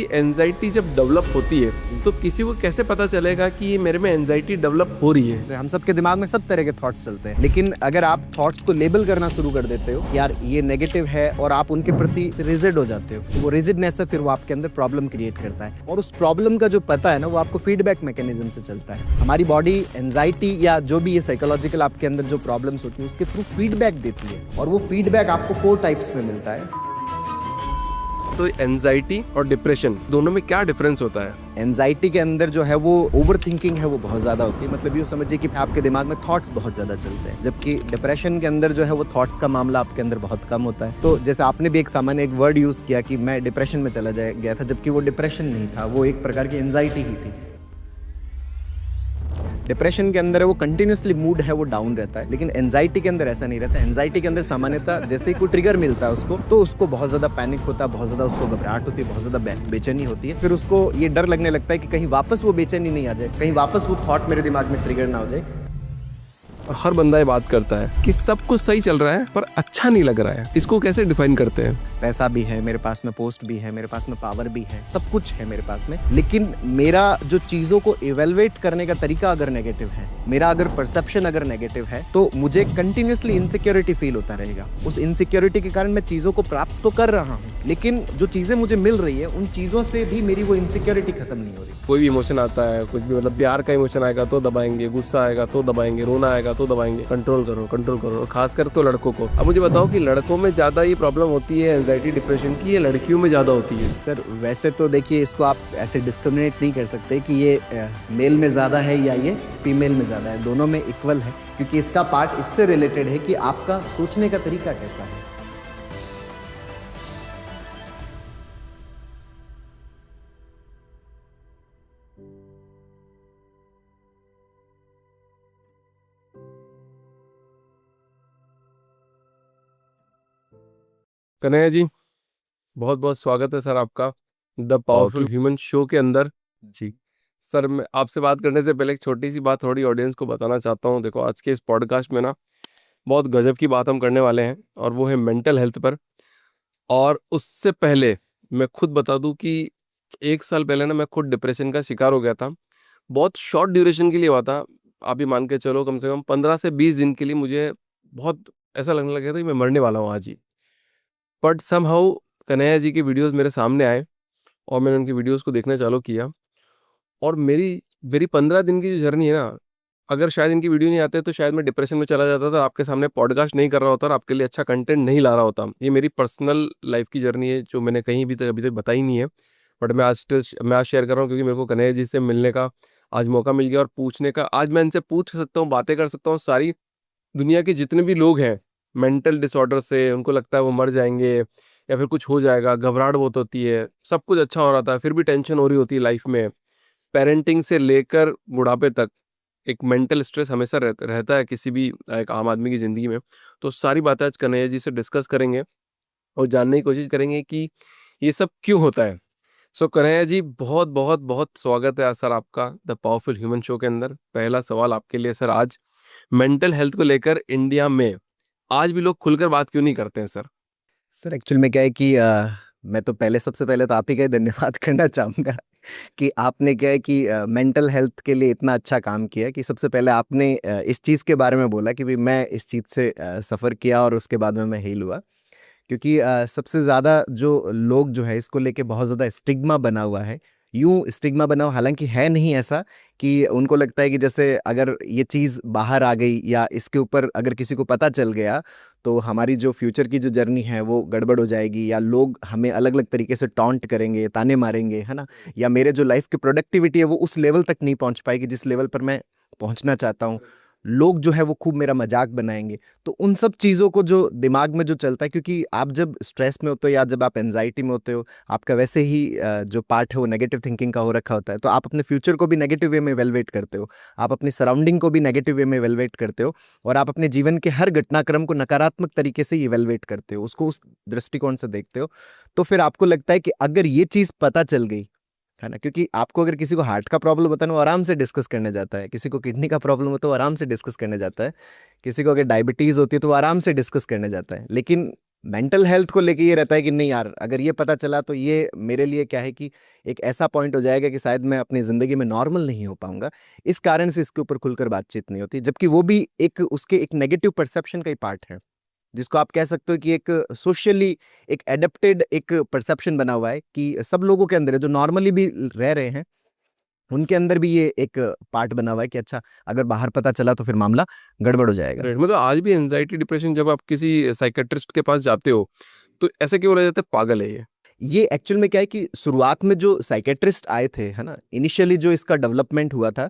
Anxiety जब develop होती है तो किसी को कैसे पता चलेगा कि ये मेरे में एंजाइटी डेवलप हो रही है? हम सबके दिमाग में सब तरह के थॉट्स चलते हैं, लेकिन अगर आप थॉट्स को लेबल करना शुरू कर देते हो, यार ये नेगेटिव है, और आप उनके प्रति रिजिड हो जाते हो, तो वो रिजिडनेस है, फिर वो आपके अंदर प्रॉब्लम क्रिएट करता है। और उस प्रॉब्लम का जो पता है ना, वो आपको फीडबैक मैकेनिज्म से चलता है। हमारी बॉडी एंजाइटी या जो भी ये साइकोलॉजिकल आपके अंदर जो प्रॉब्लम्स होती है उसके थ्रू फीडबैक देती है, और वो फीडबैक आपको 4 टाइप्स में मिलता है। तो एंजाइटी और डिप्रेशन दोनों में क्या डिफरेंस होता है? एंजाइटी के अंदर जो है वो ओवर थिंकिंग है, वो बहुत ज़्यादा होती है। मतलब यूँ समझिए कि आपके दिमाग में थॉट्स बहुत ज़्यादा चलते हैं, जबकि डिप्रेशन के अंदर जो है वो थॉट्स का मामला आपके अंदर बहुत कम होता है। तो जैसे आपने भी एक सामान्य एक वर्ड यूज़ किया कि मैं डिप्रेशन में चला गया था, जबकि वो डिप्रेशन नहीं था, वो एक प्रकार की एंजाइटी ही थी। डिप्रेशन के अंदर है वो कंटिन्यूसली मूड है वो डाउन रहता है, लेकिन एंजाइटी के अंदर ऐसा नहीं रहता। एंजाइटी के अंदर सामान्यतः जैसे ही कोई ट्रिगर मिलता है उसको, तो उसको बहुत ज़्यादा पैनिक होता है, बहुत ज़्यादा उसको घबराहट होती है, बहुत ज़्यादा बेचैनी होती है। फिर उसको ये डर लगने लगता है कि कहीं वापस वो बेचैनी नहीं आ जाए, कहीं वापस वो थॉट मेरे दिमाग में ट्रिगर ना हो जाए। और हर बंदा ये बात करता है कि सब कुछ सही चल रहा है पर अच्छा नहीं लग रहा है। इसको कैसे डिफाइन करते हैं? पैसा भी है मेरे पास में, पोस्ट भी है मेरे पास में, पावर भी है, सब कुछ है मेरे पास में, लेकिन मेरा जो चीज़ों को इवेलुएट करने का तरीका अगर नेगेटिव है, मेरा अगर परसेप्शन अगर नेगेटिव है, तो मुझे कंटिन्यूसली इनसिक्योरिटी फील होता रहेगा। उस इनसिक्योरिटी के कारण मैं चीज़ों को प्राप्त तो कर रहा हूँ, लेकिन जो चीज़ें मुझे मिल रही है उन चीज़ों से भी मेरी वो इनसिक्योरिटी खत्म नहीं हो रही। कोई भी इमोशन आता है, कुछ भी, मतलब प्यार का इमोशन आएगा तो दबाएंगे, गुस्सा आएगा तो दबाएंगे, रोना आएगा तो दबाएंगे। कंट्रोल करो, कंट्रोल करो, खासकर तो लड़कों को। अब मुझे बताओ कि लड़कों में ज़्यादा ये प्रॉब्लम होती है एंजाइटी डिप्रेशन की, ये लड़कियों में ज़्यादा होती है? सर वैसे तो देखिए, इसको आप ऐसे डिस्क्रिमिनेट नहीं कर सकते कि ये मेल में ज़्यादा है या ये फीमेल में ज़्यादा है, दोनों में इक्वल है, क्योंकि इसका पार्ट इससे रिलेटेड है कि आपका सोचने का तरीका कैसा है। कन्हैया जी, बहुत बहुत स्वागत है सर आपका द पावरफुल ह्यूमन शो के अंदर। जी। सर मैं आपसे बात करने से पहले एक छोटी सी बात थोड़ी ऑडियंस को बताना चाहता हूँ। देखो, आज के इस पॉडकास्ट में ना बहुत गजब की बात हम करने वाले हैं, और वो है मेंटल हेल्थ पर। और उससे पहले मैं खुद बता दूं कि 1 साल पहले ना मैं खुद डिप्रेशन का शिकार हो गया था। बहुत शॉर्ट ड्यूरेशन के लिए हुआ था। आप ही मान के चलो, कम से कम 15 से 20 दिन के लिए मुझे बहुत ऐसा लगने लगा था कि मैं मरने वाला हूँ आज ही। बट समहाउ कन्हैया जी के वीडियोस मेरे सामने आए और मैंने उनकी वीडियोस को देखना चालू किया, और मेरी मेरी 15 दिन की जो जर्नी है ना, अगर शायद इनकी वीडियो नहीं आते तो शायद मैं डिप्रेशन में चला जाता था, आपके सामने पॉडकास्ट नहीं कर रहा होता और आपके लिए अच्छा कंटेंट नहीं ला रहा होता। ये मेरी पर्सनल लाइफ की जर्नी है जो मैंने कहीं भी तक अभी तक बताई नहीं है, बट मैं आज शेयर कर रहा हूँ, क्योंकि मेरे को कन्हैया जी से मिलने का आज मौका मिल गया, और पूछने का आज मैं इनसे पूछ सकता हूँ, बातें कर सकता हूँ। सारी दुनिया के जितने भी लोग हैं मेंटल डिसऑर्डर से, उनको लगता है वो मर जाएंगे या फिर कुछ हो जाएगा, घबराहट बहुत होती है, सब कुछ अच्छा हो रहा था फिर भी टेंशन हो रही होती है लाइफ में, पेरेंटिंग से लेकर बुढ़ापे तक एक मेंटल स्ट्रेस हमेशा रहता है किसी भी एक आम आदमी की ज़िंदगी में। तो सारी बातें आज कन्हैया जी से डिस्कस करेंगे और जानने की कोशिश करेंगे कि ये सब क्यों होता है। सो कन्हैया जी, बहुत बहुत बहुत स्वागत है आज सर आपका द पावरफुल ह्यूमन शो के अंदर। पहला सवाल आपके लिए सर, आज मेंटल हेल्थ को लेकर इंडिया में आज भी लोग खुलकर बात क्यों नहीं करते हैं सर? सर एक्चुअल में क्या है कि मैं तो सबसे पहले तो आप ही का ही धन्यवाद करना चाहूँगा कि आपने क्या है कि मेंटल हेल्थ के लिए इतना अच्छा काम किया, कि सबसे पहले आपने इस चीज़ के बारे में बोला कि भाई मैं इस चीज़ से सफ़र किया और उसके बाद में मैं हील हुआ। क्योंकि सबसे ज़्यादा जो लोग जो है इसको लेके बहुत ज़्यादा स्टिग्मा बना हुआ है। यूँ स्टिग्मा बना हुआ, हालाँकि है नहीं ऐसा, कि उनको लगता है कि जैसे अगर ये चीज़ बाहर आ गई या इसके ऊपर अगर किसी को पता चल गया, तो हमारी जो फ्यूचर की जो जर्नी है वो गड़बड़ हो जाएगी, या लोग हमें अलग-अलग तरीके से टॉन्ट करेंगे, ताने मारेंगे, है ना? या मेरे जो लाइफ़ की प्रोडक्टिविटी है वो उस लेवल तक नहीं पहुँच पाएगी जिस लेवल पर मैं पहुँचना चाहता हूँ। लोग जो है वो खूब मेरा मजाक बनाएँगे। तो उन सब चीज़ों को जो दिमाग में जो चलता है, क्योंकि आप जब स्ट्रेस में होते हो या जब आप एंग्ज़ायटी में होते हो, आपका वैसे ही जो पार्ट है वो नेगेटिव थिंकिंग का हो रखा होता है। तो आप अपने फ्यूचर को भी नेगेटिव वे में इवैल्यूएट करते हो, आप अपनी सराउंडिंग को भी नेगेटिव वे में इवैल्यूएट करते हो, और आप अपने जीवन के हर घटनाक्रम को नकारात्मक तरीके से इवैल्यूएट करते हो, उसको उस दृष्टिकोण से देखते हो। तो फिर आपको लगता है कि अगर ये चीज़ पता चल गई, है ना? क्योंकि आपको अगर किसी को हार्ट का प्रॉब्लम होता है ना, वो आराम से डिस्कस करने जाता है, किसी को किडनी का प्रॉब्लम होता है वो आराम से डिस्कस करने जाता है, किसी को अगर डायबिटीज़ होती है तो वो आराम से डिस्कस करने जाता है। लेकिन मेंटल हेल्थ को लेके ये रहता है कि नहीं यार, अगर ये पता चला तो ये मेरे लिए क्या है कि एक ऐसा पॉइंट हो जाएगा कि शायद मैं अपनी ज़िंदगी में नॉर्मल नहीं हो पाऊंगा। इस कारण से इसके ऊपर खुलकर बातचीत नहीं होती, जबकि वो भी एक उसके एक नेगेटिव परसेप्शन का ही पार्ट है, जिसको आप कह सकते हो कि एक सोशली एक एडेप्टेड एक परसेप्शन बना हुआ है कि सब लोगों के अंदर है, जो नॉर्मली भी रह रहे हैं उनके अंदर भी ये एक पार्ट बना हुआ है कि अच्छा, अगर बाहर पता चला तो फिर मामला गड़बड़ हो जाएगा। राइट, मतलब आज भी एंजाइटी डिप्रेशन जब आप किसी साइकेट्रिस्ट के पास जाते हो तो ऐसे क्यों बोला जाता है पागल है ये एक्चुअल में क्या है कि शुरुआत में जो साइकेट्रिस्ट आए थे, है ना, इनिशियली जो इसका डेवलपमेंट हुआ था,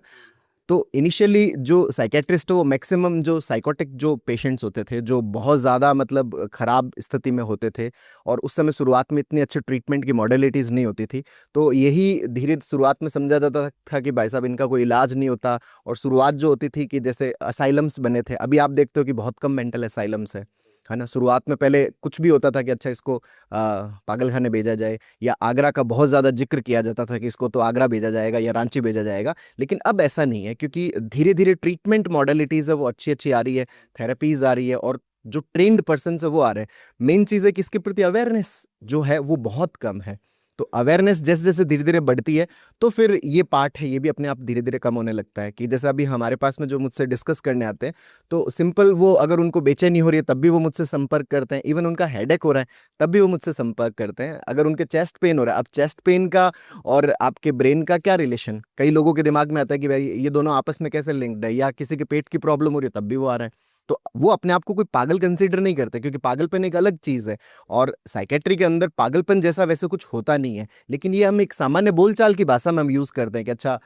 तो इनिशियली जो साइकेट्रिस्ट वो मैक्सिमम जो साइकोटिक जो पेशेंट्स होते थे, जो बहुत ज़्यादा मतलब खराब स्थिति में होते थे, और उस समय शुरुआत में इतनी अच्छी ट्रीटमेंट की मॉडलिटीज़ नहीं होती थी, तो यही धीरे शुरुआत में समझा जाता था कि भाई साहब इनका कोई इलाज नहीं होता। और शुरुआत जो होती थी कि जैसे असाइलम्स बने थे, अभी आप देखते हो कि बहुत कम मेंटल असाइलम्स है ना। शुरुआत में पहले कुछ भी होता था कि अच्छा इसको पागल खाने भेजा जाए, या आगरा का बहुत ज़्यादा जिक्र किया जाता था कि इसको तो आगरा भेजा जाएगा या रांची भेजा जाएगा। लेकिन अब ऐसा नहीं है, क्योंकि धीरे धीरे ट्रीटमेंट मॉडलिटीज़ है वो अच्छी अच्छी आ रही है, थेरेपीज आ रही है, और जो ट्रेन्ड पर्सन है वो आ रहे हैं। मेन चीज़ है कि इसके प्रति अवेयरनेस जो है वो बहुत कम है। तो अवेयरनेस जैसे जैसे धीरे धीरे बढ़ती है, तो फिर ये पार्ट है ये भी अपने आप धीरे धीरे कम होने लगता है। कि जैसे अभी हमारे पास में जो मुझसे डिस्कस करने आते हैं, तो सिंपल वो अगर उनको बेचैनी हो रही है तब भी वो मुझसे संपर्क करते हैं, इवन उनका हेडेक हो रहा है तब भी वो मुझसे संपर्क करते हैं, अगर उनके चेस्ट पेन हो रहा है। अब चेस्ट पेन का और आपके ब्रेन का क्या रिलेशन, कई लोगों के दिमाग में आता है कि भाई ये दोनों आपस में कैसे लिंक्ड है, या किसी के पेट की प्रॉब्लम हो रही है तब भी वो आ रहा है। तो वो अपने आप को कोई पागल कंसीडर नहीं करते, क्योंकि पागलपन एक अलग चीज़ है, और साइकेट्री के अंदर पागलपन जैसा वैसे कुछ होता नहीं है। लेकिन ये हम एक सामान्य बोलचाल की भाषा में हम यूज़ करते हैं कि अच्छा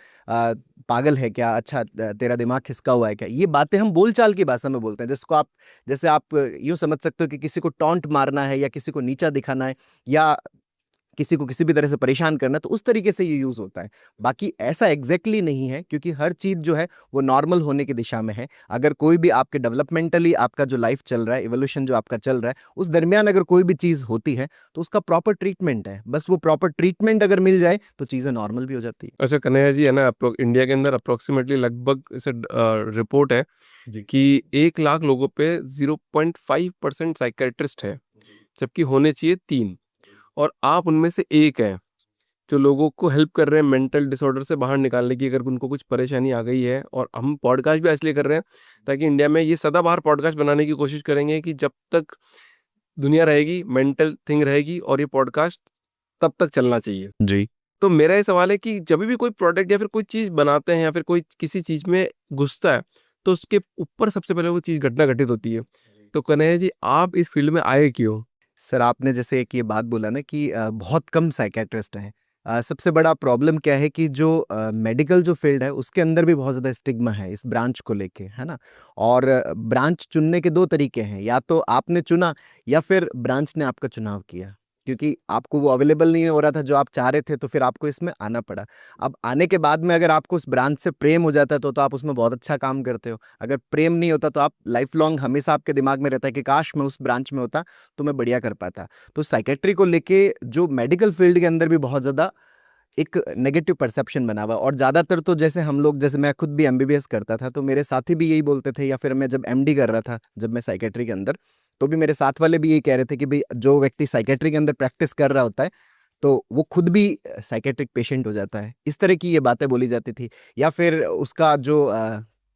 पागल है क्या, अच्छा तेरा दिमाग खिसका हुआ है क्या, ये बातें हम बोलचाल की भाषा में बोलते हैं, जिसको आप जैसे आप यूँ समझ सकते हो कि किसी को टॉन्ट मारना है, या किसी को नीचा दिखाना है, या किसी को किसी भी तरह से परेशान करना, तो उस तरीके से ये यूज़ होता है। बाकी ऐसा एग्ज़ैक्टली नहीं है, क्योंकि हर चीज़ जो है वो नॉर्मल होने की दिशा में है। अगर कोई भी आपके डेवलपमेंटली आपका जो लाइफ़ चल रहा है, इवोल्यूशन जो आपका चल रहा है, उस दरमियान अगर कोई भी चीज़ होती है, तो उसका प्रॉपर ट्रीटमेंट है। बस वो प्रॉपर ट्रीटमेंट अगर मिल जाए, तो चीज़ें नॉर्मल भी हो जाती है। अच्छा कन्हैया जी, है ना, इंडिया के अंदर अप्रोक्सीमेटली लगभग इसे रिपोर्ट है जी। कि 1 लाख लोगों पे 0.5% साइकेट्रिस्ट है, जबकि होने चाहिए 3, और आप उनमें से एक हैं जो लोगों को हेल्प कर रहे हैं मेंटल डिसऑर्डर से बाहर निकालने की, अगर उनको कुछ परेशानी आ गई है। और हम पॉडकास्ट भी इसलिए कर रहे हैं ताकि इंडिया में ये सदाबहार पॉडकास्ट बनाने की कोशिश करेंगे कि जब तक दुनिया रहेगी मेंटल थिंग रहेगी, और ये पॉडकास्ट तब तक चलना चाहिए। जी। तो मेरा ये सवाल है कि जब भी कोई प्रोडक्ट या फिर कोई चीज़ बनाते हैं या फिर कोई किसी चीज़ में घुसता है, तो उसके ऊपर सबसे पहले वो चीज़ घटना घटित होती है। तो कन्हैया जी, आप इस फील्ड में आए क्यों? सर, आपने जैसे एक ये बात बोला ना कि बहुत कम साइकियाट्रिस्ट हैं। सबसे बड़ा प्रॉब्लम क्या है कि जो मेडिकल जो फ़ील्ड है उसके अंदर भी बहुत ज़्यादा स्टिग्मा है इस ब्रांच को लेके, है ना? और ब्रांच चुनने के 2 तरीके हैं, या तो आपने चुना या फिर ब्रांच ने आपका चुनाव किया। क्योंकि आपको वो अवेलेबल नहीं हो रहा था जो आप चाह रहे थे, तो फिर आपको इसमें आना पड़ा। अब आने के बाद में अगर आपको उस ब्रांच से प्रेम हो जाता है तो आप उसमें बहुत अच्छा काम करते हो। अगर प्रेम नहीं होता तो आप लाइफ़ लॉन्ग हमेशा आपके दिमाग में रहता है कि काश मैं उस ब्रांच में होता तो मैं बढ़िया कर पाता। तो साइकेट्री को लेके जो मेडिकल फील्ड के अंदर भी बहुत ज़्यादा एक नेगेटिव परसेप्शन बना हुआ है, और ज़्यादातर तो जैसे हम लोग, जैसे मैं खुद भी एमबीबीएस करता था, तो मेरे साथी भी यही बोलते थे, या फिर मैं जब एमडी कर रहा था जब मैं साइकेट्री के अंदर, तो भी मेरे साथ वाले भी यही कह रहे थे कि भाई जो व्यक्ति साइकेट्री के अंदर प्रैक्टिस कर रहा होता है तो वो खुद भी साइकेट्रिक पेशेंट हो जाता है। इस तरह की ये बातें बोली जाती थी। या फिर उसका जो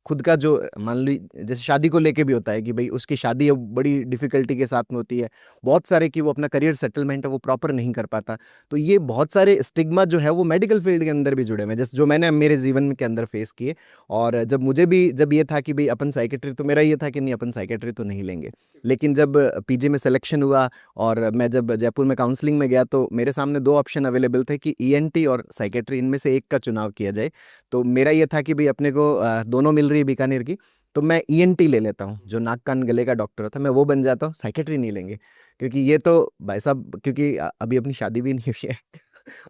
खुद का जो मान ली जैसे शादी को लेके भी होता है कि भई उसकी शादी अब बड़ी डिफ़िकल्टी के साथ में होती है। बहुत सारे कि वो अपना करियर सेटलमेंट है वो प्रॉपर नहीं कर पाता। तो ये बहुत सारे स्टिग्मा जो है वो मेडिकल फ़ील्ड के अंदर भी जुड़े हुए हैं, जैसे जो मैंने मेरे जीवन में के अंदर फ़ेस किए। और जब मुझे भी जब ये था कि भई अपन साइकियाट्री, तो मेरा ये था कि नहीं, अपन साइकियाट्री तो नहीं लेंगे। लेकिन जब पीजी में सिलेक्शन हुआ और मैं जब जयपुर में काउंसलिंग में गया, तो मेरे सामने 2 ऑप्शन अवेलेबल थे कि ईएनटी और साइकियाट्री, इनमें से एक का चुनाव किया जाए। तो मेरा ये था कि भई अपने को दोनों मिल रही है बीकानेर की, तो मैं ईएनटी ले लेता हूँ, जो नाक कान गले का डॉक्टर होता है, मैं वो बन जाता हूँ, साइकियाट्री नहीं लेंगे। क्योंकि ये तो भाई साहब, क्योंकि अभी अपनी शादी भी नहीं हुई है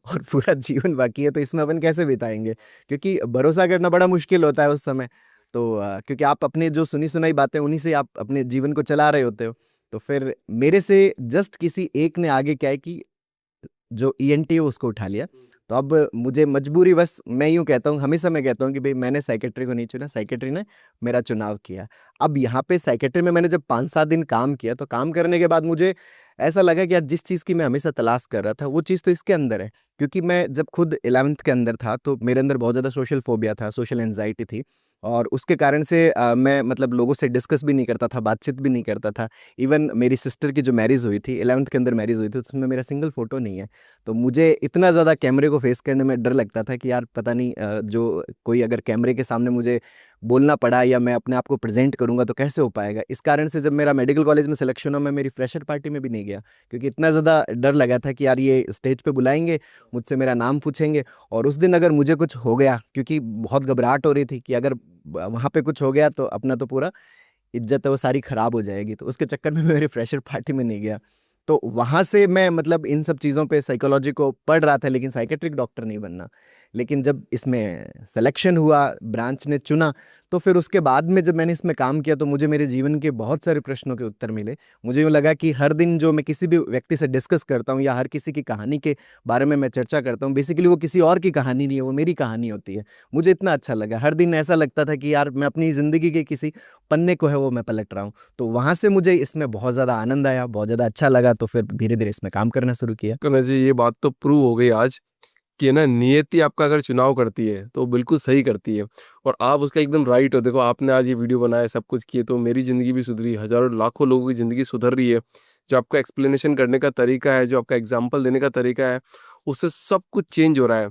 और पूरा जीवन बाकी है, तो इसमें अपन कैसे बिताएँगे? क्योंकि भरोसा करना बड़ा मुश्किल होता है उस समय। तो क्योंकि आप अपने जो सुनी-सुनाई बातें, उन्हीं से आप अपने जीवन को चला रहे होते हो। तो फिर मेरे से जस्ट किसी एक ने आगे क्या है कि जो ईएनटी है उसको उठा लिया। तो अब मुझे मजबूरीवश, मैं यूँ कहता हूँ, हमेशा मैं कहता हूँ कि भाई मैंने साइकेट्री को नहीं चुना, साइकेट्री ने मेरा चुनाव किया। अब यहाँ पे साइकेट्री में मैंने जब 5-7 दिन काम किया, तो काम करने के बाद मुझे ऐसा लगा कि यार जिस चीज़ की मैं हमेशा तलाश कर रहा था वो चीज़ तो इसके अंदर है। क्योंकि मैं जब खुद 11th के अंदर था तो मेरे अंदर बहुत ज़्यादा सोशल फोबिया था, सोशल एंजाइटी थी, और उसके कारण से मैं मतलब लोगों से डिस्कस भी नहीं करता था, बातचीत भी नहीं करता था। इवन मेरी सिस्टर की जो मैरिज हुई थी, 11th के अंदर मैरिज हुई थी, उसमें मेरा सिंगल फ़ोटो नहीं है। तो मुझे इतना ज़्यादा कैमरे को फेस करने में डर लगता था कि यार पता नहीं जो कोई अगर कैमरे के सामने मुझे बोलना पड़ा या मैं अपने आप को प्रेज़ेंट करूँगा तो कैसे हो पाएगा? इस कारण से जब मेरा मेडिकल कॉलेज में सिलेक्शन हुआ, मैं मेरी फ्रेशर पार्टी में भी नहीं गया, क्योंकि इतना ज़्यादा डर लगा था कि यार ये स्टेज पे बुलाएँगे, मुझसे मेरा नाम पूछेंगे, और उस दिन अगर मुझे कुछ हो गया, क्योंकि बहुत घबराहट हो रही थी कि अगर वहाँ पे कुछ हो गया तो अपना तो पूरा इज्जत है वो सारी खराब हो जाएगी। तो उसके चक्कर में मैं मेरी फ्रेशर पार्टी में नहीं गया। तो वहाँ से मैं मतलब इन सब चीज़ों पे साइकोलॉजी को पढ़ रहा था, लेकिन साइकियाट्रिक डॉक्टर नहीं बनना। लेकिन जब इसमें सिलेक्शन हुआ, ब्रांच ने चुना, तो फिर उसके बाद में जब मैंने इसमें काम किया तो मुझे मेरे जीवन के बहुत सारे प्रश्नों के उत्तर मिले। मुझे यूँ लगा कि हर दिन जो मैं किसी भी व्यक्ति से डिस्कस करता हूँ या हर किसी की कहानी के बारे में मैं चर्चा करता हूँ, बेसिकली वो किसी और की कहानी नहीं है, वो मेरी कहानी होती है। मुझे इतना अच्छा लगा। हर दिन ऐसा लगता था कि यार मैं अपनी ज़िंदगी के किसी पन्ने को है वो मैं पलट रहा हूँ। तो वहाँ से मुझे इसमें बहुत ज़्यादा आनंद आया, बहुत ज़्यादा अच्छा लगा, तो फिर धीरे-धीरे इसमें काम करना शुरू किया। कनक जी, ये बात तो प्रूव हो गई आज कि ना, नियति आपका अगर चुनाव करती है तो बिल्कुल सही करती है, और आप उसका एकदम राइट हो। देखो, आपने आज ये वीडियो बनाया, सब कुछ किए, तो मेरी ज़िंदगी भी सुधरी, हज़ारों लाखों लोगों की ज़िंदगी सुधर रही है। जो आपका एक्सप्लेनेशन करने का तरीका है, जो आपका एग्जाम्पल देने का तरीका है, उससे सब कुछ चेंज हो रहा है।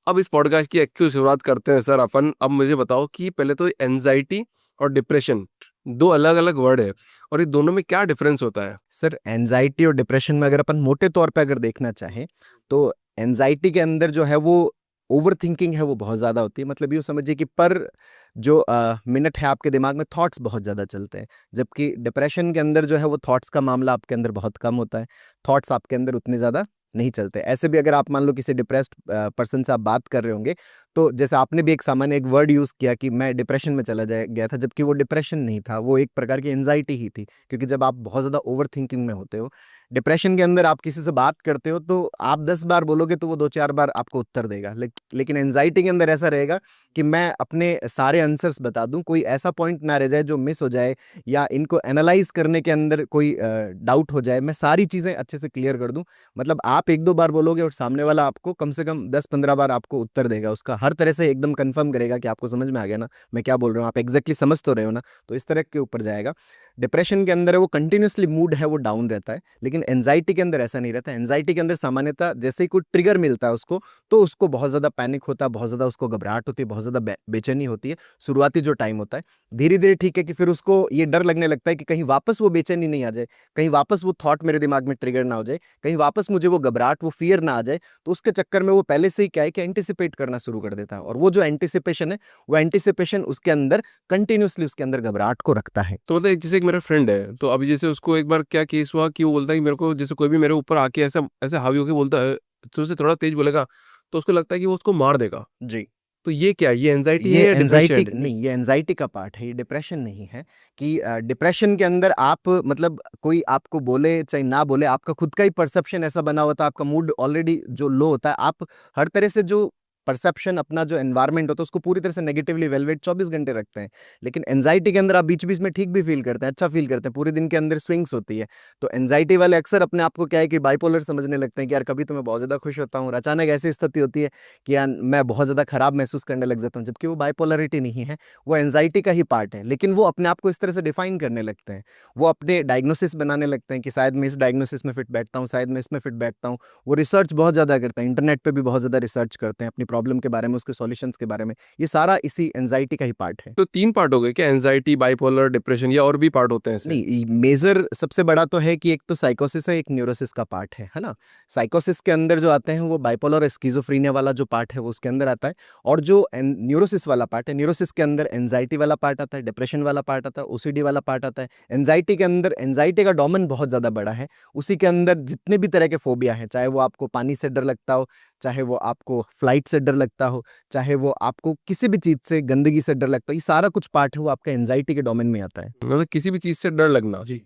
अब इस पॉडकास्ट की एक्चुअल शुरुआत करते हैं सर अपन। अब मुझे बताओ कि पहले तो एनजाइटी और डिप्रेशन दो अलग अलग वर्ड है, और ये दोनों में क्या डिफरेंस होता है? सर, एंजाइटी और डिप्रेशन में अगर अपन मोटे तौर पे अगर देखना चाहें, तो एंजाइटी के अंदर जो है वो ओवरथिंकिंग है वो बहुत ज़्यादा होती है। मतलब यूँ समझिए कि पर जो मिनट है आपके दिमाग में थॉट्स बहुत ज़्यादा चलते हैं। जबकि डिप्रेशन के अंदर जो है वो थॉट्स का मामला आपके अंदर बहुत कम होता है। थॉट्स आपके अंदर उतने ज़्यादा नहीं चलते। ऐसे भी अगर आप मान लो किसी डिप्रेस्ड पर्सन से आप बात कर रहे होंगे, तो जैसे आपने भी एक सामान्य एक वर्ड यूज़ किया कि मैं डिप्रेशन में चला जाया गया था, जबकि वो डिप्रेशन नहीं था, वो एक प्रकार की एंजाइटी ही थी। क्योंकि जब आप बहुत ज़्यादा ओवरथिंकिंग में होते हो, डिप्रेशन के अंदर आप किसी से बात करते हो तो आप 10 बार बोलोगे तो वो 2-4 बार आपको उत्तर देगा। लेकिन एंजाइटी के अंदर ऐसा रहेगा कि मैं अपने सारे आंसर्स बता दूँ, कोई ऐसा पॉइंट ना रह जाए जो मिस हो जाए, या इनको एनालाइज़ करने के अंदर कोई डाउट हो जाए, मैं सारी चीज़ें अच्छे से क्लियर कर दूँ। मतलब आप 1-2 बार बोलोगे और सामने वाला आपको कम से कम 10-15 बार आपको उत्तर देगा। उसका हर तरह से एकदम कन्फर्म करेगा कि आपको समझ में आ गया ना, मैं क्या बोल रहा हूँ, आप एग्ज़ैक्टली समझ तो रहे हो ना? तो इस तरह के ऊपर जाएगा। डिप्रेशन के अंदर है वो कंटिन्यूअसली मूड है वो डाउन रहता है, लेकिन एंजाइटी के अंदर ऐसा नहीं रहता। एंजाइटी के अंदर सामान्यतः जैसे ही कोई ट्रिगर मिलता है उसको, तो उसको बहुत ज़्यादा पैनिक होता है, बहुत ज़्यादा उसको घबराहट होती है, बहुत ज़्यादा बेचैनी होती है, शुरुआती जो टाइम होता है। धीरे-धीरे ठीक है कि फिर उसको ये डर लगने लगता है कि कहीं वापस वो बेचैनी नहीं आ जाए, कहीं वापस वो थॉट मेरे दिमाग में ट्रिगर ना हो जाए, कहीं वापस मुझे वो घबराहट, वो फ़ियर ना आ जाए। तो उसके चक्कर में वो पहले से ही क्या है कि एंटिसिपेट करना शुरू कर देता है, और वो जो एंटिसिपेशन है, वो एंटिसिपेशन उसके अंदर कंटिन्यूअसली उसके अंदर घबराहट को रखता है। तो मतलब जैसे एक मेरा फ्रेंड है, तो अभी जैसे उसको एक बार क्या केस हुआ कि वो बोलता है कि मेरे को, जैसे कोई भी मेरे ऊपर आके ऐसा ऐसे हावी होके बोलता है, तो उसे थोड़ा तेज बोलेगा, तो उसको लगता है कि वो उसको मार देगा। जी। तो ये क्या है? ये एंजाइटी है ये या एंजाइटी डिप्रेशन? नहीं, ये एंजाइटी का पार्ट है, ये डिप्रेशन नहीं है। कि डिप्रेशन के अंदर आप मतलब कोई आपको बोले चाहे ना बोले, आपका खुद का ही परसेप्शन ऐसा बना होता है, आपका मूड ऑलरेडी जो लो होता है, आप हर तरह से जो परसेप्शन अपना जो एनवायरनमेंट होता है उसको पूरी तरह से नेगेटिवली इवैल्यूएट 24 घंटे रखते हैं। लेकिन एंजाइटी के अंदर आप बीच-बीच में ठीक भी फील करते हैं, अच्छा फील करते हैं, पूरे दिन के अंदर स्विंग्स होती है। तो एंजाइटी वाले अक्सर अपने आप को क्या है कि बाइपोलर समझने लगते हैं कि यार कभी तो मैं बहुत ज़्यादा खुश होता हूँ और अचानक ऐसी स्थिति होती है कि यार मैं बहुत ज़्यादा खराब महसूस करने लग जाता हूँ, जबकि वो बाइपोलरिटी नहीं है, वो एंजाइटी का ही पार्ट है। लेकिन वो अपने आप को इस तरह से डिफाइन करने लगते हैं, वो अपने डायग्नोसिस बनाने लगते हैं कि शायद मैं इस डायग्नोसिस में फिट बैठता हूँ, शायद मैं इसमें फिट बैठता हूँ। वो रिसर्च बहुत ज़्यादा करते हैं, इंटरनेट पे भी बहुत ज़्यादा रिसर्च करते हैं अपनी प्रॉब्लम के बारे में, उसके सॉल्यूशंस के बारे में। ये सारा इसी एंजाइटी का ही पार्ट है। तो 3 पार्ट हो गए क्या? एंजाइटी, बाइपोलर, डिप्रेशन, या और भी पार्ट होते हैं ऐसे? नहीं, मेजर सबसे बड़ा तो है कि एक तो साइकोसिस है, एक न्यूरोसिस का पार्ट है ना? साइकोसिस के अंदर जो आते हैं वो बाइपोलर और स्किज़ोफ्रेनिया वाला जो पार्ट है वो उसके अंदर आता है, और जो न्यूरोसिस वाला पार्ट है, न्यूरोसिस के अंदर एंजाइटी वाला पार्ट आता है, डिप्रेशन वाला पार्ट आता है, ओसीडी वाला पार्ट आता है। एंजाइटी के अंदर एंजाइटी का डोमेन बहुत ज़्यादा बड़ा है, उसी के अंदर जितने भी तरह के फोबिया हैं, चाहे वो आपको पानी से डर लगता हो, चाहे वो आपको फ्लाइट से डर लगता हो, चाहे वो आपको किसी भी चीज़ से, गंदगी से डर लगता हो, ये सारा कुछ पार्ट है वो आपका एंजाइटी के डोमेन में आता है। मतलब किसी भी चीज़ से डर लगना। जी।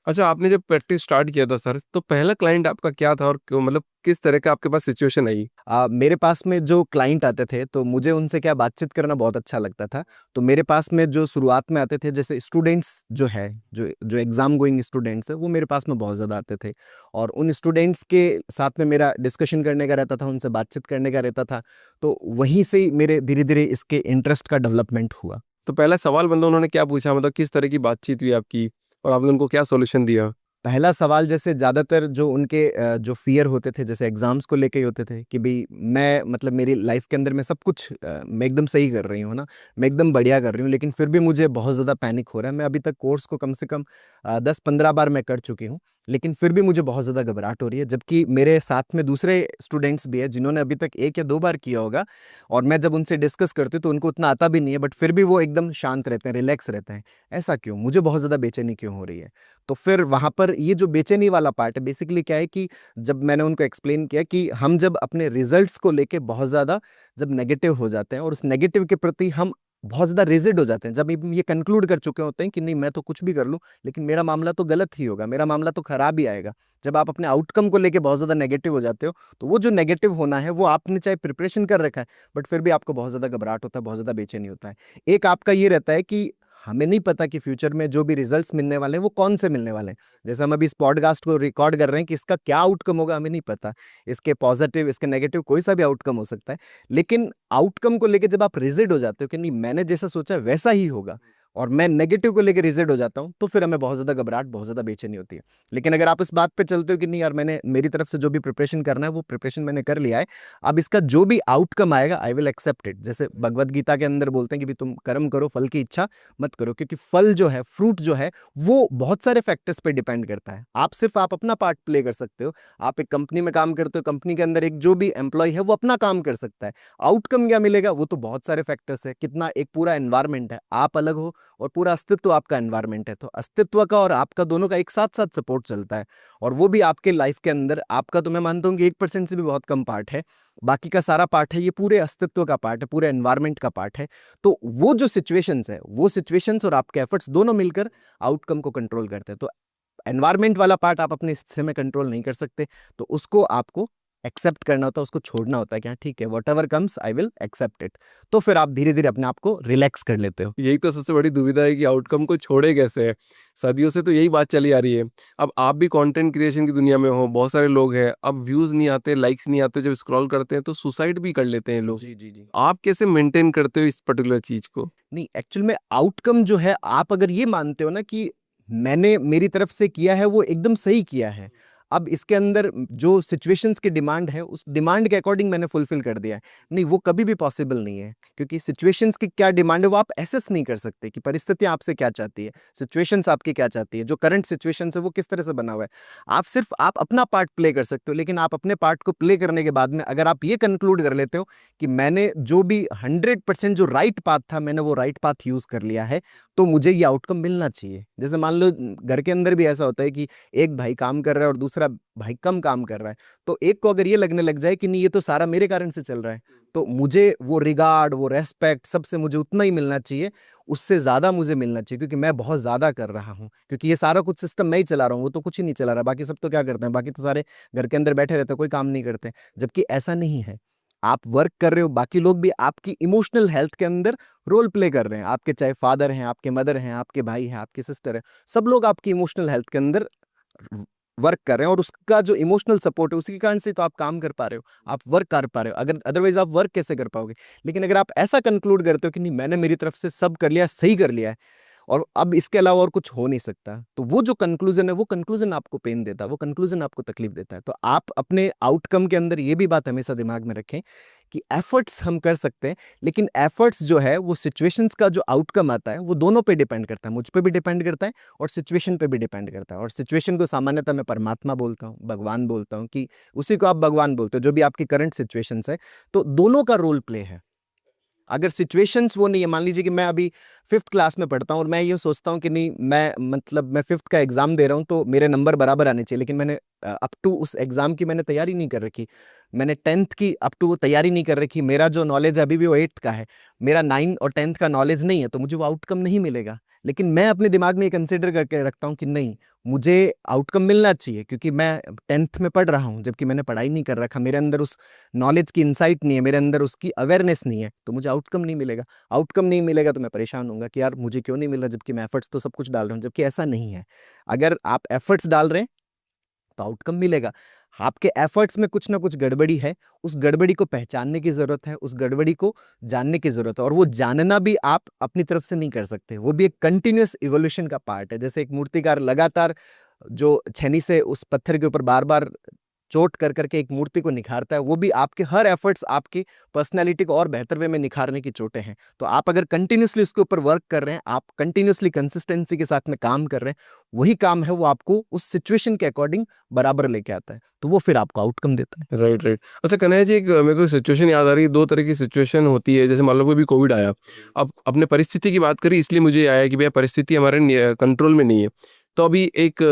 अच्छा, आपने जब प्रैक्टिस स्टार्ट किया था सर, तो पहला क्लाइंट आपका क्या था और क्यों, मतलब किस तरह का आपके पास सिचुएशन आई? मेरे पास में जो क्लाइंट आते थे तो मुझे उनसे क्या बातचीत करना बहुत अच्छा लगता था। तो मेरे पास में जो शुरुआत में आते थे जैसे स्टूडेंट्स जो है, जो जो एग्ज़ाम गोइंग स्टूडेंट्स हैं वो मेरे पास में बहुत ज़्यादा आते थे। और उन स्टूडेंट्स के साथ में मेरा डिस्कशन करने का रहता था, उनसे बातचीत करने का रहता था। तो वहीं से ही मेरे धीरे-धीरे इसके इंटरेस्ट का डेवलपमेंट हुआ। तो पहला सवाल मतलब उन्होंने क्या पूछा, मतलब किस तरह की बातचीत हुई आपकी और आपने उनको क्या सॉल्यूशन दिया? पहला सवाल जैसे ज़्यादातर जो उनके जो फ़ियर होते थे जैसे एग्ज़ाम्स को लेके ही होते थे कि भई मैं मतलब मेरी लाइफ़ के अंदर मैं सब कुछ मैं एकदम सही कर रही हूँ ना, मैं एकदम बढ़िया कर रही हूँ, लेकिन फिर भी मुझे बहुत ज़्यादा पैनिक हो रहा है। मैं अभी तक कोर्स को कम से कम 10-15 बार मैं कर चुकी हूँ, लेकिन फिर भी मुझे बहुत ज़्यादा घबराहट हो रही है। जबकि मेरे साथ में दूसरे स्टूडेंट्स भी हैं जिन्होंने अभी तक 1 या 2 बार किया होगा, और मैं जब उनसे डिस्कस करती हूँ तो उनको उतना आता भी नहीं है, बट फिर भी वो एकदम शांत रहते हैं, रिलैक्स रहते हैं। ऐसा क्यों? मुझे बहुत ज़्यादा बेचैनी क्यों हो रही है? तो फिर वहाँ पर ये जो बेचैनी वाला पार्ट है बेसिकली क्या है कि जब मैंने उनको एक्सप्लेन किया कि हम जब अपने रिजल्ट्स को लेके बहुत ज़्यादा जब नेगेटिव हो जाते हैं और उस नेगेटिव के प्रति हम बहुत ज़्यादा रिजिड हो जाते हैं, जब हम ये कंक्लूड कर चुके होते हैं कि नहीं मैं तो कुछ भी कर लूँ, लेकिन मेरा मामला तो गलत ही होगा, मेरा मामला तो खराब ही आएगा। जब आप अपने आउटकम को लेके बहुत ज़्यादा नेगेटिव हो जाते हो, तो वो जो नेगेटिव होना है वो आपने चाहे प्रिपरेशन कर रखा है, बट फिर भी आपको बहुत ज़्यादा घबराहट होता है, बहुत ज़्यादा बेचैनी होता है। एक आपका ये रहता है कि हमें नहीं पता कि फ्यूचर में जो भी रिजल्ट्स मिलने वाले हैं वो कौन से मिलने वाले हैं। जैसे हम अभी इस पॉडकास्ट को रिकॉर्ड कर रहे हैं कि इसका क्या आउटकम होगा हमें नहीं पता। इसके पॉजिटिव, इसके नेगेटिव कोई सा भी आउटकम हो सकता है। लेकिन आउटकम को लेके जब आप रिजिड हो जाते हो कि नहीं मैंने जैसा सोचा वैसा ही होगा, और मैं नेगेटिव को लेके रिजिड हो जाता हूँ, तो फिर हमें बहुत ज़्यादा घबराहट, बहुत ज़्यादा बेचैनी होती है। लेकिन अगर आप इस बात पे चलते हो कि नहीं यार मैंने मेरी तरफ से जो भी प्रिपरेशन करना है वो प्रिपरेशन मैंने कर लिया है। अब इसका जो भी आउटकम आएगा आई विल एक्सेप्ट इट। जैसे भगवद गीता के अंदर बोलते हैं कि भी तुम कर्म करो, फल की इच्छा मत करो, क्योंकि फल जो है, फ्रूट जो है, वो बहुत सारे फैक्टर्स पे डिपेंड करता है। आप अपना पार्ट प्ले कर सकते हो। आप एक कंपनी में काम करते हो, कंपनी के अंदर एक जो भी एम्प्लॉय है वो अपना काम कर सकता है। आउटकम क्या मिलेगा वो तो बहुत सारे फैक्टर्स है। कितना एक पूरा एनवायरनमेंट है, आप अलग हो और पूरा अस्तित्व आपका एनवायरनमेंट है, तो अस्तित्व का और आपका दोनों का एक साथ साथ सपोर्ट चलता है। और वो भी आपके लाइफ के अंदर आपका तो मैं मानता हूँ कि 1% से भी बहुत कम पार्ट है। बाकी का सारा पार्ट है ये पूरे अस्तित्व का पार्ट है, पूरे एनवायरनमेंट का पार्ट है। तो वो जो सिचुएशंस है, वो सिचुएशंस और आपके एफर्ट्स दोनों मिलकर आउटकम को कंट्रोल करते हैं। तो एनवायरनमेंट वाला पार्ट आप अपने हिस्से में कंट्रोल नहीं कर सकते, तो उसको आपको एक्सेप्ट करना होता है, उसको छोड़ना होता है कि हाँ ठीक है, whatever comes I will accept it. तो फिर आप धीरे-धीरे अपने आप को रिलैक्स कर लेते हो। यही तो सबसे बड़ी दुविधा है कि आउटकम को छोड़े कैसे? सदियों से तो यही बात चली आ रही है। अब आप भी कंटेंट क्रिएशन की दुनिया में हो, बहुत सारे लोग हैं, अब व्यूज़ नहीं आते, लाइक्स नहीं आते, जब स्क्रॉल करते हैं तो सुसाइड भी कर लेते हैं लोग। जी, जी, जी। आप कैसे मेंटेन करते हो इस पर्टिकुलर चीज़ को? नहीं, एक्चुअल में आउटकम जो है आप अगर ये मानते हो ना कि मैंने मेरी तरफ से किया है वो एकदम सही किया है। अब इसके अंदर जो सिचुएशंस की डिमांड है उस डिमांड के अकॉर्डिंग मैंने फुलफिल कर दिया है। नहीं, वो कभी भी पॉसिबल नहीं है, क्योंकि सिचुएशंस की क्या डिमांड है वो आप एसेस नहीं कर सकते कि परिस्थितियाँ आपसे क्या चाहती है, सिचुएशंस आपकी क्या चाहती है, जो करंट सिचुएशंस है वो किस तरह से बना हुआ है। आप अपना पार्ट प्ले कर सकते हो, लेकिन आप अपने पार्ट को प्ले करने के बाद में अगर आप ये कंक्लूड कर लेते हो कि मैंने जो भी 100% जो राइट पाथ था, मैंने वो राइट पाथ यूज़ कर लिया है, तो मुझे ये आउटकम मिलना चाहिए। जैसे मान लो घर के अंदर भी ऐसा होता है कि एक भाई काम कर रहा है और दूसरा भाई कम काम कर रहा है, तो एक को अगर ये लगने लग जाए कि नहीं ये तो सारा मेरे कारण से चल रहा है, तो मुझे वो रिगार्ड, वो रेस्पेक्ट सबसे मुझे उतना ही मिलना चाहिए, उससे ज़्यादा मुझे मिलना चाहिए, क्योंकि मैं बहुत ज़्यादा कर रहा हूँ। क्योंकि ये सारा कुछ सिस्टम मैं ही चला रहा हूँ, वो तो कुछ ही नहीं चला रहा, बाकी सब तो क्या करते हैं, बाकी तो सारे घर के अंदर बैठे रहते हैं, कोई काम नहीं करते। जबकि ऐसा नहीं है। आप वर्क कर रहे हो, बाकी लोग भी आपकी इमोशनल हेल्थ के अंदर रोल प्ले कर रहे हैं। आपके चाहे फादर हैं, आपके मदर हैं, आपके भाई हैं, आपकी सिस्टर है, सब लोग आपकी इमोशनल हेल्थ के अंदर व वर्क कर रहे हैं, और उसका जो इमोशनल सपोर्ट है उसी के कारण से तो आप काम कर पा रहे हो, आप वर्क कर पा रहे हो। अगर अदरवाइज़ आप वर्क कैसे कर पाओगे? लेकिन अगर आप ऐसा कंक्लूड करते हो कि नहीं मैंने मेरी तरफ से सब कर लिया, सही कर लिया है, और अब इसके अलावा और कुछ हो नहीं सकता, तो वो जो कंक्लूज़न है, वो कंक्लूज़न आपको पेन देता है, वो कंक्लूज़न आपको तकलीफ देता है। तो आप अपने आउटकम के अंदर ये भी बात हमेशा दिमाग में रखें कि एफर्ट्स हम कर सकते हैं, लेकिन एफर्ट्स जो है वो सिचुएशंस का जो आउटकम आता है, वो दोनों पे डिपेंड करता है। मुझ पे भी डिपेंड करता है और सिचुएशन पे भी डिपेंड करता है। और सिचुएशन को सामान्यतः मैं परमात्मा बोलता हूँ, भगवान बोलता हूँ, कि उसी को आप भगवान बोलते हो, जो भी आपकी करंट सिचुएशंस है। तो दोनों का रोल प्ले है। अगर सिचुएशंस वो नहीं है, मान लीजिए कि मैं अभी 5th क्लास में पढ़ता हूँ और मैं ये सोचता हूँ कि नहीं मैं मतलब मैं 5th का एग्ज़ाम दे रहा हूँ तो मेरे नंबर बराबर आने चाहिए, लेकिन मैंने अप टू उस एग्ज़ाम की मैंने तैयारी नहीं कर रखी। मैंने 10th की अप टू वो तैयारी नहीं कर रखी। मेरा जो नॉलेज है अभी भी वो 8th का है। मेरा 9 और 10th का नॉलेज नहीं है, तो मुझे वो आउटकम नहीं मिलेगा। लेकिन मैं अपने दिमाग में ये कंसिडर करके रखता हूँ कि नहीं, मुझे आउटकम मिलना चाहिए, क्योंकि मैं 10th में पढ़ रहा हूँ जबकि मैंने पढ़ाई नहीं कर रखा, मेरे अंदर उस नॉलेज की इंसाइट नहीं है, मेरे अंदर उसकी अवेयरनेस नहीं है, तो मुझे आउटकम नहीं मिलेगा। आउटकम नहीं मिलेगा तो मैं परेशान होऊंगा कि यार मुझे क्यों नहीं मिल रहा, जबकि मैं एफर्ट्स तो सब कुछ डाल रहा हूँ। जबकि ऐसा नहीं है, अगर आप एफर्ट्स डाल रहे हैं तो आउटकम मिलेगा। आपके एफर्ट्स में कुछ ना कुछ गड़बड़ी है, उस गड़बड़ी को पहचानने की जरूरत है, उस गड़बड़ी को जानने की जरूरत है, और वो जानना भी आप अपनी तरफ से नहीं कर सकते, वो भी एक कंटिन्यूअस इवोल्यूशन का पार्ट है। जैसे एक मूर्तिकार लगातार जो छेनी से उस पत्थर के ऊपर बार बार चोट कर करके एक मूर्ति को निखारता है, वो भी आपके हर एफर्ट्स आपकी पर्सनैलिटी को और बेहतर वे में निखारने की चोटें हैं। तो आप अगर कंटिन्यूसली उसके ऊपर वर्क कर रहे हैं, आप कंटिन्यूसली कंसिस्टेंसी के साथ में काम कर रहे हैं, वही काम है वो आपको उस सिचुएशन के अकॉर्डिंग बराबर लेके आता है, तो वो फिर आपको आउटकम देता है। Right right. अच्छा कन्हैया जी, एक मेरे को सिचुएशन याद आ रही है। दो तरह की सिचुएशन होती है। जैसे मान लो कोई भी कोविड आया, अब अपने परिस्थिति की बात करी इसलिए मुझे आया कि भैया परिस्थिति हमारे कंट्रोल में नहीं है। तो अभी एक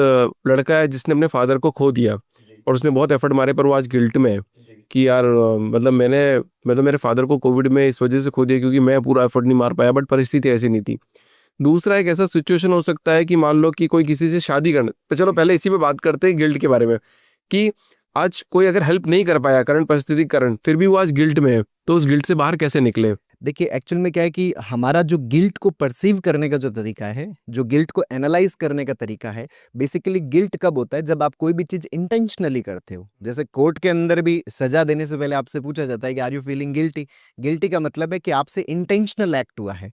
लड़का है जिसने अपने फादर को खो दिया और उसने बहुत एफर्ट मारे, पर वो आज गिल्ट में है कि यार मतलब मैं तो मेरे फादर को कोविड में इस वजह से खो दिया क्योंकि मैं पूरा एफर्ट नहीं मार पाया, बट परिस्थिति ऐसी नहीं थी। दूसरा एक ऐसा सिचुएशन हो सकता है कि मान लो कि कोई किसी से शादी करना, तो चलो पहले इसी पे बात करते हैं गिल्ट के बारे में, कि आज कोई अगर हेल्प नहीं कर पाया करंट परिस्थिति के कारण, फिर भी वो आज गिल्ट में है, तो उस गिल्ट से बाहर कैसे निकले? देखिए, एक्चुअल में क्या है कि हमारा जो गिल्ट को परसीव करने का जो तरीका है, जो गिल्ट को एनालाइज करने का तरीका है, बेसिकली गिल्ट कब होता है, जब आप कोई भी चीज इंटेंशनली करते हो। जैसे कोर्ट के अंदर भी सजा देने से पहले आपसे पूछा जाता है कि are you feeling guilty. Guilty का मतलब है कि आपसे इंटेंशनल एक्ट हुआ है।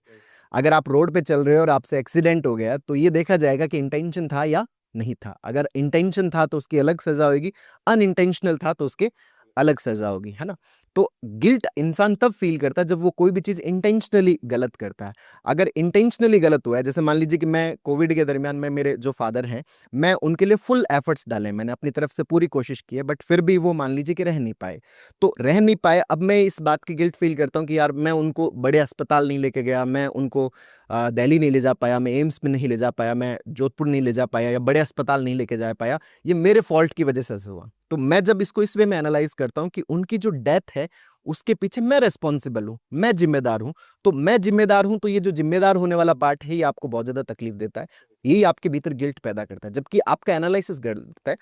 अगर आप रोड पे चल रहे हो और आपसे एक्सीडेंट हो गया, तो ये देखा जाएगा कि इंटेंशन था या नहीं था। अगर इंटेंशन था तो उसकी अलग सजा होगी, अनइंटेंशनल था तो उसके अलग सजा होगी, है ना। तो गिल्ट इंसान तब फील करता है जब वो कोई भी चीज इंटेंशनली गलत करता है। अगर इंटेंशनली गलत हुआ है, जैसे मान लीजिए कि मैं कोविड के दरमियान में, मेरे जो फादर हैं, मैं उनके लिए फुल एफर्ट्स डाले, मैंने अपनी तरफ से पूरी कोशिश की है, बट फिर भी वो मान लीजिए कि रह नहीं पाए। तो रह नहीं पाए, अब मैं इस बात की गिल्ट फील करता हूँ कि यार मैं उनको बड़े अस्पताल नहीं लेके गया, मैं उनको दिल्ली नहीं ले जा पाया, मैं एम्स में नहीं ले जा पाया, मैं जोधपुर नहीं ले जा पाया, या बड़े अस्पताल नहीं लेके जा पाया, ये मेरे फॉल्ट की वजह से ऐसा हुआ। तो मैं जब इसको इस वे में एनालाइज करता हूँ कि उनकी जो डेथ है उसके पीछे मैं रेस्पॉन्सिबल हूँ, मैं जिम्मेदार हूँ, तो मैं जिम्मेदार हूँ, तो ये जो जिम्मेदार होने वाला पार्ट है ये आपको बहुत ज्यादा तकलीफ देता है, यही आपके भीतर गिल्ट पैदा करता है, जबकि आपका एनालिसिस गलत है।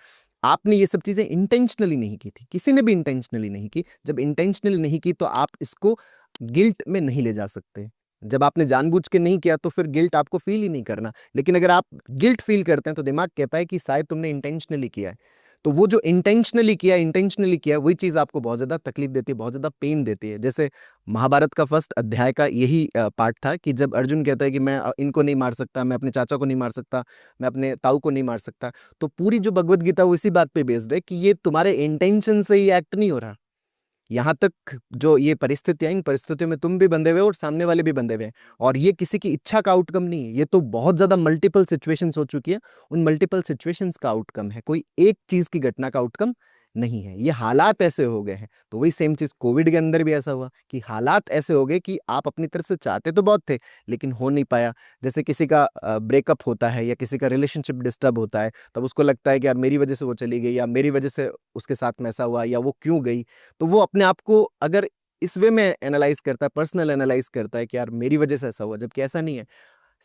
आपने ये सब चीजें इंटेंशनली नहीं की थी, किसी ने भी इंटेंशनली नहीं की। जब इंटेंशनली नहीं की तो आप इसको गिल्ट में नहीं ले जा सकते। जब आपने जानबूझ के नहीं किया तो फिर गिल्ट आपको फील ही नहीं करना। लेकिन अगर आप गिल्ट फील करते हैं तो दिमाग कहता है कि शायद तुमने इंटेंशनली किया है। तो वो जो इंटेंशनली किया वही चीज आपको बहुत ज्यादा तकलीफ देती है, बहुत ज्यादा पेन देती है। जैसे महाभारत का फर्स्ट अध्याय का यही पार्ट था कि जब अर्जुन कहता है कि मैं इनको नहीं मार सकता, मैं अपने चाचा को नहीं मार सकता, मैं अपने ताऊ को नहीं मार सकता, तो पूरी जो भगवत गीता वो इसी बात पे बेस्ड है कि ये तुम्हारे इंटेंशन से ही एक्ट नहीं हो रहा। यहाँ तक जो ये परिस्थितियां, इन परिस्थितियों में तुम भी बंधे हुए हो और सामने वाले भी बंधे हुए हैं, और ये किसी की इच्छा का आउटकम नहीं है, ये तो बहुत ज्यादा मल्टीपल सिचुएशंस हो चुकी है। उन मल्टीपल सिचुएशंस का आउटकम है, कोई एक चीज की घटना का आउटकम नहीं है। ये हालात ऐसे हो गए हैं। तो वही सेम चीज कोविड के अंदर भी ऐसा हुआ कि हालात ऐसे हो गए कि आप अपनी तरफ से चाहते तो बहुत थे लेकिन हो नहीं पाया। जैसे किसी का ब्रेकअप होता है या किसी का रिलेशनशिप डिस्टर्ब होता है, तब उसको लगता है कि यार मेरी वजह से वो चली गई, या मेरी वजह से उसके साथ में ऐसा हुआ, या वो क्यों गई। तो वो अपने आप को अगर इस वे में एनालाइज करता है, पर्सनल एनालाइज करता है कि यार मेरी वजह से ऐसा हुआ, जबकि ऐसा नहीं है।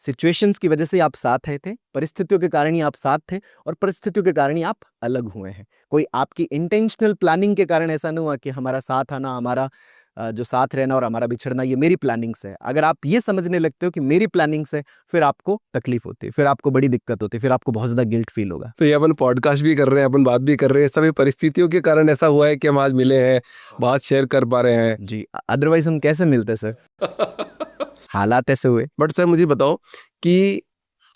सिचुएशंस की वजह से आप साथ आए थे, परिस्थितियों के कारण ही आप साथ थे, और परिस्थितियों के कारण ही आप अलग हुए हैं। कोई आपकी इंटेंशनल प्लानिंग के कारण ऐसा नहीं हुआ कि हमारा साथ आना, हमारा जो साथ रहना और हमारा बिछड़ना ये मेरी प्लानिंग से है। अगर आप ये समझने लगते हो कि मेरी प्लानिंग से, फिर आपको तकलीफ होती है, फिर आपको बड़ी दिक्कत होती है, फिर आपको बहुत ज्यादा गिल्ट फील होगा। तो ये अपन पॉडकास्ट भी कर रहे हैं, अपन बात भी कर रहे हैं, सभी परिस्थितियों के कारण ऐसा हुआ है कि हम आज मिले हैं, बात शेयर कर पा रहे हैं। जी, अदरवाइज हम कैसे मिलते सर? हालात ऐसे हुए। बट सर मुझे बताओ कि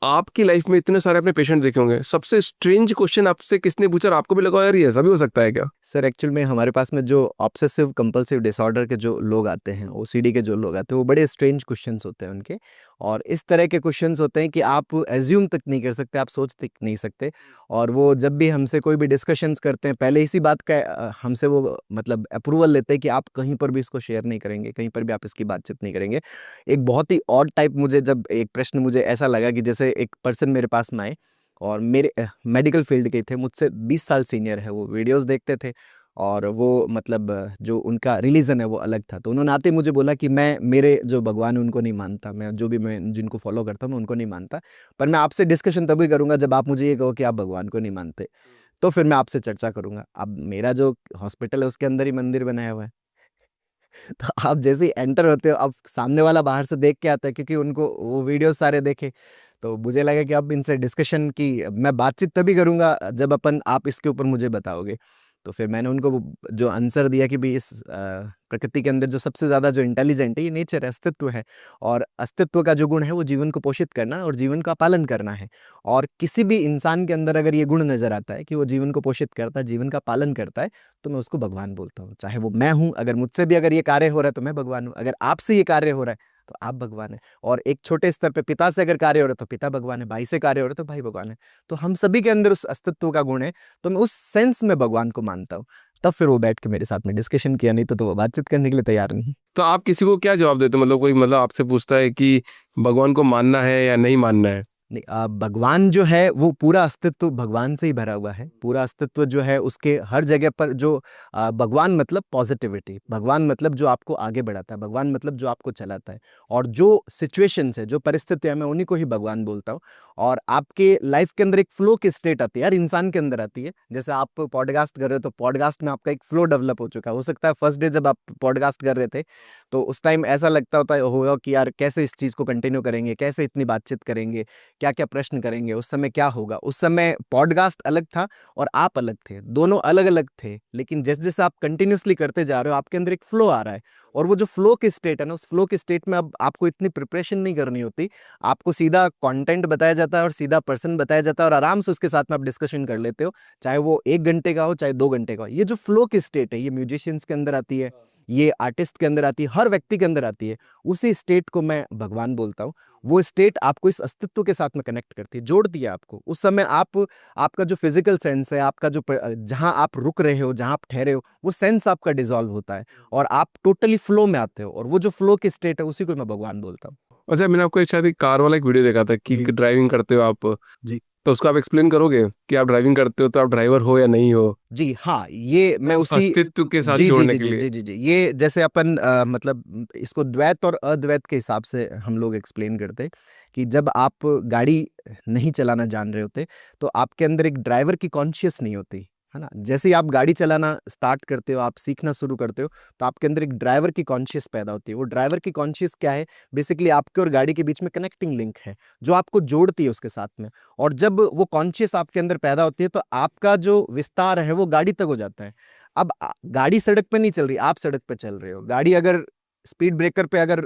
आपकी लाइफ में इतने सारे अपने पेशेंट देखे होंगे, सबसे स्ट्रेंज क्वेश्चन आपसे किसने पूछा और आपको भी लगा यार ये ऐसा भी हो सकता है क्या? सर एक्चुअल में हमारे पास में जो ऑब्सेसिव कंपल्सिव डिसऑर्डर के जो लोग आते हैं, ओसीडी के जो लोग आते हैं, वो बड़े स्ट्रेंज क्वेश्चंस होते हैं उनके। और इस तरह के क्वेश्चंस होते हैं कि आप एज्यूम तक नहीं कर सकते, आप सोच तक नहीं सकते। और वो जब भी हमसे कोई भी डिस्कशंस करते हैं, पहले इसी बात का हमसे वो मतलब अप्रूवल लेते हैं कि आप कहीं पर भी इसको शेयर नहीं करेंगे, कहीं पर भी आप इसकी बातचीत नहीं करेंगे। एक बहुत ही ऑड टाइप, मुझे जब एक प्रश्न मुझे ऐसा लगा कि जैसे एक पर्सन मेरे पास में आए और मेरे मेडिकल फील्ड के थे, मुझसे 20 साल सीनियर है, वो वीडियोस देखते थे, और वो मतलब जो उनका रिलीजन है वो अलग था। तो उन्होंने आते ही मुझे बोला कि मैं मेरे जो भगवान है उनको नहीं मानता, मैं जो भी मैं जिनको फॉलो करता हूँ मैं उनको नहीं मानता, पर मैं आपसे डिस्कशन तभी करूंगा जब आप मुझे ये कहो कि आप भगवान को नहीं मानते, तो फिर मैं आपसे चर्चा करूंगा। अब मेरा जो हॉस्पिटल है उसके अंदर ही मंदिर बनाया हुआ है। तो आप जैसे ही एंटर होते हो, अब सामने वाला बाहर से देख के आता है, क्योंकि उनको वो वीडियो सारे देखे, तो मुझे लगा कि अब इनसे डिस्कशन की मैं बातचीत तभी करूंगा जब आप इसके ऊपर मुझे बताओगे। तो फिर मैंने उनको जो आंसर दिया कि भाई इस प्रकृति के अंदर जो सबसे ज्यादा जो इंटेलिजेंट है ये नेचर है, अस्तित्व है, और अस्तित्व का जो गुण है वो जीवन को पोषित करना और जीवन का पालन करना है। और किसी भी इंसान के अंदर अगर ये गुण नजर आता है कि वो जीवन को पोषित करता है, जीवन का पालन करता है, तो मैं उसको भगवान बोलता हूँ। चाहे वो मैं हूँ, अगर मुझसे भी अगर ये कार्य हो रहा है तो मैं भगवान हूँ, अगर आपसे ये कार्य हो रहा है तो आप भगवान है, और एक छोटे स्तर पे पिता से अगर कार्य हो रहा है तो पिता भगवान है, भाई से कार्य हो रहा है तो भाई भगवान है। तो हम सभी के अंदर उस अस्तित्व का गुण है, तो मैं उस सेंस में भगवान को मानता हूँ। तब फिर वो बैठ के मेरे साथ में डिस्कशन किया, नहीं तो वो बातचीत करने के लिए तैयार नहीं। तो आप किसी को क्या जवाब देते हो, मतलब कोई मतलब आपसे पूछता है कि भगवान को मानना है या नहीं मानना है? नहीं, भगवान जो है वो पूरा अस्तित्व भगवान से ही भरा हुआ है। पूरा अस्तित्व जो है उसके हर जगह पर जो भगवान मतलब पॉजिटिविटी, भगवान मतलब जो आपको आगे बढ़ाता है, भगवान मतलब जो आपको चलाता है, और जो सिचुएशंस है, जो परिस्थितियां, मैं उन्हीं को ही भगवान बोलता हूँ। और आपके लाइफ के अंदर एक फ्लो की स्टेट आती है, हर इंसान के अंदर आती है। जैसे आप पॉडकास्ट कर रहे हो तो पॉडकास्ट में आपका एक फ्लो डेवलप हो चुका है। हो सकता है फर्स्ट डे जब आप पॉडकास्ट कर रहे थे तो उस टाइम ऐसा लगता होता होगा कि यार कैसे इस चीज़ को कंटिन्यू करेंगे, कैसे इतनी बातचीत करेंगे, क्या क्या प्रश्न करेंगे, उस समय क्या होगा। उस समय पॉडकास्ट अलग था और आप अलग थे, दोनों अलग अलग थे, लेकिन जैसे जैसे आप कंटिन्यूअसली करते जा रहे हो आपके अंदर एक फ्लो आ रहा है। और वो जो फ्लो की स्टेट है ना, उस फ्लो की स्टेट में अब आपको इतनी प्रिपरेशन नहीं करनी होती, आपको सीधा कंटेंट बताया जाता है और सीधा पर्सन बताया जाता है, और आराम से उसके साथ में आप डिस्कशन कर लेते हो, चाहे वो 1 घंटे का हो चाहे 2 घंटे का हो। ये जो फ्लो की स्टेट है ये म्यूजिशियंस के अंदर आती है, ये आर्टिस्ट के अंदर आती है, हर व्यक्ति के अंदर आती है। उसी स्टेट को मैं भगवान बोलता हूँ। वो स्टेट आपको इस अस्तित्व के साथ में कनेक्ट करती है, जोड़ती है आपको। उस समय आपका जो फिजिकल सेंस है, आपका जो जहां आप रुक रहे हो, जहां आप ठहरे हो, वो सेंस आपका डिसॉल्व होता है और आप टोटली फ्लो में आते हो, और वो जो फ्लो की स्टेट है उसी को मैं भगवान बोलता हूँ। अच्छा, मैंने आपको शायद एक कार वाला एक वीडियो देखा था कि जी ड्राइविंग करते हो आप, जी तो उसको आप एक्सप्लेन करोगे कि आप ड्राइविंग करते हो तो आप ड्राइवर हो या नहीं हो, जी। हाँ, ये मैं उस उसी अस्तित्व के साथ जी जी जोड़ने जी के जी लिए। जी जी जी, ये जैसे अपन मतलब इसको द्वैत और अद्वैत के हिसाब से हम लोग एक्सप्लेन करते हैं कि जब आप गाड़ी नहीं चलाना जान रहे होते तो आपके अंदर एक ड्राइवर की कॉन्शियस नहीं होती, है ना। जैसे ही आप गाड़ी चलाना स्टार्ट करते हो, आप सीखना शुरू करते हो, तो आपके अंदर एक ड्राइवर की कॉन्शियस पैदा होती है। वो ड्राइवर की कॉन्शियस क्या है? बेसिकली आपके और गाड़ी के बीच में कनेक्टिंग लिंक है जो आपको जोड़ती है उसके साथ में। और जब वो कॉन्शियस आपके अंदर पैदा होती है तो आपका जो विस्तार है वो गाड़ी तक हो जाता है। अब गाड़ी सड़क पे नहीं चल रही, आप सड़क पे चल रहे हो। गाड़ी अगर स्पीड ब्रेकर पे अगर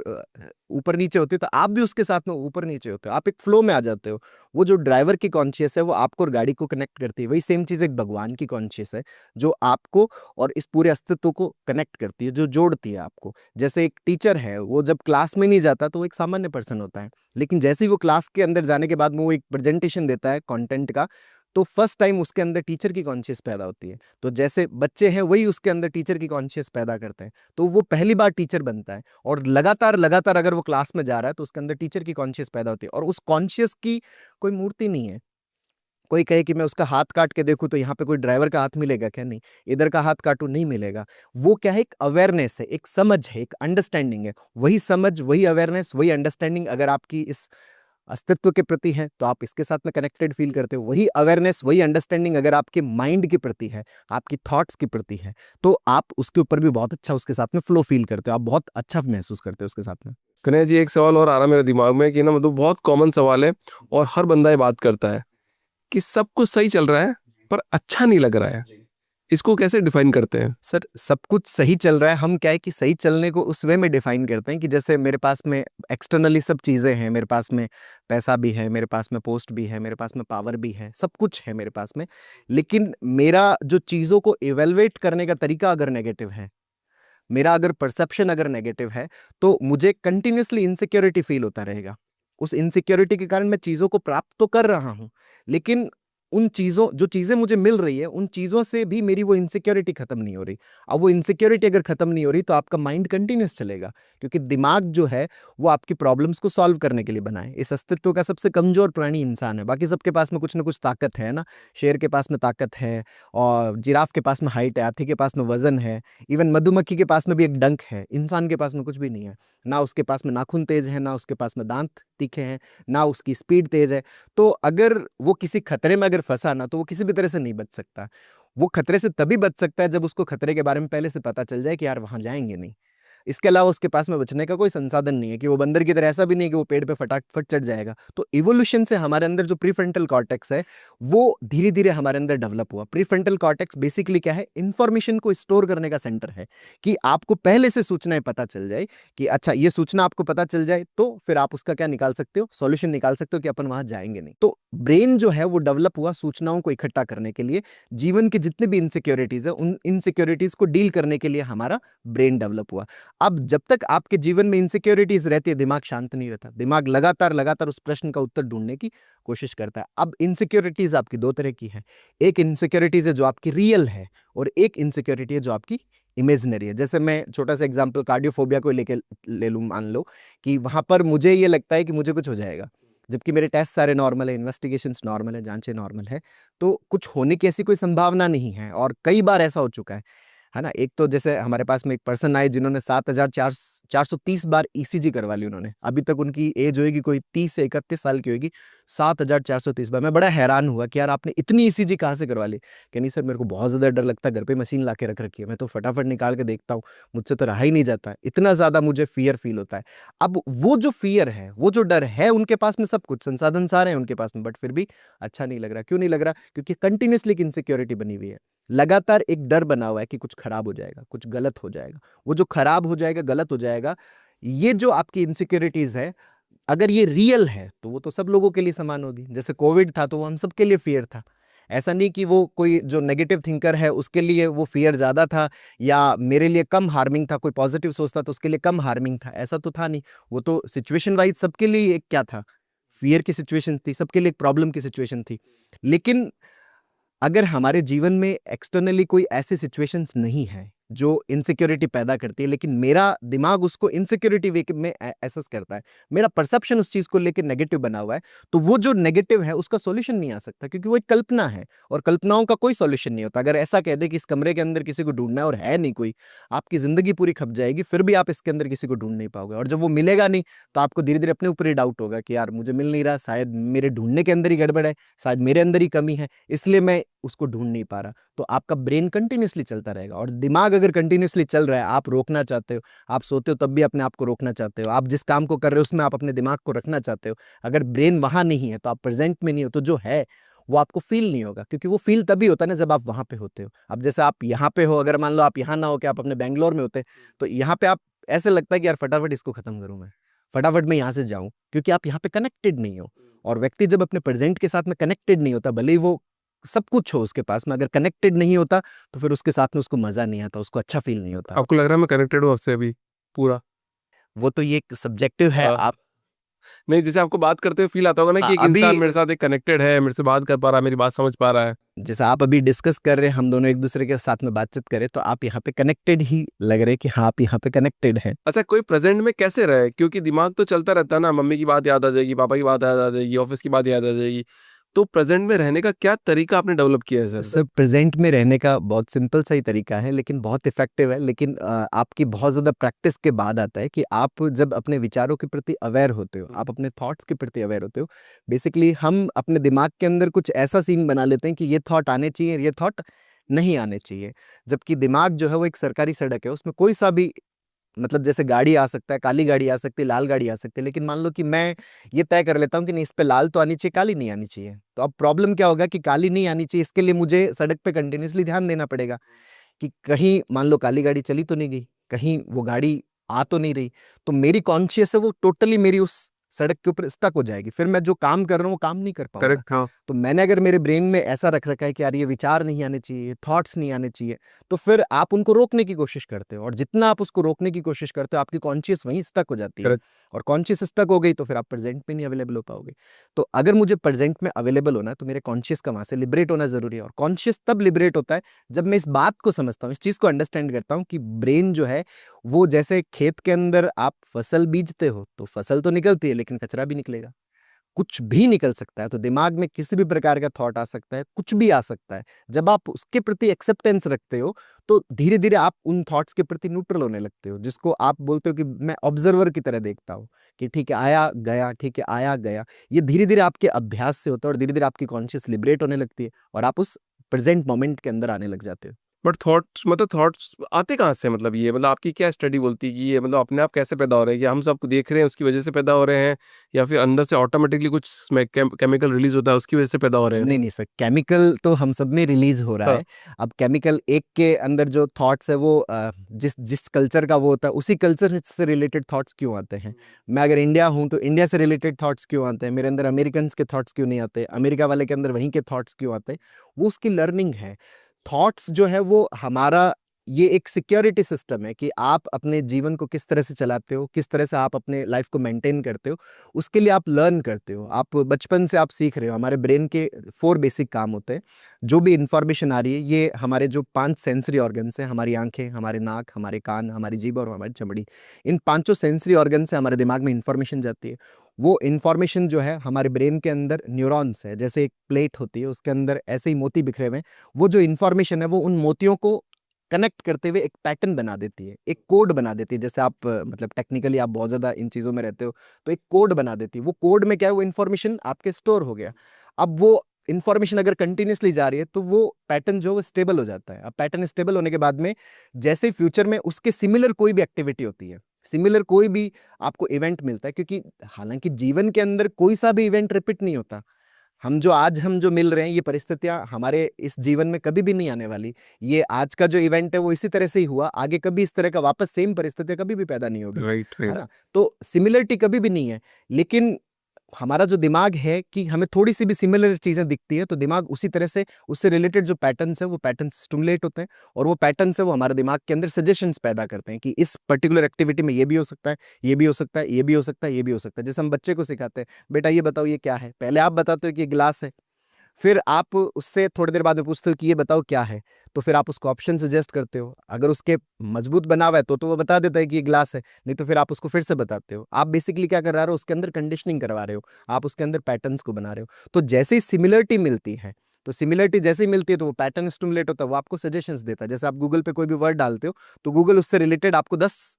ऊपर नीचे होती है तो आप भी उसके साथ में ऊपर नीचे होते हो, आप एक फ्लो में आ जाते हो। वो जो ड्राइवर की कॉन्शियस है वो आपको और गाड़ी को कनेक्ट करती है। वही सेम चीज एक भगवान की कॉन्शियस है जो आपको और इस पूरे अस्तित्व को कनेक्ट करती है, जो जोड़ती है आपको। जैसे एक टीचर है, वो जब क्लास में नहीं जाता तो वो एक सामान्य पर्सन होता है, लेकिन जैसे ही वो क्लास के अंदर जाने के बाद वो एक प्रेजेंटेशन देता है कंटेंट का, तो फर्स्ट टाइम उसके अंदर टीचर की कॉन्शियस पैदा होती है। तो जैसे बच्चे हैं वही उसके अंदर टीचर की कॉन्शियस पैदा करते हैं, तो वो पहली बार टीचर बनता है। और लगातार लगातार अगर वो क्लास में जा रहा है तो उसके अंदर टीचर की कॉन्शियस पैदा होती है। और उस कॉन्शियस की कोई मूर्ति नहीं है। कोई कहे कि मैं उसका हाथ काट के देखूं तो यहाँ पे कोई ड्राइवर का हाथ मिलेगा क्या? नहीं, इधर का हाथ काटू नहीं मिलेगा। वो क्या है? एक अवेयरनेस है, एक समझ है, एक अंडरस्टैंडिंग है। वही समझ, वही अवेयरनेस, वही अंडरस्टैंडिंग अगर आपकी इस अस्तित्व के प्रति है तो आप इसके साथ में कनेक्टेड फील करते हो। वही अवेयरनेस, वही अंडरस्टैंडिंग अगर आपके माइंड के प्रति है, आपकी थॉट्स के प्रति है, तो आप उसके ऊपर भी बहुत अच्छा उसके साथ में फ्लो फील करते हो, आप बहुत अच्छा महसूस करते हो उसके साथ में। कन्हैया जी, एक सवाल और आ रहा मेरे दिमाग में कि ना, मतलब बहुत कॉमन सवाल है और हर बंदा ये बात करता है कि सब कुछ सही चल रहा है पर अच्छा नहीं लग रहा है। इसको कैसे डिफाइन करते हैं? सर, सब कुछ सही चल रहा है, हम क्या है कि सही चलने को उस वे में डिफाइन करते हैं कि जैसे मेरे पास में एक्सटर्नली सब चीज़ें हैं, मेरे पास में पैसा भी है, मेरे पास में पोस्ट भी है, मेरे पास में पावर भी है, सब कुछ है मेरे पास में। लेकिन मेरा जो चीज़ों को इवेलुएट करने का तरीका अगर नेगेटिव है, मेरा अगर परसेप्शन अगर नेगेटिव है, तो मुझे कंटिन्यूअसली इनसिक्योरिटी फील होता रहेगा। उस इनसिक्योरिटी के कारण मैं चीज़ों को प्राप्त तो कर रहा हूँ, लेकिन उन चीज़ों जो चीज़ें मुझे मिल रही है उन चीज़ों से भी मेरी वो इनसिक्योरिटी खत्म नहीं हो रही। अब वो इनसिक्योरिटी अगर खत्म नहीं हो रही तो आपका माइंड कंटिन्यूस चलेगा, क्योंकि दिमाग जो है वो आपकी प्रॉब्लम्स को सॉल्व करने के लिए बना है। इस अस्तित्व का सबसे कमजोर प्राणी इंसान है, बाकी सबके पास में कुछ ना कुछ ताकत है ना। शेर के पास में ताकत है, और जिराफ के पास में हाइट है, हाथी के पास में वजन है, इवन मधुमक्खी के पास में भी एक डंक है। इंसान के पास में कुछ भी नहीं है, ना उसके पास में नाखून तेज है, ना उसके पास में दांत तीखे हैं, ना उसकी स्पीड तेज है। तो अगर वो किसी खतरे में अगर फंसा ना, तो वो किसी भी तरह से नहीं बच सकता। वो खतरे से तभी बच सकता है जब उसको खतरे के बारे में पहले से पता चल जाए कि यार वहां जाएंगे नहीं। इसके अलावा उसके पास में बचने का कोई संसाधन नहीं है, कि वो बंदर की तरह ऐसा भी नहीं कि वो पेड़ पे फटाफट चढ़ जाएगा। तो इवोल्यूशन से हमारे अंदर जो प्रीफ्रंटल कॉर्टेक्स है वो धीरे धीरे हमारे अंदर डेवलप हुआ। प्रीफ्रंटल कॉर्टेक्स बेसिकली क्या है, इंफॉर्मेशन को स्टोर करने का सेंटर है, कि आपको पहले से सूचनाएं पता चल जाए कि अच्छा ये सूचना आपको पता चल जाए तो फिर आप उसका क्या निकाल सकते हो, सॉल्यूशन निकाल सकते हो कि अपन वहां जाएंगे नहीं। तो ब्रेन जो है वो डेवलप हुआ सूचनाओं को इकट्ठा करने के लिए। जीवन की जितने भी इनसिक्योरिटीज है उन इनसिक्योरिटीज को डील करने के लिए हमारा ब्रेन डेवलप हुआ। अब जब तक आपके जीवन में इनसिक्योरिटीज रहती है, दिमाग शांत नहीं रहता। दिमाग लगातार लगातार उस प्रश्न का उत्तर ढूंढने की कोशिश करता है। अब इनसिक्योरिटीज आपकी दो तरह की है। एक इनसिक्योरिटीज है जो आपकी रियल है, और एक इनसिक्योरिटी है जो आपकी इमेजिनरी है। जैसे मैं छोटा सा एग्जांपल कार्डियोफोबिया को लेके ले लूं, मान लो कि वहां पर मुझे ये लगता है कि मुझे कुछ हो जाएगा, जबकि मेरे टेस्ट सारे नॉर्मल है, इन्वेस्टिगेशंस नॉर्मल है, जांचें नॉर्मल है। तो कुछ होने की ऐसी कोई संभावना नहीं है, और कई बार ऐसा हो चुका है ना। एक तो जैसे हमारे पास में एक पर्सन आए जिन्होंने 7,430 बार ईसीजी करवा ली उन्होंने। अभी तक उनकी एज होगी कोई 30 से 31 साल की होगी। 7,430 बार। मैं बड़ा हैरान हुआ कि यार आपने इतनी ईसीजी कहाँ से करवा ली। कि नहीं सर, मेरे को बहुत ज्यादा डर लगता है, घर पे मशीन ला के रख रखी है, मैं तो फटाफट निकाल के देखता हूँ, मुझसे तो रहा ही नहीं जाता है, इतना ज्यादा मुझे फियर फील होता है। अब वो जो फियर है, वो जो डर है, उनके पास में सब कुछ संसाधन सारे हैं उनके पास में, बट फिर भी अच्छा नहीं लग रहा। क्यों नहीं लग रहा? क्योंकि कंटिन्यूसली एक इनसिक्योरिटी बनी हुई है। लगातार एक डर बना हुआ है कि कुछ खराब हो जाएगा, कुछ गलत हो जाएगा। वो जो खराब हो जाएगा, गलत हो जाएगा, ये जो आपकी इनसिक्योरिटीज है, अगर ये रियल है तो वो तो सब लोगों के लिए समान होगी। जैसे कोविड था तो वो हम सबके लिए फियर था। ऐसा नहीं कि वो कोई जो नेगेटिव थिंकर है उसके लिए वो फियर ज्यादा था, या मेरे लिए कम हार्मिंग था, कोई पॉजिटिव सोचता तो उसके लिए कम हार्मिंग था, ऐसा तो था नहीं। वो तो सिचुएशन वाइज सबके लिए एक क्या था, फियर की सिचुएशन थी, सबके लिए एक प्रॉब्लम की सिचुएशन थी। लेकिन अगर हमारे जीवन में एक्सटर्नली कोई ऐसी सिचुएशंस नहीं है जो इनसिक्योरिटी पैदा करती है, लेकिन मेरा दिमाग उसको इनसिक्योरिटी वे में एसेस करता है, मेरा परसेप्शन उस चीज को लेकर नेगेटिव बना हुआ है, तो वो जो नेगेटिव है उसका सॉल्यूशन नहीं आ सकता, क्योंकि वो एक कल्पना है, और कल्पनाओं का कोई सॉल्यूशन नहीं होता। अगर ऐसा कह दे कि इस कमरे के अंदर किसी को ढूंढना है और है नहीं कोई, आपकी जिंदगी पूरी खप जाएगी, फिर भी आप इसके अंदर किसी को ढूंढ नहीं पाओगे। और जब वो मिलेगा नहीं तो आपको धीरे धीरे अपने ऊपर ही डाउट होगा कि यार मुझे मिल नहीं रहा, शायद मेरे ढूंढने के अंदर ही गड़बड़ है, शायद मेरे अंदर ही कमी है, इसलिए मैं उसको ढूंढ नहीं पा रहा। तो आपका ब्रेन कंटिन्यूसली चलता रहेगा, और दिमाग अगर कंटिन्यूसली चल रहा है, आप रोकना चाहते हो, आप सोते हो तब भी अपने आप को रोकना चाहते हो, आप जिस काम को कर रहे हो उसमें आप अपने दिमाग को रखना चाहते हो, अगर ब्रेन वहां नहीं है तो आप प्रेजेंट में नहीं हो, तो जो है वो आपको फील नहीं होगा, क्योंकि वो फील तभी होता है ना जब आप वहां पे होते हो। अब जैसे आप यहाँ पे हो, अगर मान लो आप यहाँ ना हो, कि आप अपने बैंगलोर में होते, तो यहाँ पे आप ऐसे लगता है कि यार फटाफट इसको खत्म करूं मैं, फटाफट मैं यहाँ से जाऊं, क्योंकि आप यहाँ पे कनेक्टेड नहीं हो। और व्यक्ति जब अपने प्रेजेंट के साथ में कनेक्टेड नहीं होता, भले ही वो सब कुछ हो उसके पास में, अगर कनेक्टेड नहीं होता तो फिर उसके साथ में उसको मजा नहीं आता, उसको अच्छा फील नहीं होता। आपको लग रहा है मैं कनेक्टेड हूँ आपसे अभी पूरा? वो तो ये सब्जेक्टिव है। आ, आप नहीं, जैसे आपको बात करते हुए फील आता होगा ना कि एक अभी इंसान मेरे साथ एक कनेक्टेड है, मेरे से बात कर पा रहा है, मेरी बात समझ पा रहा है। जैसे आप अभी डिस्कस कर रहे हैं, हम दोनों एक दूसरे के साथ में बातचीत करें, तो आप यहाँ पे कनेक्टेड ही लग रहे कि हाँ आप यहाँ पे कनेक्टेड हैं। अच्छा, कोई प्रेजेंट में कैसे रहे? क्योंकि दिमाग तो चलता रहता है ना, मम्मी की बात याद आ जाएगी, पापा की बात याद आ जाएगी, ऑफिस की बात याद आ जाएगी। तो प्रेजेंट में रहने का क्या तरीका आपने डेवलप किया है सर? सर प्रेजेंट में रहने का बहुत सिंपल सा ही तरीका है, लेकिन बहुत इफेक्टिव है। लेकिन आपकी बहुत ज़्यादा प्रैक्टिस के बाद आता है कि आप जब अपने विचारों के प्रति अवेयर होते हो, आप अपने थॉट्स के प्रति अवेयर होते हो। बेसिकली हम अपने दिमाग के अंदर कुछ ऐसा सीन बना लेते हैं कि ये थॉट आने चाहिए, ये थॉट नहीं आने चाहिए। जबकि दिमाग जो है वो एक सरकारी सड़क है, उसमें कोई सा भी मतलब जैसे गाड़ी आ सकता है, काली गाड़ी आ सकती है, लाल गाड़ी आ सकती है, लेकिन मान लो कि मैं ये तय कर लेता हूँ कि नहीं, इस पे लाल तो आनी चाहिए, काली नहीं आनी चाहिए। तो अब प्रॉब्लम क्या होगा कि काली नहीं आनी चाहिए, इसके लिए मुझे सड़क पे कंटिन्यूसली ध्यान देना पड़ेगा कि कहीं मान लो काली गाड़ी चली तो नहीं गई, कहीं वो गाड़ी आ तो नहीं रही। तो मेरी कॉन्शियस है वो टोटली मेरी उस सड़क के ऊपर स्टक हो जाएगी, फिर मैं जो काम कर रहा हूँ वो काम नहीं कर पाऊंगा। करेक्ट, हाँ। तो मैंने अगर मेरे ब्रेन में ऐसा रख रखा है कि यार ये विचार नहीं आने चाहिए, थॉट्स नहीं आने चाहिए, तो फिर आप उनको रोकने की कोशिश करते हो, और जितना आप उसको रोकने की कोशिश करते हो आपकी कॉन्शियस वहीं स्टक हो जाती है, करेक्ट। और कॉन्शियस स्टक हो गई तो फिर आप प्रेजेंट में नहीं अवेलेबल हो पाओगे। तो अगर मुझे प्रेजेंट में अवेलेबल होना है तो मेरे कॉन्शियस का वहां से लिबरेट होना जरूरी है, और कॉन्शियस तब लिबरेट होता है जब मैं इस बात को समझता हूँ, इस चीज को अंडरस्टैंड करता हूँ कि ब्रेन जो है वो जैसे खेत के अंदर आप फसल बीजते हो तो फसल तो निकलती है लेकिन कचरा भी निकलेगा, कुछ भी निकल सकता है। तो दिमाग में किसी भी प्रकार का थॉट आ सकता है, कुछ भी आ सकता है। जब आप उसके प्रति एक्सेप्टेंस रखते हो तो धीरे धीरे आप उन थॉट्स के प्रति न्यूट्रल होने लगते हो, जिसको आप बोलते हो कि मैं ऑब्जर्वर की तरह देखता हूँ कि ठीक है आया गया, ठीक है आया गया। ये धीरे धीरे आपके अभ्यास से होता है और धीरे धीरे आपकी कॉन्शियस लिबरेट होने लगती है और आप उस प्रेजेंट मोमेंट के अंदर आने लग जाते हो। बट थॉट्स, मतलब थॉट्स आते कहाँ से? मतलब ये, मतलब आपकी क्या स्टडी बोलती है कि ये मतलब अपने आप कैसे पैदा हो रहे हैं, या हम सब देख रहे हैं उसकी वजह से पैदा हो रहे हैं, या फिर अंदर से ऑटोमेटिकली कुछ केमिकल रिलीज होता है उसकी वजह से पैदा हो रहे हैं? नहीं नहीं सर, केमिकल तो हम सब में रिलीज हो रहा हाँ। है। अब केमिकल एक के अंदर जो थॉट्स है वो जिस जिस कल्चर का वो होता है उसी कल्चर से रिलेटेड थॉट्स क्यों आते हैं। मैं अगर इंडिया हूं तो इंडिया से रिलेटेड थॉट्स क्यों आते हैं, मेरे अंदर अमेरिकन के थॉट्स क्यों नहीं आते, अमेरिका वाले के अंदर वहीं के थॉट्स क्यों आते हैं, वो उसकी लर्निंग है। थॉट्स जो है वो हमारा ये एक सिक्योरिटी सिस्टम है कि आप अपने जीवन को किस तरह से चलाते हो, किस तरह से आप अपने लाइफ को मेंटेन करते हो, उसके लिए आप लर्न करते हो। आप बचपन से आप सीख रहे हो। हमारे ब्रेन के 4 बेसिक काम होते हैं। जो भी इंफॉर्मेशन आ रही है ये हमारे जो 5 सेंसरी ऑर्गन्स हैं, हमारी आंखें, हमारे नाक, हमारे कान, हमारी जीभ और हमारी चमड़ी, इन पांचों सेंसरी ऑर्गन से हमारे दिमाग में इंफॉर्मेशन जाती है। वो इंफॉर्मेशन जो है हमारे ब्रेन के अंदर न्यूरॉन्स है, जैसे एक प्लेट होती है उसके अंदर ऐसे ही मोती बिखरे हुए हैं। वो जो इंफॉर्मेशन है वो उन मोतियों को कनेक्ट करते हुए एक पैटर्न बना देती है, एक कोड बना देती है। जैसे आप मतलब टेक्निकली आप बहुत ज्यादा इन चीजों में रहते हो तो एक कोड बना देती है। वो कोड में क्या है, वो इन्फॉर्मेशन आपके स्टोर हो गया। अब वो इन्फॉर्मेशन अगर कंटिन्यूसली जा रही है तो वो पैटर्न जो स्टेबल हो जाता है। अब पैटर्न स्टेबल होने के बाद में जैसे फ्यूचर में उसके सिमिलर कोई भी एक्टिविटी होती है, सिमिलर कोई भी आपको इवेंट मिलता है, क्योंकि हालांकि जीवन के अंदर कोई सा भी इवेंट रिपीट नहीं होता। हम जो मिल रहे हैं ये परिस्थितियां हमारे इस जीवन में कभी भी नहीं आने वाली। ये आज का जो इवेंट है वो इसी तरह से ही हुआ, आगे कभी इस तरह का वापस सेम परिस्थितियां कभी भी पैदा नहीं होगी, राइट, है राइट। ना। तो सिमिलरिटी कभी भी नहीं है, लेकिन हमारा जो दिमाग है कि हमें थोड़ी सी भी सिमिलर चीजें दिखती है तो दिमाग उसी तरह से उससे रिलेटेड जो पैटर्न्स है वो पैटर्न्स स्टिमुलेट होते हैं, और वो पैटर्न्स है वो हमारे दिमाग के अंदर सजेशंस पैदा करते हैं कि इस पर्टिकुलर एक्टिविटी में ये भी हो सकता है, ये भी हो सकता है, ये भी हो सकता है, ये भी हो सकता है। जैसे हम बच्चे को सिखाते हैं, बेटा ये बताओ ये क्या है, पहले आप बताते हो कि ये गिलास है, फिर आप उससे थोड़ी देर बाद में पूछते हो कि ये बताओ क्या है, तो फिर आप उसको ऑप्शन सजेस्ट करते हो। अगर उसके मजबूत बना हुआ है तो वो बता देता है कि ये ग्लास है, नहीं तो फिर आप उसको फिर से बताते हो। आप बेसिकली क्या कर रहे हो, उसके अंदर कंडीशनिंग करवा रहे हो, आप उसके अंदर पैटर्न्स को बना रहे हो। तो जैसे ही सिमिलरिटी मिलती है, तो सिमिलरिटी जैसे ही मिलती है तो वो पैटर्न स्टिमुलेट होता है, वो आपको सजेशंस देता है। जैसे आप गूगल पे कोई भी वर्ड डालते हो तो गूगल उससे रिलेटेड आपको 10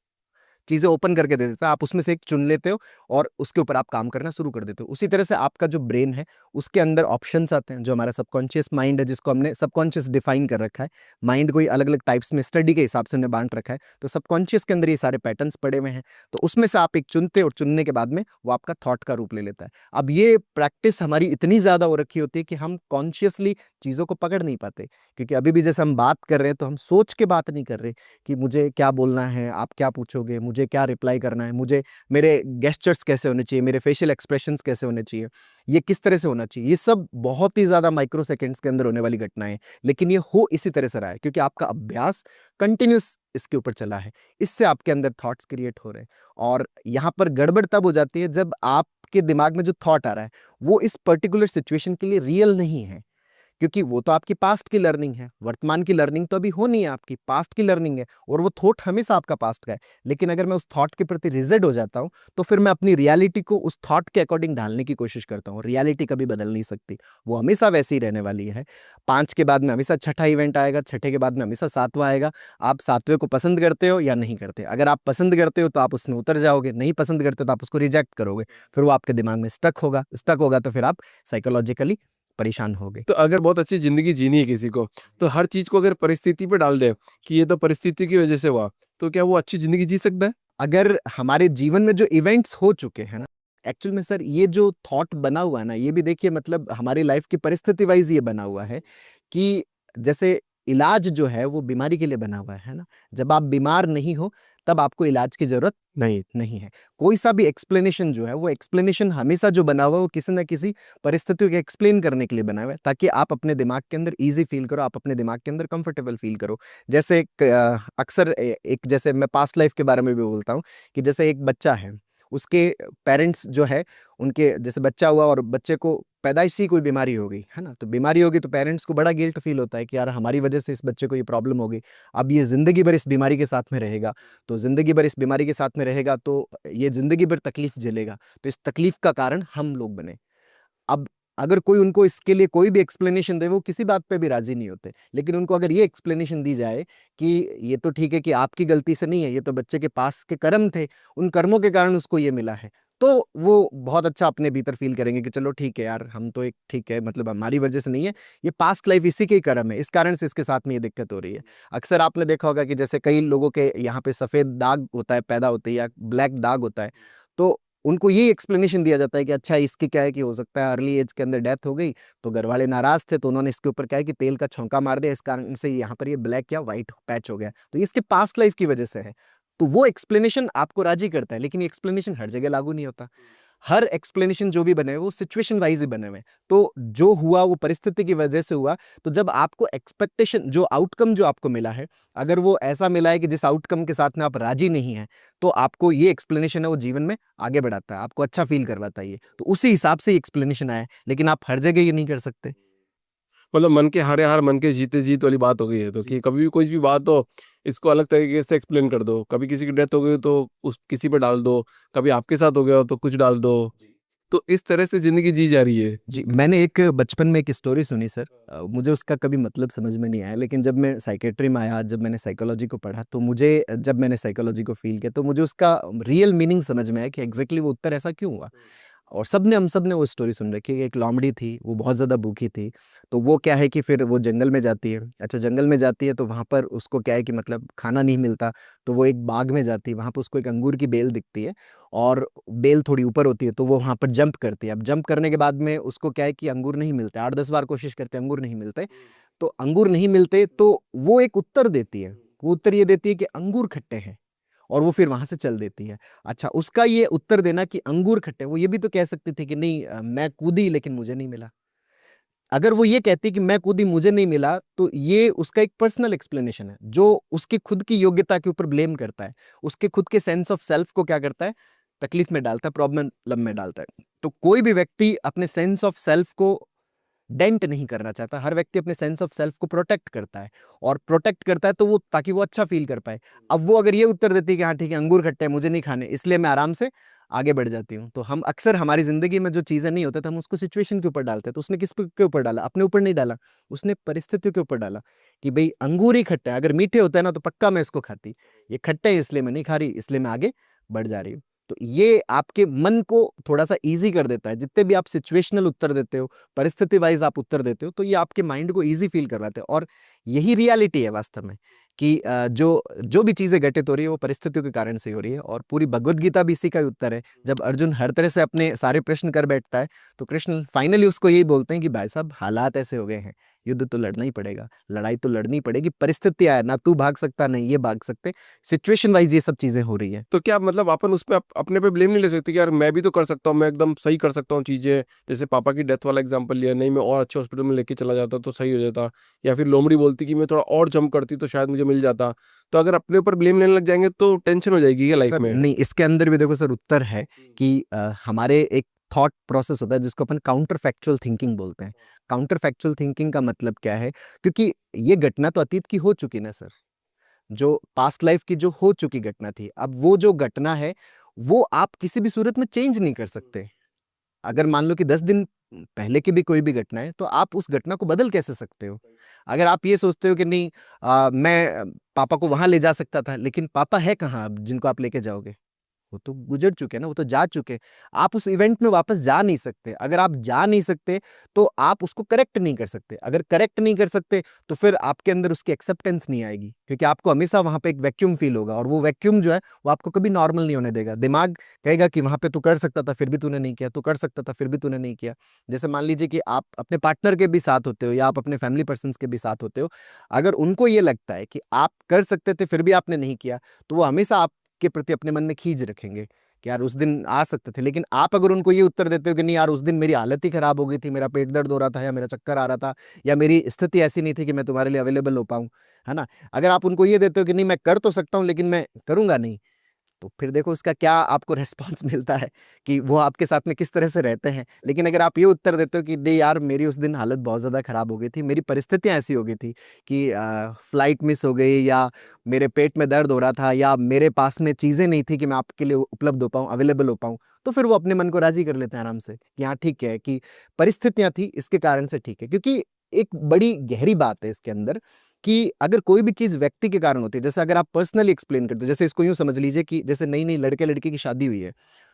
चीजें ओपन करके दे देता है, आप उसमें से एक चुन लेते हो और उसके ऊपर आप काम करना शुरू कर देते हो। उसी तरह से आपका जो ब्रेन है उसके अंदर ऑप्शंस आते हैं। जो हमारा सबकॉन्शियस माइंड है, जिसको हमने सबकॉन्शियस डिफाइन कर रखा है, माइंड को ही अलग अलग टाइप्स में स्टडी के हिसाब से हमने बांट रखा है, तो सबकॉन्शियस के अंदर ये सारे पैटर्न्स पड़े हुए हैं। तो उसमें से आप एक चुनते हो और चुनने के बाद में वो आपका थॉट का रूप ले लेता है। अब ये प्रैक्टिस हमारी इतनी ज्यादा हो रखी होती है कि हम कॉन्शियसली चीजों को पकड़ नहीं पाते, क्योंकि अभी भी जैसे हम बात कर रहे हैं तो हम सोच के बात नहीं कर रहे कि मुझे क्या बोलना है, आप क्या पूछोगे, मुझे क्या रिप्लाई करना है, मुझे मेरे गेस्चर्स कैसे होने चाहिए, मेरे फेशियल एक्सप्रेशंस कैसे होने चाहिए, ये किस तरह से होना चाहिए। ये सब बहुत ही ज्यादा माइक्रो सेकेंड्स के अंदर होने वाली घटनाएं हैं, लेकिन ये हो इसी तरह से रहा है क्योंकि आपका अभ्यास कंटिन्यूस इसके ऊपर चला है। इससे आपके अंदर थॉट्स क्रिएट हो रहे हैं, और यहाँ पर गड़बड़ तब हो जाती है जब आपके दिमाग में जो थॉट आ रहा है वो इस पर्टिकुलर सिचुएशन के लिए रियल नहीं है, क्योंकि वो तो आपकी पास्ट की लर्निंग है। वर्तमान की लर्निंग तो अभी होनी है, आपकी पास्ट की लर्निंग है, और वो थॉट हमेशा आपका पास्ट का है। लेकिन अगर मैं उस थॉट के प्रति रिजिड हो जाता हूं तो फिर मैं अपनी रियलिटी को उस थॉट के अकॉर्डिंग ढालने की कोशिश करता हूं। रियलिटी कभी बदल नहीं सकती, वो हमेशा वैसी ही रहने वाली है। 5 के बाद में हमेशा छठा इवेंट आएगा, छठे के बाद में हमेशा सातवां आएगा। आप सातवें को पसंद करते हो या नहीं करते। अगर आप पसंद करते हो तो आप उसमें उतर जाओगे, नहीं पसंद करते तो आप उसको रिजेक्ट करोगे, फिर वो आपके दिमाग में स्टक होगा तो फिर आप साइकोलॉजिकली परेशान होगे। तो अगर बहुत अच्छी जिंदगी जीनी है किसी को, तो हर चीज को अगर परिस्थिति पे डाल दे कि ये तो परिस्थिति की वजह से हुआ, तो क्या वो अच्छी जिंदगी जी सकता है? अगर हमारे जीवन में जो इवेंट्स हो चुके हैं ना, एक्चुअल में सर ये जो थॉट बना हुआ है ना, ये भी देखिए मतलब हमारी लाइफ की परिस्थिति वाइज ये बना हुआ है कि जैसे इलाज जो है वो बीमारी के लिए बना हुआ है ना। जब आप बीमार नहीं हो तब आपको इलाज की जरूरत नहीं है। कोई सा भी एक्सप्लेनेशन जो है वो एक्सप्लेनेशन हमेशा जो बना हुआ है वो किसी ना किसी परिस्थितियों को एक्सप्लेन करने के लिए बना हुआ है, ताकि आप अपने दिमाग के अंदर इजी फील करो, आप अपने दिमाग के अंदर कंफर्टेबल फील करो। जैसे अक्सर एक जैसे मैं पास्ट लाइफ के बारे में भी बोलता हूँ कि जैसे एक बच्चा है, उसके पेरेंट्स जो है उनके जैसे बच्चा हुआ और बच्चे को पैदाइशी कोई बीमारी हो गई है ना, तो बीमारी होगी तो पेरेंट्स को बड़ा गिल्ट फील होता है कि यार हमारी वजह से इस बच्चे को ये प्रॉब्लम हो गई, अब ये जिंदगी भर इस बीमारी के साथ में रहेगा। तो जिंदगी भर इस बीमारी के साथ में रहेगा तो ये जिंदगी भर तकलीफ झेलेगा, तो इस तकलीफ का कारण हम लोग बने। अब अगर कोई उनको इसके लिए कोई भी एक्सप्लेनेशन दे, वो किसी बात पे भी राजी नहीं होते, लेकिन उनको अगर ये एक्सप्लेनेशन दी जाए कि ये तो ठीक है कि आपकी गलती से नहीं है, ये तो बच्चे के पास के कर्म थे, उन कर्मों के कारण उसको ये मिला है, तो वो बहुत अच्छा अपने भीतर फील करेंगे कि चलो ठीक है यार, हम तो एक ठीक है, मतलब हमारी वजह से नहीं है, ये पास्ट लाइफ इसी के ही कर्म है, इस कारण से इसके साथ में ये दिक्कत हो रही है। अक्सर आपने देखा होगा कि जैसे कई लोगों के यहाँ पे सफेद दाग होता है, पैदा होते हैं, या ब्लैक दाग होता है, तो उनको ये एक्सप्लेनेशन दिया जाता है कि अच्छा इसकी क्या है कि हो सकता है अर्ली एज के अंदर डेथ हो गई, तो घर वाले नाराज थे तो उन्होंने इसके ऊपर क्या है कि तेल का छौंका मार दिया, इस कारण से यहाँ पर ये ब्लैक या व्हाइट पैच हो गया, तो ये इसके पास्ट लाइफ की वजह से है। तो वो एक्सप्लेनेशन आपको राजी करता है, लेकिन ये एक्सप्लेनेशन हर जगह लागू नहीं होता। हर एक्सप्लेनेशन जो भी बने हुए वो सिचुएशन वाइज ही बने हुए हैं। तो जो हुआ वो परिस्थिति की वजह से हुआ, तो जब आपको एक्सपेक्टेशन जो आउटकम जो आपको मिला है, अगर वो ऐसा मिला है कि जिस आउटकम के साथ में आप राजी नहीं है, तो आपको ये एक्सप्लेनेशन है वो जीवन में आगे बढ़ाता है, आपको अच्छा फील करवाता है ये, तो उसी हिसाब से एक्सप्लेनेशन आया है, लेकिन आप हर जगह ये नहीं कर सकते। मतलब मन के हारे हार मन के जीते जीत वाली बात हो गई है, तो कि कभी भी कोई भी बात हो इसको अलग तरीके से एक्सप्लेन कर दो, कभी किसी की डेथ हो गई तो उस किसी पे डाल दो, कभी आपके साथ हो गया हो तो कुछ डाल दो, तो इस तरह से जिंदगी जी जा रही है। जी, मैंने एक बचपन में एक स्टोरी सुनी सर, मुझे उसका कभी मतलब समझ में नहीं आया, लेकिन जब मैं साइकेट्री में आया, जब मैंने साइकोलॉजी को पढ़ा, तो मुझे जब मैंने साइकोलॉजी को फील किया, तो मुझे उसका रियल मीनिंग समझ में आया कि एग्जैक्टली वो उत्तर ऐसा क्यों हुआ। और हम सब ने वो स्टोरी सुन रखी है कि एक लोमड़ी थी, वो बहुत ज़्यादा भूखी थी, तो वो क्या है कि फिर वो जंगल में जाती है। अच्छा, जंगल में जाती है तो वहाँ पर उसको क्या है कि मतलब खाना नहीं मिलता, तो वो एक बाग में जाती है, वहाँ पर उसको एक अंगूर की बेल दिखती है, और बेल थोड़ी ऊपर होती है, तो वो वहाँ पर जंप करती है। अब जंप करने के बाद में उसको क्या है कि अंगूर नहीं मिलते, 8-10 बार कोशिश करते हैं, अंगूर नहीं मिलते। तो अंगूर नहीं मिलते तो वो एक उत्तर देती है, वो उत्तर ये देती है कि अंगूर खट्टे हैं, और वो फिर वहां से चल देती है। अच्छा, उसका ये उत्तर देना कि अंगूर खट्टे, वो ये भी तो कह सकती थी कि नहीं मैं कूदी लेकिन मुझे नहीं मिला। अगर वो ये कहती कि मैं कूदी मुझे नहीं मिला, तो ये उसका एक पर्सनल एक्सप्लेनेशन है जो उसकी खुद की योग्यता के ऊपर ब्लेम करता है, उसके खुद के सेंस ऑफ सेल्फ को क्या करता है, तकलीफ में डालता है, प्रॉब्लम में डालता है। तो कोई भी व्यक्ति अपने सेंस ऑफ सेल्फ को डेंट नहीं करना चाहता, हर व्यक्ति अपने सेंस ऑफ सेल्फ को प्रोटेक्ट करता है, और प्रोटेक्ट करता है तो वो ताकि वो अच्छा फील कर पाए। अब वो अगर ये उत्तर देती है कि हाँ ठीक है अंगूर खट्टे हैं मुझे नहीं खाने, इसलिए मैं आराम से आगे बढ़ जाती हूँ, तो हम अक्सर हमारी जिंदगी में जो चीजें नहीं होता तो हम उसको सिचुएशन के ऊपर डालते हैं। तो उसने के ऊपर डाला, अपने ऊपर नहीं डाला, उसने परिस्थितियों के ऊपर डाला कि भाई अंगूर ही खट्टा है, अगर मीठे होता है ना तो पक्का मैं इसको खाती, ये खट्टे है इसलिए मैं नहीं खा रही, इसलिए मैं आगे बढ़ जा रही हूँ। तो ये आपके मन को थोड़ा सा इजी कर देता है, जितने भी आप सिचुएशनल उत्तर देते हो, परिस्थिति वाइज आप उत्तर देते हो, तो ये आपके माइंड को इजी फील करवाते हैं। और यही रियलिटी है वास्तव में कि जो जो भी चीजें घटित हो रही है वो परिस्थितियों के कारण से हो रही है, और पूरी भगवत गीता भी इसी का ही उत्तर है। जब अर्जुन हर तरह से अपने सारे प्रश्न कर बैठता है, तो कृष्ण फाइनली उसको यही बोलते हैं कि भाई साहब हालात ऐसे हो गए हैं, युद्ध तो लड़ना ही पड़ेगा, लड़ाई तो लड़नी पड़ेगी, परिस्थिति है ना, तू भाग सकता नहीं ये भाग सकते, सिचुएशन वाइज ये सब चीजें हो रही है। तो क्या मतलब अपन उस पे अपने पे ब्लेम नहीं ले सकते कि यार मैं भी तो कर सकता हूँ, मैं एकदम सही कर सकता हूँ चीजें, जैसे पापा की डेथ वाला एग्जांपल लिया, नहीं मैं और अच्छे हॉस्पिटल में लेके चला जाता तो सही हो जाता, या फिर लोमड़ी बोलती कि मैं थोड़ा और जंप करती तो शायद मुझे मिल जाता। तो अगर अपने ऊपर ब्लेम लेने लग जाएंगे तो टेंशन हो जाएगी क्या लाइफ सर में? नहीं, इसके अंदर भी देखो सर उत्तर है कि हमारे एक थॉट प्रोसेस होता है जिसको अपन काउंटर फैक्चुअल थिंकिंग बोलते हैं। काउंटर फैक्चुअल थिंकिंग का मतलब क्या है, क्योंकि ये घटना तो अतीत की हो चुकी ना सर, जो पास्ट लाइफ की जो हो चुकी घटना थी, अब वो जो घटना है वो आप किसी भी सूरत में चेंज नहीं कर सकते। अगर मान लो कि 10 दिन पहले की भी कोई भी घटना है, तो आप उस घटना को बदल कैसे सकते हो। अगर आप ये सोचते हो कि नहीं मैं पापा को वहां ले जा सकता था, लेकिन पापा है कहाँ अब जिनको आप लेके जाओगे। वो तो गुजर चुके ना, वो तो जा चुके। आप उस इवेंट में वापस जा नहीं सकते। अगर आप जा नहीं सकते तो आप उसको करेक्ट नहीं कर सकते। अगर करेक्ट नहीं कर सकते तो फिर आपके अंदर उसकी एक्सेप्टेंस नहीं आएगी, क्योंकि आपको हमेशा वहां पे एक वैक्यूम फील होगा, और वो वैक्यूम जो है वो आपको कभी नॉर्मल नहीं होने देगा। दिमाग कहेगा कि वहां पे तू कर सकता था फिर भी तूने नहीं किया, तू कर सकता था फिर भी तूने नहीं किया। जैसे मान लीजिए कि आप अपने पार्टनर के भी साथ होते हो या आप अपने फैमिली पर्सन के भी साथ होते हो, अगर उनको ये लगता है कि आप कर सकते थे फिर भी आपने नहीं किया, तो वो हमेशा आपके प्रति अपने मन में खींच रखेंगे कि यार उस दिन आ सकते थे। लेकिन आप अगर उनको ये उत्तर देते हो कि नहीं यार उस दिन मेरी हालत ही खराब हो गई थी, मेरा पेट दर्द हो रहा था या मेरा चक्कर आ रहा था या मेरी स्थिति ऐसी नहीं थी कि मैं तुम्हारे लिए अवेलेबल हो पाऊं, है ना, अगर आप उनको ये देते हो कि नहीं मैं कर तो सकता हूं लेकिन मैं करूंगा नहीं, तो फिर देखो उसका क्या आपको रिस्पॉन्स मिलता है कि वो आपके साथ में किस तरह से रहते हैं। लेकिन अगर आप ये उत्तर देते हो कि नहीं यार मेरी उस दिन हालत बहुत ज़्यादा ख़राब हो गई थी, मेरी परिस्थितियाँ ऐसी हो गई थी कि फ्लाइट मिस हो गई, या मेरे पेट में दर्द हो रहा था, या मेरे पास में चीज़ें नहीं थी कि मैं आपके लिए उपलब्ध हो पाऊँ, अवेलेबल हो पाऊँ, तो फिर वो अपने मन को राज़ी कर लेते हैं आराम से कि हाँ ठीक है, कि परिस्थितियाँ थी इसके कारण से ठीक है। क्योंकि एक बड़ी गहरी बात है इसके अंदर कि अगर कोई भी चीज़ व्यक्ति के कारण होती है, जैसे अगर आप पर्सनली एक्सप्लेन करते हो, जैसे इसको यूँ समझ लीजिए कि जैसे नई-नई लड़के-लड़की की शादी हुई है,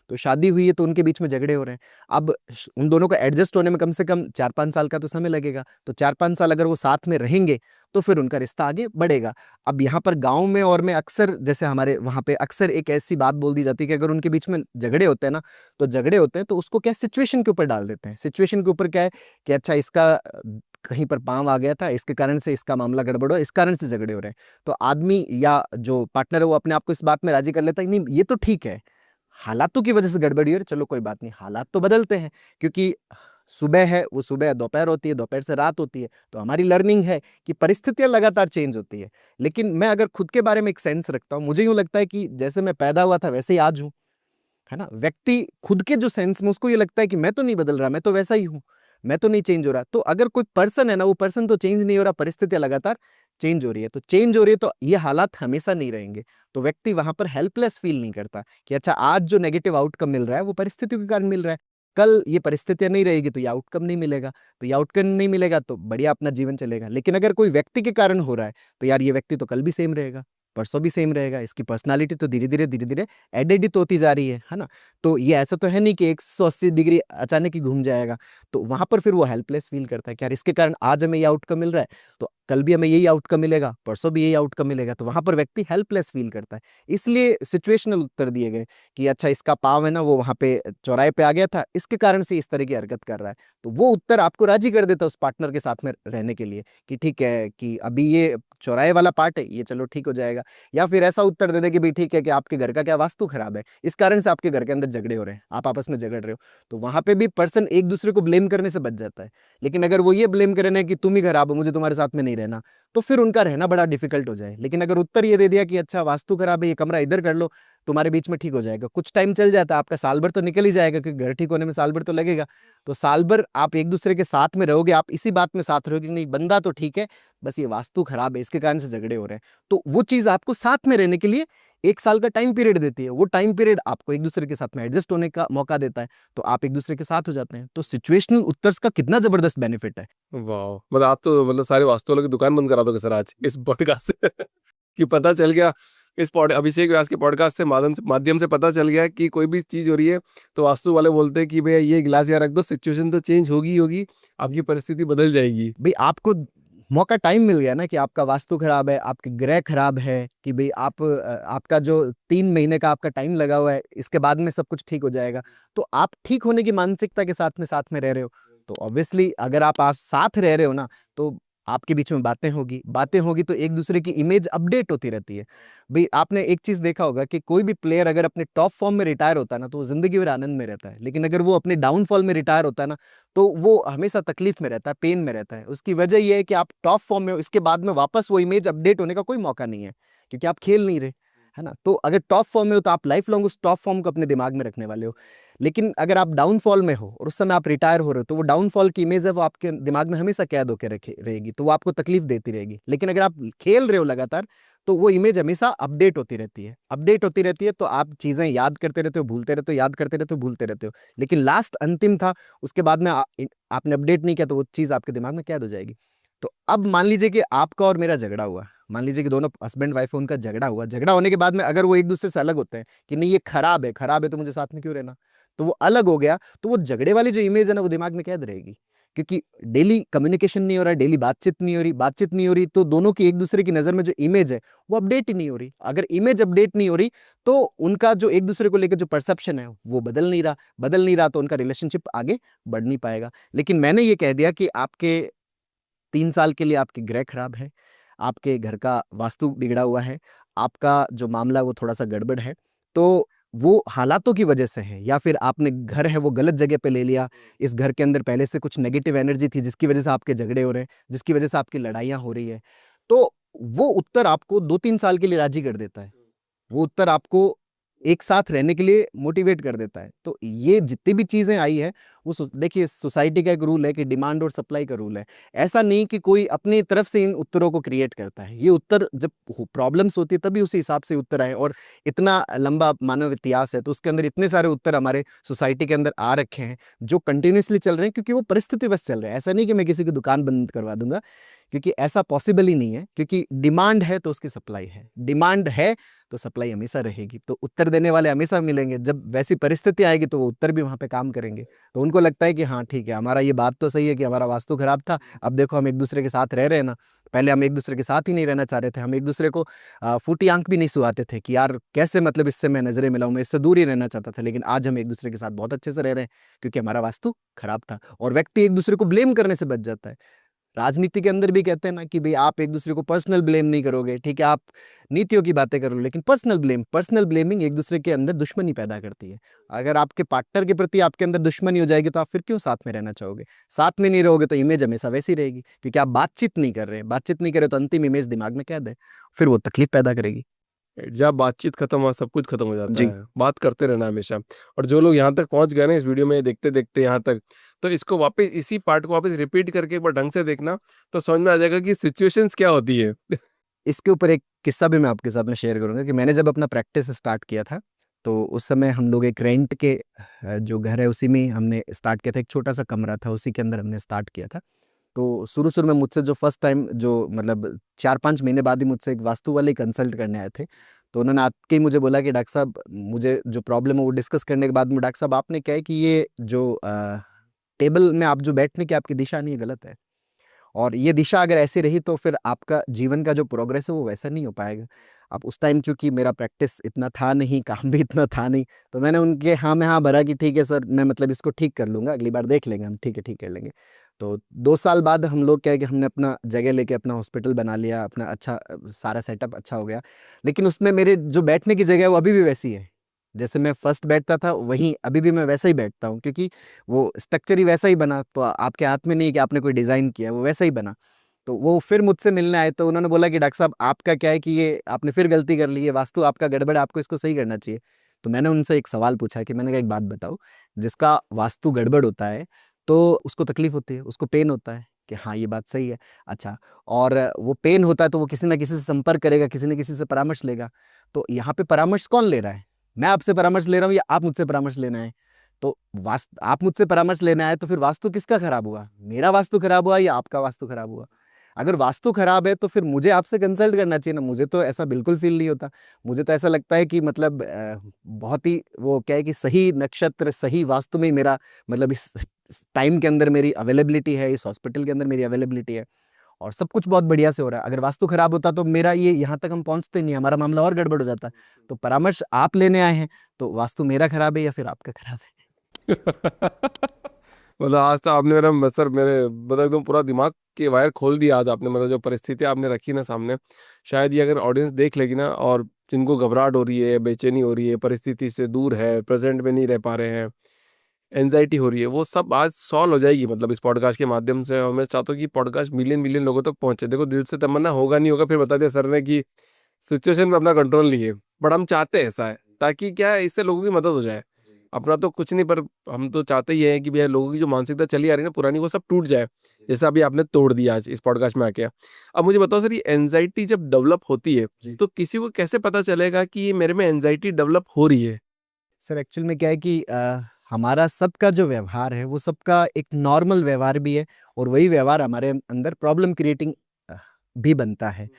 तो शादी हुई है तो उनके बीच में झगड़े हो रहे हैं। अब उन दोनों को एडजस्ट होने में कम से कम 4-5 साल का तो समय लगेगा, तो 4-5 साल अगर वो साथ में रहेंगे, तो फिर उनका रिश्ता आगे बढ़ेगा। अब यहाँ पर गाँव में और में अक्सर जैसे हमारे वहाँ पे अक्सर एक ऐसी बात बोल दी जाती है कि अगर उनके बीच में झगड़े होते हैं ना, तो झगड़े होते हैं तो उसको क्या सिचुएशन के ऊपर डाल देते हैं। सिचुएशन के ऊपर क्या है कि अच्छा इसका कहीं पर पाँव आ गया था, इसके कारण से इसका मामला गड़बड़ हुआ, इस कारण से झगड़े हो रहे हैं। तो आदमी या जो पार्टनर है वो अपने आप को इस बात में राज़ी कर लेता है कि नहीं ये तो ठीक है, हालातों की वजह से गड़बड़ी हो रही है, चलो कोई बात नहीं, हालात तो बदलते हैं, क्योंकि सुबह है वो सुबह दोपहर होती है, दोपहर से रात होती है, तो हमारी लर्निंग है कि परिस्थितियाँ लगातार चेंज होती है। लेकिन मैं अगर खुद के बारे में एक सेंस रखता हूँ, मुझे यूँ लगता है कि जैसे मैं पैदा हुआ था वैसे ही आज हूँ, है ना? व्यक्ति खुद के जो सेंस में उसको ये लगता है कि मैं तो नहीं बदल रहा, मैं तो वैसा ही हूँ, मैं तो नहीं चेंज हो रहा। तो अगर कोई पर्सन है ना, वो पर्सन तो चेंज नहीं हो रहा, परिस्थितियाँ लगातार चेंज हो रही है। तो चेंज हो रही है तो ये हालात हमेशा नहीं रहेंगे। तो व्यक्ति वहाँ पर हेल्पलेस फील नहीं करता कि अच्छा आज जो नेगेटिव आउटकम मिल रहा है वो परिस्थितियों के कारण मिल रहा है। कल ये परिस्थितियाँ नहीं रहेगी तो ये आउटकम नहीं मिलेगा। तो ये आउटकम नहीं मिलेगा तो बढ़िया अपना जीवन चलेगा। लेकिन अगर कोई व्यक्ति के कारण हो रहा है, तो यार ये व्यक्ति तो कल भी सेम रहेगा, परसों भी सेम रहेगा। इसकी पर्सनैलिटी तो धीरे-धीरे एडिट होती जा रही है ना? तो ये ऐसा तो है नहीं कि 180 डिग्री अचानक ही घूम जाएगा। तो वहाँ पर फिर वो हेल्पलेस फ़ील करता है कि यार इसके कारण आज हमें ये आउटकम मिल रहा है, तो कल भी हमें यही आउटकम मिलेगा, परसों भी यही आउटकम मिलेगा। तो वहाँ पर व्यक्ति हेल्पलेस फ़ील करता है। इसलिए सिचुएशनल उत्तर दिए गए कि अच्छा इसका पाँव है ना वो वहाँ पे चौराहे पे आ गया था, इसके कारण से इस तरह की हरकत कर रहा है। तो वो उत्तर आपको राज़ी कर देता है उस पार्टनर के साथ में रहने के लिए कि ठीक है कि अभी ये चौराहे वाला पार्ट है, ये चलो ठीक हो जाएगा। या फिर ऐसा उत्तर दे दे कि भई ठीक है कि आपके घर का क्या वास्तु खराब है, इस कारण से आपके घर के अंदर झगड़े हो रहे हैं, आप आपस में झगड़ रहे हो। तो वहाँ पे भी पर्सन एक-दूसरे को ब्लेम करने से बच जाता है। लेकिन अगर वो ये ब्लेम करे ना कि तुम ही खराब हो, मुझे तुम्हारे साथ में नहीं रहना, तो फिर उनका रहना बड़ा डिफ़िकल्ट हो जाए। लेकिन अगर उत्तर ये दे दिया कि अच्छा वास्तु खराब है, ये कमरा इधर कर लो, तुम्हारे बीच में ठीक हो जाएगा। कुछ टाइम चल जाता है, आपका साल भर तो निकल ही जाएगा क्योंकि घर ठीक होने में साल भर तो लगेगा। तो साल भर आप एक-दूसरे के साथ में रहोगे, आप इसी बात में साथ रहोगे कि नहीं बंदा तो ठीक है, बस ये वास्तु खराब है, इसके कारण से झगड़े हो रहे हैं। तो वो चीज़ आपको साथ में रहने के लिए 1 साल का टाइम पीरियड देती है। वो टाइम पीरियड आपको एक-दूसरे के साथ में एडजस्ट होने का मौका देता है, तो आप एक-दूसरे के साथ हो जाते हैं। तो सिचुएशनल उत्तर्स का कितना ज़बरदस्त बेनिफिट है। वाह! मतलब आप तो मतलब सारे वास्तु वालों की दुकान बंद करा दोगे सर आज इस पॉडकास्ट से कि पता चल गया इस अभिषेक व्यास के पॉडकास्ट से माध्यम से पता चल गया कि कोई भी चीज़ हो रही है तो वास्तु वाले बोलते हैं कि भैया ये गिलास यहाँ रख दो, सिचुएशन तो चेंज होगी ही होगी, आपकी परिस्थिति बदल जाएगी। भई आपको मौका टाइम मिल गया ना कि आपका वास्तु खराब है, आपके ग्रह खराब है कि भई आपका जो 3 महीने का आपका टाइम लगा हुआ है, इसके बाद में सब कुछ ठीक हो जाएगा। तो आप ठीक होने की मानसिकता के साथ में रह रहे हो। तो ऑब्वियसली अगर आप साथ रह रहे हो ना, तो आपके बीच में बातें होगी तो एक-दूसरे की इमेज अपडेट होती रहती है। भई आपने एक चीज़ देखा होगा कि कोई भी प्लेयर अगर अपने टॉप फॉर्म में रिटायर होता है ना, तो वो ज़िंदगी भर आनंद में रहता है। लेकिन अगर वो अपने डाउनफॉल में रिटायर होता है ना, तो वो हमेशा तकलीफ में रहता है, पेन में रहता है। उसकी वजह ये है कि आप टॉप फॉर्म में हो, इसके बाद में वापस वो इमेज अपडेट होने का कोई मौका नहीं है, क्योंकि आप खेल नहीं रहे, है ना? तो अगर टॉप फॉर्म में हो तो आप लाइफ लॉन्ग उस टॉप फॉर्म को अपने दिमाग में रखने वाले हो। लेकिन अगर आप डाउनफॉल में हो और उस समय आप रिटायर हो रहे हो, तो वो डाउनफॉल की इमेज है वो आपके दिमाग में हमेशा कैद होके रखे रहेगी, तो वो आपको तकलीफ देती रहेगी। लेकिन अगर आप खेल रहे हो लगातार, तो वो इमेज हमेशा अपडेट होती रहती है। अपडेट होती रहती है तो आप चीज़ें याद करते रहते हो, भूलते रहते हो, याद करते रहते हो, भूलते रहते हो। लेकिन लास्ट अंतिम था, उसके बाद में आपने अपडेट नहीं किया तो वो चीज़ आपके दिमाग में कैद हो जाएगी। तो अब मान लीजिए कि आपका और मेरा झगड़ा हुआ। मान लीजिए कि दोनों हस्बैंड वाइफ है, उनका झगड़ा होने के बाद में अगर वो एक दूसरे से अलग होते हैं कि नहीं ये खराब है तो मुझे साथ में क्यों रहना, तो वो अलग हो गया, तो वो झगड़े वाली जो इमेज है ना वो दिमाग में कैद रहेगी, क्योंकि डेली कम्युनिकेशन नहीं हो रहा है, डेली बातचीत नहीं हो रही, तो दोनों की एक दूसरे की नजर में जो इमेज है वो अपडेट ही नहीं हो रही। अगर इमेज अपडेट नहीं हो रही तो उनका जो एक दूसरे को लेकर जो परसेप्शन है वो बदल नहीं रहा, तो उनका रिलेशनशिप आगे बढ़ नहीं पाएगा। लेकिन मैंने ये कह दिया कि आपके 3 साल के लिए आपके ग्रह खराब है, आपके घर का वास्तु बिगड़ा हुआ है, आपका जो मामला वो थोड़ा सा गड़बड़ है, तो वो हालातों की वजह से है, या फिर आपने घर है वो गलत जगह पे ले लिया, इस घर के अंदर पहले से कुछ नेगेटिव एनर्जी थी जिसकी वजह से आपके झगड़े हो रहे हैं, जिसकी वजह से आपकी लड़ाइयाँ हो रही है। तो वो उत्तर आपको 2-3 साल के लिए राजी कर देता है, वो उत्तर आपको एक साथ रहने के लिए मोटिवेट कर देता है। तो ये जितनी भी चीजें आई है वो देखिए सोसाइटी का एक रूल है कि डिमांड और सप्लाई का रूल है। ऐसा नहीं कि कोई अपनी तरफ से इन उत्तरों को क्रिएट करता है, ये उत्तर जब प्रॉब्लम्स होती है तभी उसी हिसाब से उत्तर आए। और इतना लंबा मानव इतिहास है तो उसके अंदर इतने सारे उत्तर हमारे सोसाइटी के अंदर आ रखे हैं जो कंटिन्यूसली चल रहे हैं, क्योंकि वो परिस्थिति बस चल रहे हैं। ऐसा नहीं कि मैं किसी की दुकान बंद करवा दूंगा, क्योंकि ऐसा पॉसिबल ही नहीं है, क्योंकि डिमांड है तो उसकी सप्लाई है, डिमांड है तो सप्लाई हमेशा रहेगी, तो उत्तर देने वाले हमेशा मिलेंगे। जब वैसी परिस्थिति आएगी तो वो उत्तर भी वहां पे काम करेंगे। तो उनको लगता है कि हाँ ठीक है, हमारा ये बात तो सही है कि हमारा वास्तु खराब था, अब देखो हम एक दूसरे के साथ रह रहे हैं ना, पहले हम एक दूसरे के साथ ही नहीं रहना चाह रहे थे, हम एक दूसरे को फूटी आंख भी नहीं सुहाते थे कि यार कैसे, मतलब इससे मैं नजरें मिलाऊं, मैं इससे दूर ही रहना चाहता था। लेकिन आज हम एक दूसरे के साथ बहुत अच्छे से रह रहे हैं क्योंकि हमारा वास्तु खराब था। और व्यक्ति एक दूसरे को ब्लेम करने से बच जाता है। राजनीति के अंदर भी कहते हैं ना कि भाई आप एक दूसरे को पर्सनल ब्लेम नहीं करोगे, ठीक है, आप नीतियों की बातें करो, लेकिन पर्सनल ब्लेमिंग एक दूसरे के अंदर दुश्मनी पैदा करती है। अगर आपके पार्टनर के प्रति आपके अंदर दुश्मनी हो जाएगी तो आप फिर क्यों साथ में रहना चाहोगे? साथ में नहीं रहोगे तो इमेज हमेशा वैसी रहेगी, क्योंकि आप बातचीत नहीं करे तो अंतिम इमेज दिमाग में कैद है, फिर वो तकलीफ पैदा करेगी। जब बातचीत खत्म हुआ सब कुछ खत्म हो जाता जी। है, बात करते रहना हमेशा। और जो लोग यहाँ तक पहुंच गए ना इस वीडियो में देखते देखते यहाँ तक, तो इसको वापस इसी पार्ट को वापस रिपीट करके एक बार ढंग से देखना तो समझ में आ जाएगा कि सिचुएशंस क्या होती है। इसके ऊपर एक किस्सा भी मैं आपके साथ में शेयर करूंगा कि मैंने जब अपना प्रैक्टिस स्टार्ट किया था तो उस समय हम लोग एक रेंट के जो घर है उसी में ही हमने स्टार्ट किया था, एक छोटा सा कमरा था उसी के अंदर हमने स्टार्ट किया था। तो शुरू में मुझसे जो फर्स्ट टाइम जो मतलब 4-5 महीने बाद ही मुझसे एक वास्तु वाले कंसल्ट करने आए थे, तो उन्होंने आके ही मुझे बोला कि डॉक्टर साहब मुझे जो प्रॉब्लम है वो डिस्कस करने के बाद में, डॉक्टर साहब आपने क्या है कि ये जो टेबल में आप जो बैठने की आपकी दिशा नहीं है, गलत है, और ये दिशा अगर ऐसी रही तो फिर आपका जीवन का जो प्रोग्रेस है वो वैसा नहीं हो पाएगा। अब उस टाइम चूंकि मेरा प्रैक्टिस इतना था नहीं, काम भी इतना था नहीं, तो मैंने उनके हाँ में हाँ भरा कि ठीक है सर, मैं मतलब इसको ठीक कर लूंगा, अगली बार देख लेंगे हम, ठीक है ठीक कर लेंगे। तो 2 साल बाद हम लोग क्या है कि हमने अपना जगह लेके अपना हॉस्पिटल बना लिया, अपना अच्छा सारा सेटअप अच्छा हो गया। लेकिन उसमें मेरे जो बैठने की जगह है वो अभी भी वैसी है, जैसे मैं फर्स्ट बैठता था वहीं अभी भी मैं वैसा ही बैठता हूँ, क्योंकि वो स्ट्रक्चर ही वैसा ही बना। तो आपके हाथ में नहीं कि आपने कोई डिज़ाइन किया है, वो वैसा ही बना। तो वो फिर मुझसे मिलने आए तो उन्होंने बोला कि डॉक्टर साहब आपका क्या है कि ये आपने फिर गलती कर ली है, वास्तु आपका गड़बड़ है, आपको इसको सही करना चाहिए। तो मैंने उनसे एक सवाल पूछा कि मैंने कहा एक बात बताओ, जिसका वास्तु गड़बड़ होता है तो उसको तकलीफ होती है, उसको पेन होता है कि हाँ ये बात सही है। अच्छा, और वो पेन होता है तो वो किसी ना किसी से संपर्क करेगा, किसी न किसी से परामर्श लेगा। तो यहाँ पे परामर्श कौन ले रहा है? मैं आपसे परामर्श ले रहा हूँ या आप मुझसे परामर्श लेना है? तो वास्तु आप मुझसे परामर्श लेना है तो फिर वास्तु किसका खराब हुआ? मेरा वास्तु खराब हुआ या आपका वास्तु खराब हुआ? अगर वास्तु खराब है तो फिर मुझे आपसे कंसल्ट करना चाहिए ना। मुझे तो ऐसा बिल्कुल फील नहीं होता। मुझे तो ऐसा लगता है कि मतलब बहुत ही वो क्या है कि सही नक्षत्र सही वास्तु में ही मेरा मतलब इस टाइम के अंदर मेरी अवेलेबिलिटी है, इस हॉस्पिटल के अंदर मेरी अवेलेबिलिटी है और सब कुछ बहुत बढ़िया से हो रहा है। अगर वास्तु खराब होता तो मेरा ये यहाँ तक हम पहुँचते नहीं, हमारा मामला और गड़बड़ हो जाता। तो परामर्श आप लेने आए हैं तो वास्तु मेरा खराब है या फिर आपका खराब है? मतलब आज तो आपने मेरा सर मेरे मतलब एकदम पूरा दिमाग के वायर खोल दिया आज आपने। मतलब जो परिस्थिति आपने रखी ना सामने, शायद ये अगर ऑडियंस देख लेगी ना, और जिनको घबराहट हो रही है, बेचैनी हो रही है, परिस्थिति से दूर है, प्रेजेंट में नहीं रह पा रहे हैं, एनजाइटी हो रही है, वो सब आज सॉल्व हो जाएगी मतलब इस पॉडकास्ट के माध्यम से। और मैं चाहता हूँ कि पॉडकास्ट मिलियन मिलियन लोगों तक पहुंचे। देखो दिल से तमन्ना होगा नहीं होगा फिर बता दिया सर ने कि सिचुएशन में अपना कंट्रोल नहीं है, बट हम चाहते हैं ऐसा है ताकि क्या है इससे लोगों की मदद हो जाए। अपना तो कुछ नहीं, पर हम तो चाहते ही हैं कि भैया लोगों की जो मानसिकता चली आ रही है ना पुरानी, वो सब टूट जाए, जैसा अभी आपने तोड़ दिया आज इस पॉडकास्ट में आके। अब मुझे बताओ सर, ये एनजाइटी जब डेवलप होती है तो किसी को कैसे पता चलेगा कि ये मेरे में एनजाइटी डेवलप हो रही है? सर एक्चुअल में क्या है कि हमारा सबका जो व्यवहार है वो सबका एक नॉर्मल व्यवहार भी है और वही व्यवहार हमारे अंदर प्रॉब्लम क्रिएटिंग भी बनता है।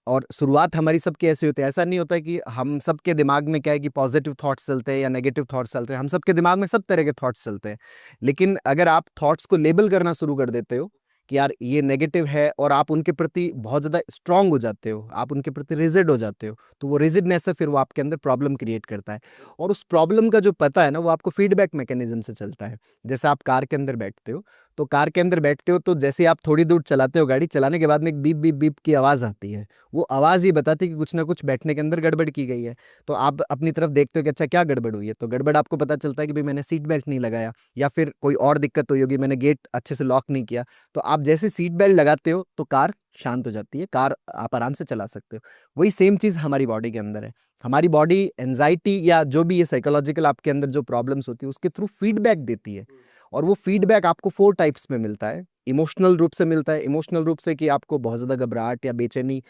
और शुरुआत हमारी सबकी ऐसी होती है। ऐसा नहीं होता है कि हम सबके दिमाग में क्या है कि पॉजिटिव थॉट्स चलते हैं या नेगेटिव थॉट्स चलते हैं। हम सबके दिमाग में सब तरह के थॉट्स चलते हैं। लेकिन अगर आप थॉट्स को लेबल करना शुरू कर देते हो कि यार ये नेगेटिव है, और आप उनके प्रति बहुत ज़्यादा स्ट्रांग हो जाते हो, आप उनके प्रति रिजिड हो जाते हो, तो वो रिजिडनेस है, फिर वो आपके अंदर प्रॉब्लम क्रिएट करता है। और उस प्रॉब्लम का जो पता है ना, वो आपको फीडबैक मैकेनिज्म से चलता है। जैसे आप कार के अंदर बैठते हो, तो कार के अंदर बैठते हो तो जैसे आप थोड़ी दूर चलाते हो गाड़ी, चलाने के बाद में एक बीप बीप बीप की आवाज़ आती है। वो आवाज़ ही बताती है कि कुछ ना कुछ बैठने के अंदर गड़बड़ की गई है। तो आप अपनी तरफ देखते हो कि अच्छा क्या गड़बड़ हुई है, तो गड़बड़ आपको पता चलता है कि भाई मैंने सीट बेल्ट नहीं लगाया, या फिर कोई और दिक्कत हुई होगी, मैंने गेट अच्छे से लॉक नहीं किया। तो आप जैसे सीट बेल्ट लगाते हो तो कार शांत हो जाती है, कार आप आराम से चला सकते हो। वही सेम चीज़ हमारी बॉडी के अंदर है। हमारी बॉडी एंजाइटी या जो भी ये साइकोलॉजिकल आपके अंदर जो प्रॉब्लम्स होती है उसके थ्रू फीडबैक देती है। और वो फीडबैक आपको 4 टाइप्स में मिलता है। इमोशनल रूप से मिलता है। इमोशनल रूप से कि आपको बहुत ज़्यादा घबराहट या बेचैनी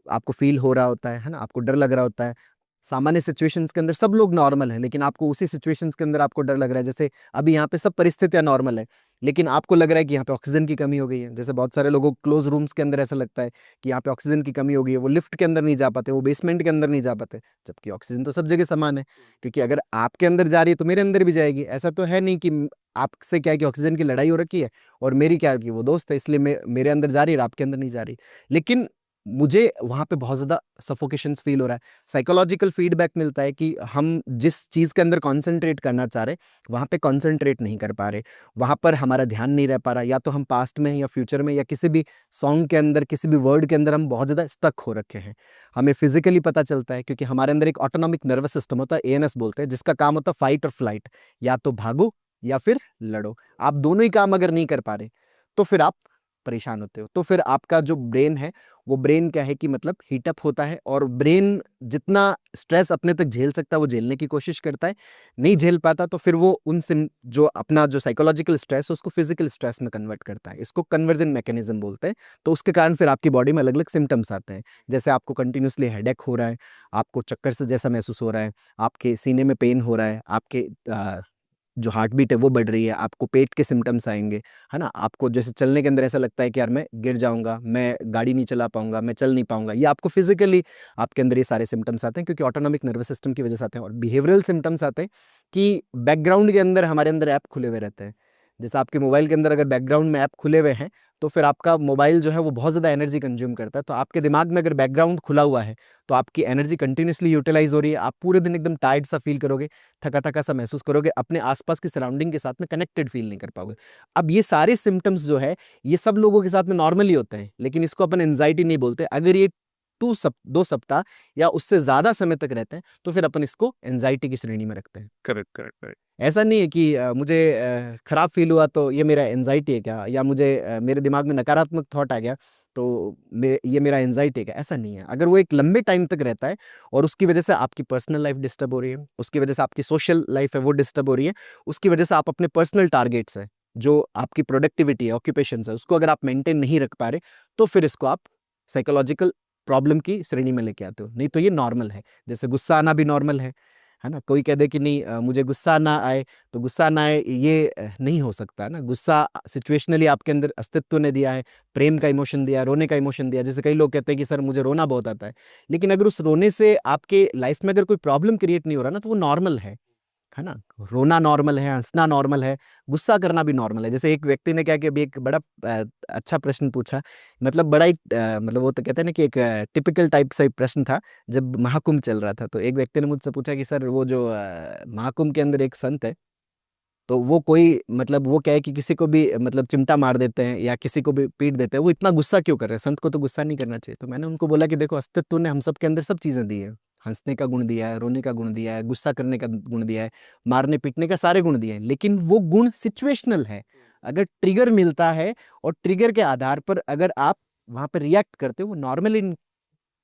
आपको फ़ील हो रहा होता है ना? आपको डर लग रहा होता है। सामान्य सिचुएशंस के अंदर सब लोग नॉर्मल हैं, लेकिन आपको उसी सिचुएशंस के अंदर आपको डर लग रहा है। जैसे अभी यहाँ पे सब परिस्थितियाँ नॉर्मल है, लेकिन आपको लग रहा है कि यहाँ पे ऑक्सीजन की कमी हो गई है। जैसे बहुत सारे लोगों को क्लोज़ रूम्स के अंदर ऐसा लगता है कि यहाँ पे ऑक्सीजन की कमी हो गई है, वो लिफ्ट के अंदर नहीं जा पाते, वो बेसमेंट के अंदर नहीं जा पाते, जबकि ऑक्सीजन तो सब जगह समान है। क्योंकि अगर आपके अंदर जा रही है, तो मेरे अंदर भी जाएगी। ऐसा तो है नहीं कि आपसे क्या है कि ऑक्सीजन की लड़ाई हो रखी है, और मेरी क्या है कि वो दोस्त है, इसलिए मेरे अंदर जा रही है और आपके अंदर नहीं जा रही। लेकिन मुझे वहाँ पे बहुत ज़्यादा सफोकेशंस फ़ील हो रहा है। साइकोलॉजिकल फीडबैक मिलता है कि हम जिस चीज़ के अंदर कॉन्संट्रेट करना चाह रहे, वहाँ पे कॉन्संट्रेट नहीं कर पा रहे। वहाँ पर हमारा ध्यान नहीं रह पा रहा, या तो हम पास्ट में या फ्यूचर में या किसी भी सॉन्ग के अंदर, किसी भी वर्ड के अंदर हम बहुत ज़्यादा स्टक हो रखे हैं। हमें फिज़िकली पता चलता है, क्योंकि हमारे अंदर एक ऑटोनॉमिक नर्वस सिस्टम होता है, एएनएस बोलते हैं, जिसका काम होता है फाइट और फ्लाइट, या तो भागो या फिर लड़ो। आप दोनों ही काम अगर नहीं कर पा रहे, तो फिर आप परेशान होते हो। तो फिर आपका जो ब्रेन है, वो ब्रेन क्या है कि मतलब हीट अप होता है, और ब्रेन जितना स्ट्रेस अपने तक झेल सकता है वो झेलने की कोशिश करता है। नहीं झेल पाता तो फिर वो उन सिम जो अपना जो साइकोलॉजिकल स्ट्रेस है उसको फिजिकल स्ट्रेस में कन्वर्ट करता है। इसको कन्वर्जन मैकेनिज्म बोलते हैं। तो उसके कारण फिर आपकी बॉडी में अलग अलग सिम्टम्स आते हैं। जैसे आपको कंटिन्यूसली हेडेक हो रहा है, आपको चक्कर से जैसा महसूस हो रहा है, आपके सीने में पेन हो रहा है, आपके जो हार्ट बीट है वो बढ़ रही है, आपको पेट के सिम्टम्स आएँगे, है ना? आपको जैसे चलने के अंदर ऐसा लगता है कि यार मैं गिर जाऊँगा, मैं गाड़ी नहीं चला पाऊँगा, मैं चल नहीं पाऊँगा। ये आपको फिज़िकली आपके अंदर ये सारे सिम्टम्स आते हैं, क्योंकि ऑटोनॉमिक नर्वस सिस्टम की वजह से आते हैं। और बिहेवियरल सिम्टम्स आते हैं कि बैकग्राउंड के अंदर हमारे अंदर ऐप खुले हुए रहते हैं। जैसे आपके मोबाइल के अंदर अगर बैकग्राउंड में ऐप खुले हुए हैं, तो फिर आपका मोबाइल जो है वो बहुत ज़्यादा एनर्जी कंज़्यूम करता है। तो आपके दिमाग में अगर बैकग्राउंड खुला हुआ है, तो आपकी एनर्जी कंटिन्यूअसली यूटिलाइज़ हो रही है। आप पूरे दिन एकदम टायर्ड सा फ़ील करोगे, थका-थका सा महसूस करोगे, अपने आस-पास की सराउंडिंग के साथ में कनेक्टेड फ़ील नहीं कर पाओगे। अब ये सारे सिम्पटम्स जो है, ये सब लोगों के साथ में नॉर्मली होते हैं, लेकिन इसको अपन एंग्ज़ायटी नहीं बोलते। अगर ये 2 सप्ताह या उससे ज़्यादा समय तक रहते हैं, तो फिर अपन इसको एंग्ज़ायटी की श्रेणी में रखते हैं। Correct, correct, correct. ऐसा नहीं है कि मुझे खराब फ़ील हुआ तो ये मेरा एंग्ज़ायटी है क्या? या मुझे मेरे दिमाग में नकारात्मक थॉट आ गया तो ये मेरा एंग्ज़ायटी है क्या? ऐसा नहीं है। अगर वो एक लंबे टाइम तक रहता है और उसकी वजह से आपकी पर्सनल लाइफ़ डिस्टर्ब हो रही है, उसकी वजह से आपकी सोशल लाइफ़ है वो डिस्टर्ब हो रही है, उसकी वजह से आप अपने पर्सनल टारगेट्स हैं, जो आपकी प्रोडक्टिविटी है, ऑक्यूपेशंस है, उसको अगर आप मेंटेन नहीं रख पा रहे, तो फिर इसको आप साइकोलॉजिकल प्रॉब्लम की श्रेणी में लेके आते हो। नहीं तो ये नॉर्मल है। जैसे गुस्सा आना भी नॉर्मल है ना? कोई कह दे कि नहीं मुझे गुस्सा ना आए, तो गुस्सा ना आए ये नहीं हो सकता है ना? गुस्सा सिचुएशनली आपके अंदर अस्तित्व ने दिया है, प्रेम का इमोशन दिया है, रोने का इमोशन दिया है। जैसे कई लोग कहते हैं कि सर मुझे रोना बहुत आता है, लेकिन अगर उस रोने से आपके लाइफ में अगर कोई प्रॉब्लम क्रिएट नहीं हो रहा ना, तो वो नॉर्मल है ना? रोना नॉर्मल है, हँसना नॉर्मल है, गुस्सा करना भी नॉर्मल है। जैसे एक व्यक्ति ने क्या कि अभी एक बड़ा अच्छा प्रश्न पूछा, मतलब बड़ा ही मतलब वो तो कहते हैं ना कि एक टिपिकल टाइप सा एक प्रश्न था, जब महाकुंभ चल रहा था। तो एक व्यक्ति ने मुझसे पूछा कि सर वो जो महाकुंभ के अंदर एक संत है, तो वो कोई मतलब वो क्या है कि किसी को भी मतलब चिमटा मार देते हैं या किसी को भी पीट देते हैं, वो इतना गुस्सा क्यों कर रहे हैं? संत को तो गुस्सा नहीं करना चाहिए। तो मैंने उनको बोला कि देखो अस्तित्व ने हम सब के अंदर सब चीज़ें दी हैं। हँसने का गुण दिया है, रोने का गुण दिया है, गुस्सा करने का गुण दिया है, मारने-पीटने का सारे गुण दिए हैं। लेकिन वो गुण सिचुएशनल है। अगर ट्रिगर मिलता है और ट्रिगर के आधार पर अगर आप वहाँ पे रिएक्ट करते हो, वो नॉर्मली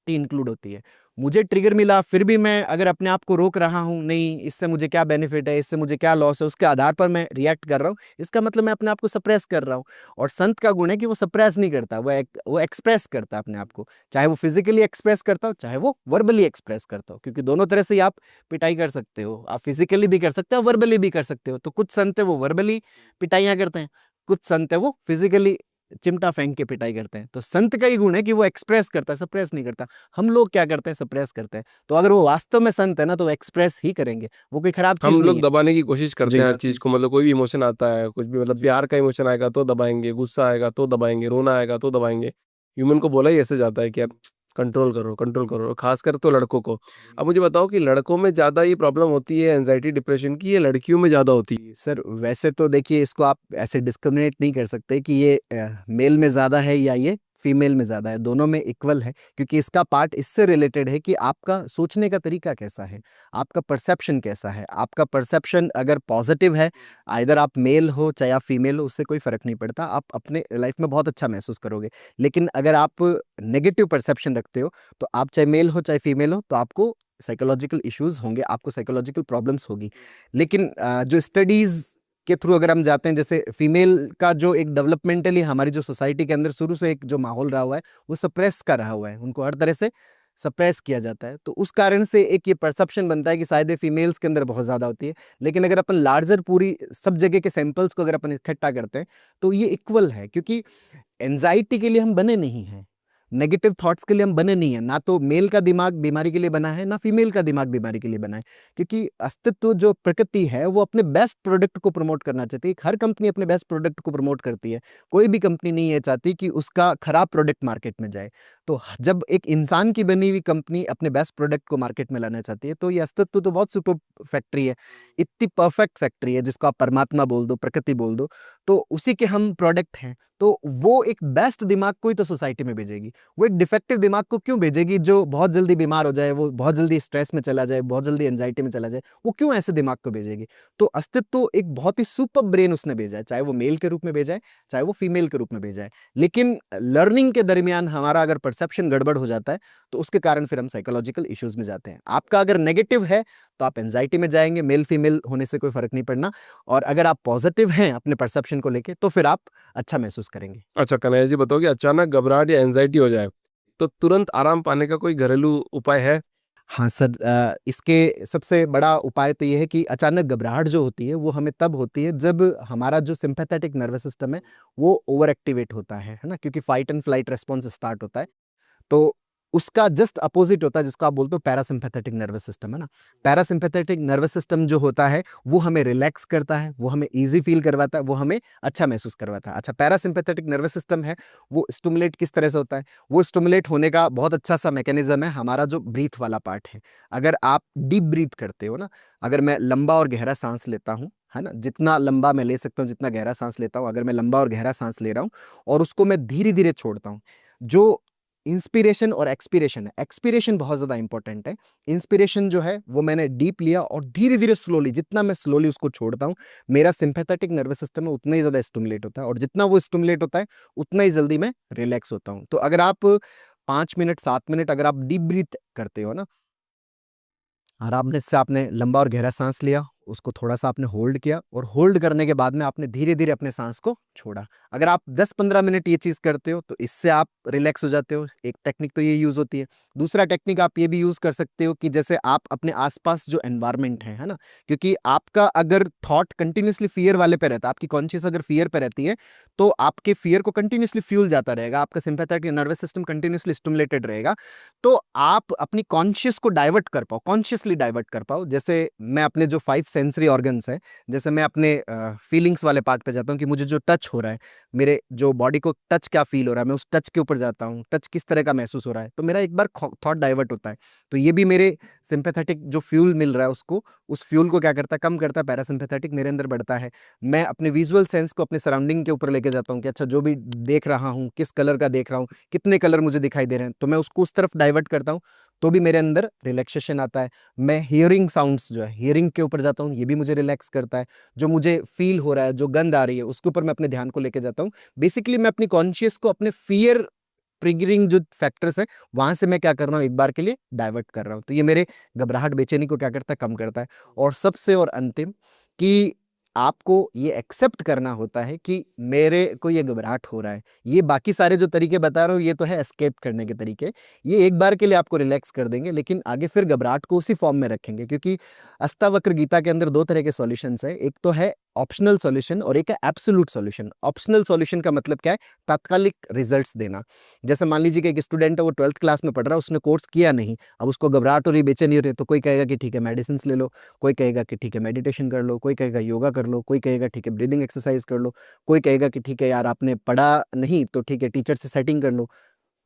इंक्लूड होती है। मुझे ट्रिगर मिला फिर भी मैं अगर अपने आप को रोक रहा हूँ, नहीं इससे मुझे क्या बेनिफिट है, इससे मुझे क्या लॉस है, उसके आधार पर मैं रिएक्ट कर रहा हूँ, इसका मतलब मैं अपने आप को सप्रेस कर रहा हूँ। और संत का गुण है कि वो सप्रेस नहीं करता, वो एक्सप्रेस करता है अपने आप को। चाहे वो फिजिकली एक्सप्रेस करता हो, चाहे वो वर्बली एक्सप्रेस करता हो, क्योंकि दोनों तरह से ही आप पिटाई कर सकते हो। आप फिजिकली भी कर सकते हो, वर्बली भी कर सकते हो। तो कुछ संत है वो वर्बली पिटाइयाँ करते हैं, कुछ संत है वो फिजिकली चिमटा फेंक के पिटाई करते हैं। तो संत का ही गुण है कि वो एक्सप्रेस करता है, सप्रेस नहीं करता। हम लोग क्या करते हैं, सप्रेस करते हैं। तो अगर वो वास्तव में संत है ना, तो वो एक्सप्रेस ही करेंगे, वो कोई खराब चीज हम नहीं लोग है। दबाने की कोशिश करते जी हैं हर चीज को, मतलब कोई भी इमोशन आता है कुछ भी, मतलब प्यार का इमोशन आएगा तो दबाएंगे, गुस्सा आएगा तो दबाएंगे, रोना आएगा तो दबाएंगे। ह्यूमन को बोला ही ऐसे जाता है कि यार कंट्रोल करो कंट्रोल करो, खासकर तो लड़कों को। अब मुझे बताओ कि लड़कों में ज्यादा ये प्रॉब्लम होती है एंजाइटी डिप्रेशन की, या लड़कियों में ज्यादा होती है? सर, वैसे तो देखिए, इसको आप ऐसे डिस्क्रिमिनेट नहीं कर सकते कि ये मेल में ज़्यादा है या ये फीमेल में ज़्यादा है, दोनों में इक्वल है। क्योंकि इसका पार्ट इससे रिलेटेड है कि आपका सोचने का तरीका कैसा है, आपका परसेप्शन कैसा है। आपका परसेप्शन अगर पॉजिटिव है, आइदर आप मेल हो चाहे आप फीमेल हो, उससे कोई फ़र्क नहीं पड़ता, आप अपने लाइफ में बहुत अच्छा महसूस करोगे। लेकिन अगर आप नेगेटिव परसेप्शन रखते हो, तो आप चाहे मेल हो चाहे फीमेल हो, तो आपको साइकोलॉजिकल इश्यूज़ होंगे, आपको साइकोलॉजिकल प्रॉब्लम्स होगी। लेकिन जो स्टडीज़ के थ्रू अगर हम जाते हैं, जैसे फीमेल का जो एक डेवलपमेंटली हमारी जो सोसाइटी के अंदर शुरू से एक जो माहौल रहा हुआ है, वो सप्रेस का रहा हुआ है, उनको हर तरह से सप्रेस किया जाता है। तो उस कारण से एक ये परसेप्शन बनता है कि शायद ये फीमेल्स के अंदर बहुत ज़्यादा होती है। लेकिन अगर अपन लार्जर पूरी सब जगह के सैंपल्स को अगर अपन इकट्ठा करते हैं, तो ये इक्वल है। क्योंकि एंजाइटी के लिए हम बने नहीं हैं, नेगेटिव थॉट्स के लिए हम बने नहीं हैं। ना तो मेल का दिमाग बीमारी के लिए बना है, ना फीमेल का दिमाग बीमारी के लिए बना है। क्योंकि अस्तित्व जो प्रकृति है, वो अपने बेस्ट प्रोडक्ट को प्रमोट करना चाहती है। हर कंपनी अपने बेस्ट प्रोडक्ट को प्रमोट करती है। कोई भी कंपनी नहीं है चाहती कि उसका खराब प्रोडक्ट मार्केट में जाए। तो जब एक इंसान की बनी हुई कंपनी अपने बेस्ट प्रोडक्ट को मार्केट में लाना चाहती है, तो ये अस्तित्व तो बहुत सुपर फैक्ट्री है, इतनी परफेक्ट फैक्ट्री है, जिसको आप परमात्मा बोल दो, प्रकृति बोल दो, तो उसी के हम प्रोडक्ट हैं। तो वो एक बेस्ट दिमाग को ही तो सोसाइटी में भेजेगी। वो एक डिफेक्टिव दिमाग को क्यों भेजेगी, जो बहुत जल्दी बीमार हो जाए, वो बहुत जल्दी स्ट्रेस में चला जाए, बहुत जल्दी एंजाइटी में चला जाए? वो क्यों ऐसे दिमाग को भेजेगी? तो अस्तित्व एक बहुत ही सुपर ब्रेन उसने भेजा है, चाहे वो मेल के रूप में भेजा है, चाहे वो फीमेल के रूप में भेजा है। लेकिन लर्निंग के दरमियान हमारा अगर परसेप्शन गड़बड़ हो जाता है, तो उसके कारण फिर हम साइकोलॉजिकल इश्यूज में जाते हैं। आपका अगर नेगेटिव है, तो आप एंजाइटी में जाएंगे, मेल फीमेल होने से कोई फर्क नहीं पड़ना। और अगर आप पॉजिटिव हैं अपने परसेप्शन को लेके, तो फिर आप अच्छा महसूस करेंगे। अच्छा कन्हैया जी, बताओ कि अचानक घबराहट या एंजाइटी हो जाए तो तुरंत आराम पाने का कोई घरेलू उपाय है? हाँ सर, इसके सबसे बड़ा उपाय तो ये है कि अचानक घबराहट जो होती है, वो हमें तब होती है जब हमारा जो सिंपैथेटिक नर्वस सिस्टम है, वो ओवर एक्टिवेट होता है ना? क्योंकि fight and flight response start होता है। तो उसका जस्ट अपोजिट होता है, जिसको आप बोलते हो पैरासिम्पैथेटिक नर्वस सिस्टम, है ना? पैरासिम्पैथेटिक नर्वस सिस्टम जो होता है, वो हमें रिलैक्स करता है, वो हमें ईज़ी फ़ील करवाता है, वो हमें अच्छा महसूस करवाता है। अच्छा, पैरासिम्पैथेटिक नर्वस सिस्टम है, वो स्टिमुलेट किस तरह से होता है? वो स्टिमुलेट होने का बहुत अच्छा-सा मैकेनिज़्म है हमारा जो ब्रीथ वाला पार्ट है। अगर आप डीप ब्रीथ करते हो ना, अगर मैं लंबा और गहरा साँस लेता हूँ, है ना? जितना लंबा मैं ले सकता हूँ, जितना गहरा साँस लेता हूँ, अगर मैं लंबा और गहरा साँस ले रहा हूँ और उसको मैं धीरे-धीरे छोड़ता हूँ, जो इंस्पिरेशन और एक्सपीरेशन है, एक्सपीरेशन बहुत ज़्यादा इंपॉर्टेंट है। इंस्पिरेशन जो है, वो मैंने डीप लिया और धीरे-धीरे स्लोली, जितना मैं स्लोली उसको छोड़ता हूँ, मेरा सिम्पैथेटिक नर्वस सिस्टम है उतना ही ज़्यादा स्टिमुलेट होता है, और जितना वो स्टिमुलेट होता है, उतना ही जल्दी मैं रिलैक्स होता हूँ। तो अगर आप 5 मिनट, 7 मिनट अगर आप डीप ब्रीथ करते हो ना, आराम से आपने लंबा और गहरा सांस लिया, उसको थोड़ा-सा आपने होल्ड किया, और होल्ड करने के बाद में आपने धीरे-धीरे अपने सांस को छोड़ा। अगर आप 10-15 मिनट ये चीज़ करते हो, तो इससे आप रिलैक्स हो जाते हो। एक टेक्निक तो ये यूज़ होती है। दूसरा टेक्निक आप ये भी यूज़ कर सकते हो कि जैसे आप अपने आस-पास जो एनवायरनमेंट है ना? क्योंकि आपका अगर थॉट कंटीन्यूअसली फ़ियर वाले पे रहता है, आपकी कॉन्शियस अगर फ़ियर पे रहती है, तो आपके फ़ियर को कंटीन्यूअसली फ्यूल जाता रहेगा, आपका sympathetic nervous system continuously stimulated रहेगा। तो आप अपनी कॉन्शियस को डाइवर्ट कर पाओ, कॉन्शियसली डाइवर्ट कर पाओ। जैसे मैं अपने जो 5 सेंसरी ऑर्गन्स हैं, जैसे मैं अपने फीलिंग्स वाले पार्ट पे जाता हूँ कि मुझे जो टच हो रहा है, मेरे जो बॉडी को टच क्या फ़ील हो रहा है, मैं उस टच के ऊपर जाता हूँ, टच किस तरह का महसूस हो रहा है, तो मेरा एक बार थॉट डाइवर्ट होता है। तो ये भी मेरे सिम्पैथेटिक जो फ्यूल मिल रहा है उसको, उस फ्यूल को क्या करता है, कम करता है, पैरासिम्पैथेटिक मेरे अंदर बढ़ता है। मैं अपने विजुअल सेंस को अपने सराउंडिंग के ऊपर लेके जाता हूँ कि अच्छा, जो भी देख रहा हूँ, किस कलर का देख रहा हूँ, कितने कलर मुझे दिखाई दे रहे हैं, तो मैं उसको उस तरफ डाइवर्ट करता हूँ, तो भी मेरे अंदर रिलैक्सेशन आता है। मैं हियरिंग साउंड्स जो है, हियरिंग के ऊपर जाता हूँ, ये भी मुझे रिलैक्स करता है। जो मुझे फ़ील हो रहा है, जो गंध आ रही है, उसके ऊपर मैं अपने ध्यान को लेके जाता हूँ। बेसिकली मैं अपनी कॉन्शियस को अपने फ़ियर ट्रिगरिंग जो फैक्टर्स हैं, वहाँ से मैं क्या कर रहा हूँ, एक बार के लिए डाइवर्ट कर रहा हूँ। तो ये मेरे घबराहट, बेचैनी को क्या करता है, कम करता है। और सबसे और अंतिम कि आपको ये एक्सेप्ट करना होता है कि मेरे को ये घबराहट हो रहा है। ये बाकी सारे जो तरीके बता रहा हूँ, ये तो है एस्केप करने के तरीके। ये एक बार के लिए आपको रिलैक्स कर देंगे, लेकिन आगे फिर घबराहट को उसी फॉर्म में रखेंगे, क्योंकि अष्टावक्र गीता के अंदर 2 तरह के सॉल्यूशंस हैं। एक तो है ऑप्शनल सॉल्यूशन और एक है एब्सोल्यूट सॉल्यूशन। ऑप्शनल सॉल्यूशन का मतलब क्या है? तात्कालिक रिजल्ट्स देना। जैसे मान लीजिए कि एक स्टूडेंट है, वो 12th क्लास में पढ़ रहा है, उसने कोर्स किया नहीं, अब उसको घबराहट हो रही, बेचैनी हो रही है, तो कोई कहेगा कि ठीक है मेडिसिन ले लो, कोई कहेगा कि ठीक है मेडिटेशन कर लो, कोई कहेगा योगा कर लो, कोई कहेगा ठीक है ब्रीदिंग एक्सरसाइज कर लो, कोई कहेगा कि ठीक है यार आपने पढ़ा नहीं तो ठीक है टीचर से सेटिंग कर लो,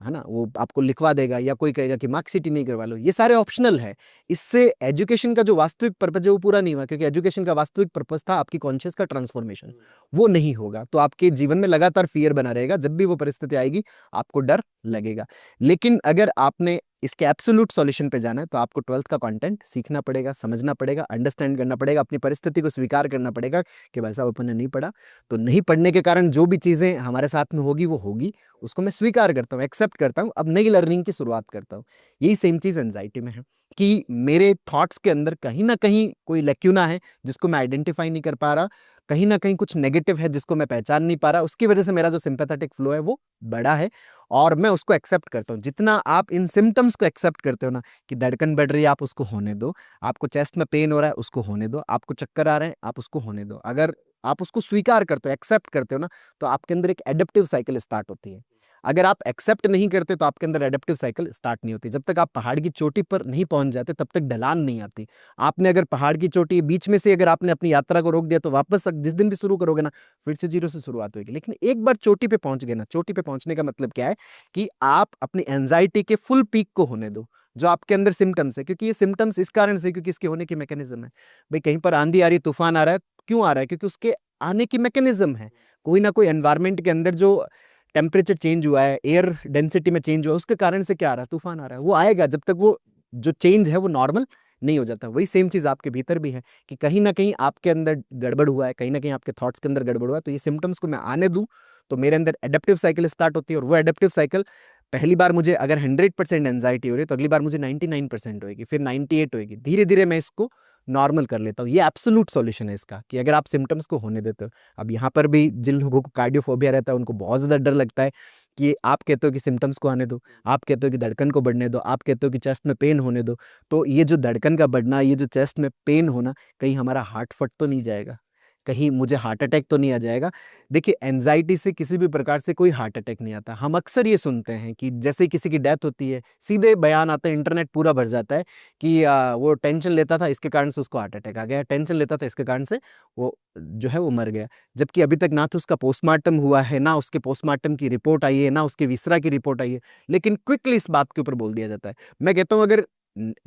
है ना, वो आपको लिखवा देगा, या कोई कहेगा कि मार्कशीट ही नहीं करवा लो। ये सारे ऑप्शनल है। इससे एजुकेशन का जो वास्तविक पर्पज है वो पूरा नहीं हुआ, क्योंकि एजुकेशन का वास्तविक पर्पज था आपकी कॉन्शियस का ट्रांसफॉर्मेशन, वो नहीं होगा। तो आपके जीवन में लगातार फियर बना रहेगा, जब भी वो परिस्थिति आएगी आपको डर लगेगा। लेकिन अगर आपने इसके एब्सोल्यूट सॉल्यूशन पे जाना है तो आपको 12th का कंटेंट सीखना पड़ेगा, समझना पड़ेगा, अंडरस्टैंड करना पड़ेगा, अपनी परिस्थिति को स्वीकार करना पड़ेगा कि भाई साहब अपन ने नहीं पढ़ा, तो नहीं पढ़ने के कारण जो भी चीजें हमारे साथ में होगी वो होगी, उसको मैं स्वीकार करता हूँ, एक्सेप्ट करता हूँ, अब नई लर्निंग की शुरुआत करता हूँ। यही सेम चीज एंजाइटी में है कि मेरे थॉट्स के अंदर कहीं ना कहीं कोई लेक्यूना है जिसको मैं आइडेंटिफाई नहीं कर पा रहा, कहीं ना कहीं कुछ नेगेटिव है जिसको मैं पहचान नहीं पा रहा, उसकी वजह से मेरा जो सिंपैथेटिक फ्लो है वो बड़ा है, और मैं उसको एक्सेप्ट करता हूँ। जितना आप इन सिम्टम्स को एक्सेप्ट करते हो ना, कि धड़कन बढ़ रही है आप उसको होने दो, आपको चेस्ट में पेन हो रहा है उसको होने दो, आपको चक्कर आ रहे हैं आप उसको होने दो, अगर आप उसको स्वीकार करते हो, एक्सेप्ट करते हो ना, तो आपके अंदर एक एडेप्टिव साइकिल स्टार्ट होती है। अगर आप एक्सेप्ट नहीं करते तो आपके अंदर एडेप्टिव साइकिल स्टार्ट नहीं होती। जब तक आप पहाड़ की चोटी पर नहीं पहुंच जाते तब तक ढलान नहीं आती। आपने अगर पहाड़ की चोटी बीच में से अगर आपने अपनी यात्रा को रोक दिया तो वापस जिस दिन भी शुरू करोगे ना, फिर से जीरो से शुरुआत होगी। लेकिन एक बार चोटी पे पहुंच गए ना, चोटी पे पहुंचने का मतलब क्या है कि आप अपनी एंजाइटी के फुल पीक को होने दो, जो आपके अंदर सिम्टम्स है, क्योंकि ये सिम्टम्स इस कारण से, क्योंकि इसके होने की मैकेनिज्म है। भाई कहीं पर आंधी आ रही है, तूफान आ रहा है, क्यों आ रहा है? क्योंकि उसके आने की मैकेनिज्म है। कोई ना कोई एनवायरमेंट के अंदर जो टेम्परेचर चेंज हुआ है, एयर डेंसिटी में चेंज हुआ है, उसके कारण से क्या आ रहा है? तूफान आ रहा है। वो आएगा जब तक वो जो चेंज है वो नॉर्मल नहीं हो जाता। वही सेम चीज आपके भीतर भी है कि कहीं ना कहीं आपके अंदर गड़बड़ हुआ है, कहीं ना कहीं आपके थॉट्स के अंदर गड़बड़ हुआ है। तो ये सिम्टम्स को मैं आने दूं तो मेरे अंदर एडेप्टिव साइकिल स्टार्ट होती है, और वो एडेप्टिव साइकिल पहली बार मुझे अगर 100% एंजाइटी हो रही है तो अगली बार मुझे 99% होगी, फिर 98 होगी, धीरे धीरे मैं इसको नॉर्मल कर लेता हूँ। ये एब्सोल्यूट सॉल्यूशन है इसका, कि अगर आप सिम्टम्स को होने देते हो। अब यहाँ पर भी जिन लोगों को कार्डियोफोबिया रहता है उनको बहुत ज्यादा डर लगता है कि आप कहते हो कि सिम्टम्स को आने दो, आप कहते हो कि धड़कन को बढ़ने दो, आप कहते हो कि चेस्ट में पेन होने दो। तो ये जो धड़कन का बढ़ना, ये जो चेस्ट में पेन होना, कहीं हमारा हार्ट फट तो नहीं जाएगा, कहीं मुझे हार्ट अटैक तो नहीं आ जाएगा? देखिए एंजाइटी से किसी भी प्रकार से कोई हार्ट अटैक नहीं आता। हम अक्सर ये सुनते हैं कि जैसे ही किसी की डेथ होती है सीधे बयान आता है, इंटरनेट पूरा भर जाता है कि वो टेंशन लेता था इसके कारण से उसको हार्ट अटैक आ गया, टेंशन लेता था इसके कारण से वो जो है वो मर गया। जबकि अभी तक ना तो उसका पोस्टमार्टम हुआ है, ना उसके पोस्टमार्टम की रिपोर्ट आई है, ना उसके विसरा की रिपोर्ट आई है, लेकिन क्विकली इस बात के ऊपर बोल दिया जाता है। मैं कहता हूँ अगर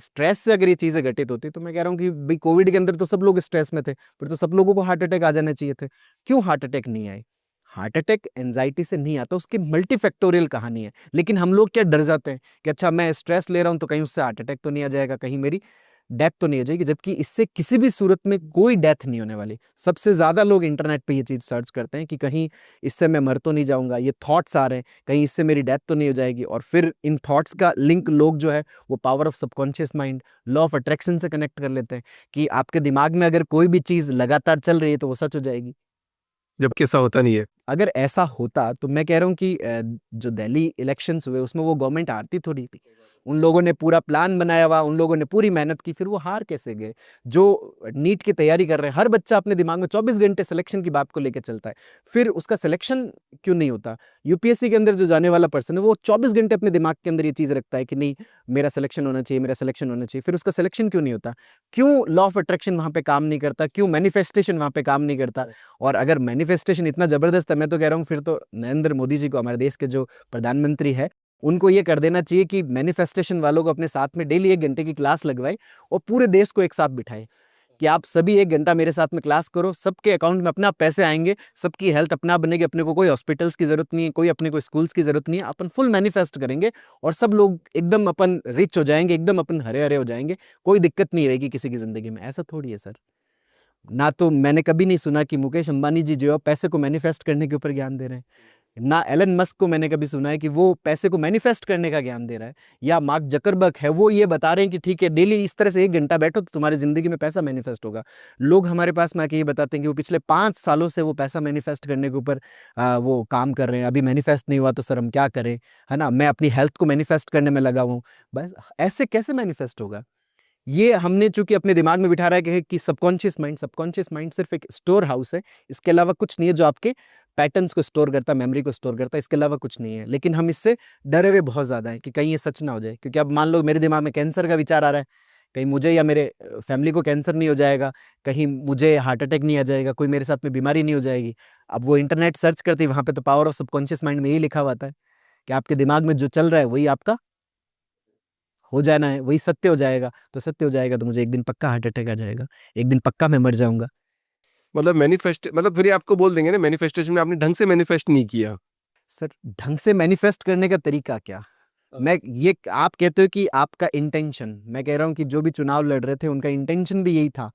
स्ट्रेस से अगर ये चीजें घटित होती तो मैं कह रहा हूँ कि भाई कोविड के अंदर तो सब लोग स्ट्रेस में थे, फिर तो सब लोगों को हार्ट अटैक आ जाने चाहिए थे। क्यों हार्ट अटैक नहीं आए? हार्ट अटैक एंजाइटी से नहीं आता, उसकी मल्टीफैक्टोरियल कहानी है। लेकिन हम लोग क्या डर जाते हैं कि अच्छा मैं स्ट्रेस ले रहा हूं तो कहीं उससे हार्ट अटैक तो नहीं आ जाएगा, कहीं मेरी डेथ तो नहीं हो जाएगी, जबकि इससे किसी भी सूरत में कोई डेथ नहीं होने वाली। सबसे ज्यादा लोग इंटरनेट पे ये चीज सर्च करते हैं कि कहीं इससे मैं मर तो नहीं जाऊंगा, ये थॉट्स आ रहे हैं कहीं इससे मेरी डेथ तो नहीं हो जाएगी, और फिर इन थॉट्स का लिंक लोग जो है वो power of subconscious mind, law of attraction से कनेक्ट कर लेते हैं कि आपके दिमाग में अगर कोई भी चीज लगातार चल रही है तो वो सच हो जाएगी। जबकि ऐसा होता नहीं है। अगर ऐसा होता तो मैं कह रहा हूँ कि जो दिल्ली इलेक्शंस हुए उसमें वो गवर्नमेंट हारती थोड़ी थी। उन लोगों ने पूरा प्लान बनाया हुआ, उन लोगों ने पूरी मेहनत की, फिर वो हार कैसे गए? जो नीट की तैयारी कर रहे हैं, हर बच्चा अपने दिमाग में 24 घंटे सिलेक्शन की बात को लेकर चलता है, फिर उसका सिलेक्शन क्यों नहीं होता? यूपीएससी के अंदर जो जाने वाला पर्सन है वो 24 घंटे अपने दिमाग के अंदर ये चीज रखता है कि नहीं मेरा सिलेक्शन होना चाहिए, मेरा सिलेक्शन होना चाहिए, फिर उसका सिलेक्शन क्यों नहीं होता? क्यों लॉ ऑफ अट्रैक्शन वहां पे काम नहीं करता? क्यों मैनिफेस्टेशन वहां पे काम नहीं करता? और अगर मैनिफेस्टेशन इतना जबरदस्त है, मैं तो कह रहा हूँ फिर तो नरेंद्र मोदी जी को, हमारे देश के जो प्रधानमंत्री है, उनको ये कर देना चाहिए कि मैनिफेस्टेशन वालों को अपने साथ में डेली 1 घंटे की क्लास लगवाए और पूरे देश को एक साथ बिठाए कि आप सभी 1 घंटा मेरे साथ में क्लास करो, सबके अकाउंट में अपना पैसे आएंगे, सबकी हेल्थ अपना बनेगी, अपने को कोई हॉस्पिटल्स की जरूरत नहीं है, कोई अपने को स्कूल्स की जरूरत नहीं है, अपन फुल मैनिफेस्ट करेंगे और सब लोग एकदम अपन रिच हो जाएंगे, एकदम अपन हरे हरे हो जाएंगे, कोई दिक्कत नहीं रहेगी किसी की जिंदगी में। ऐसा थोड़ी है सर। ना तो मैंने कभी नहीं सुना कि मुकेश अंबानी जी जो है पैसे को मैनिफेस्ट करने के ऊपर ज्ञान दे रहे हैं, ना एलन मस्क को मैंने कभी सुना है कि वो पैसे को मैनिफेस्ट करने का ज्ञान दे रहा है, या मार्क जकरबर्ग है वो ये बता रहे हैं कि ठीक है डेली इस तरह से 1 घंटा बैठो तो तुम्हारी जिंदगी में पैसा मैनिफेस्ट होगा। लोग हमारे पास में आके ये बताते हैं कि वो पिछले 5 सालों से वो पैसा मैनिफेस्ट करने के ऊपर वो काम कर रहे हैं, अभी मैनिफेस्ट नहीं हुआ तो सर हम क्या करें, है ना, मैं अपनी हेल्थ को मैनिफेस्ट करने में लगा हूँ। बस ऐसे कैसे मैनिफेस्ट होगा? ये हमने चूंकि अपने दिमाग में बिठा रहा है कि सबकॉन्शियस माइंड सिर्फ एक स्टोर हाउस है, इसके अलावा कुछ नहीं है जो आपके पैटर्न्स को स्टोर करता है, मेमोरी को स्टोर करता है, इसके अलावा कुछ नहीं है। लेकिन हम इससे डरे हुए बहुत ज्यादा है कि कहीं ये सच ना हो जाए, क्योंकि अब मान लो मेरे दिमाग में कैंसर का विचार आ रहा है, कहीं मुझे या मेरे फैमिली को कैंसर नहीं हो जाएगा, कहीं मुझे हार्ट अटैक नहीं आ जाएगा, कोई मेरे साथ में बीमारी नहीं हो जाएगी। अब वो इंटरनेट सर्च करती है, वहां पे तो पावर ऑफ सबकॉन्शियस माइंड में यही लिखा हुआ था कि आपके दिमाग में जो चल रहा है वही आपका हो जाना है, वही सत्य हो जाएगा। तो सत्य हो जाएगा तो मुझे एक दिन पक्का हार्ट अटैक आ जाएगा, एक दिन पक्का मैं मर जाऊंगा। मतलब मैनिफेस्ट, मतलब फिर ये आपको बोल देंगे ना मैनिफेस्टेशन में आपने ढंग से मैनिफेस्ट नहीं किया। सर ढंग से मैनिफेस्ट करने का तरीका क्या? मैं ये आप कहते हो कि आपका इंटेंशन, मैं कह रहा हूँ कि जो भी चुनाव लड़ रहे थे उनका इंटेंशन भी यही था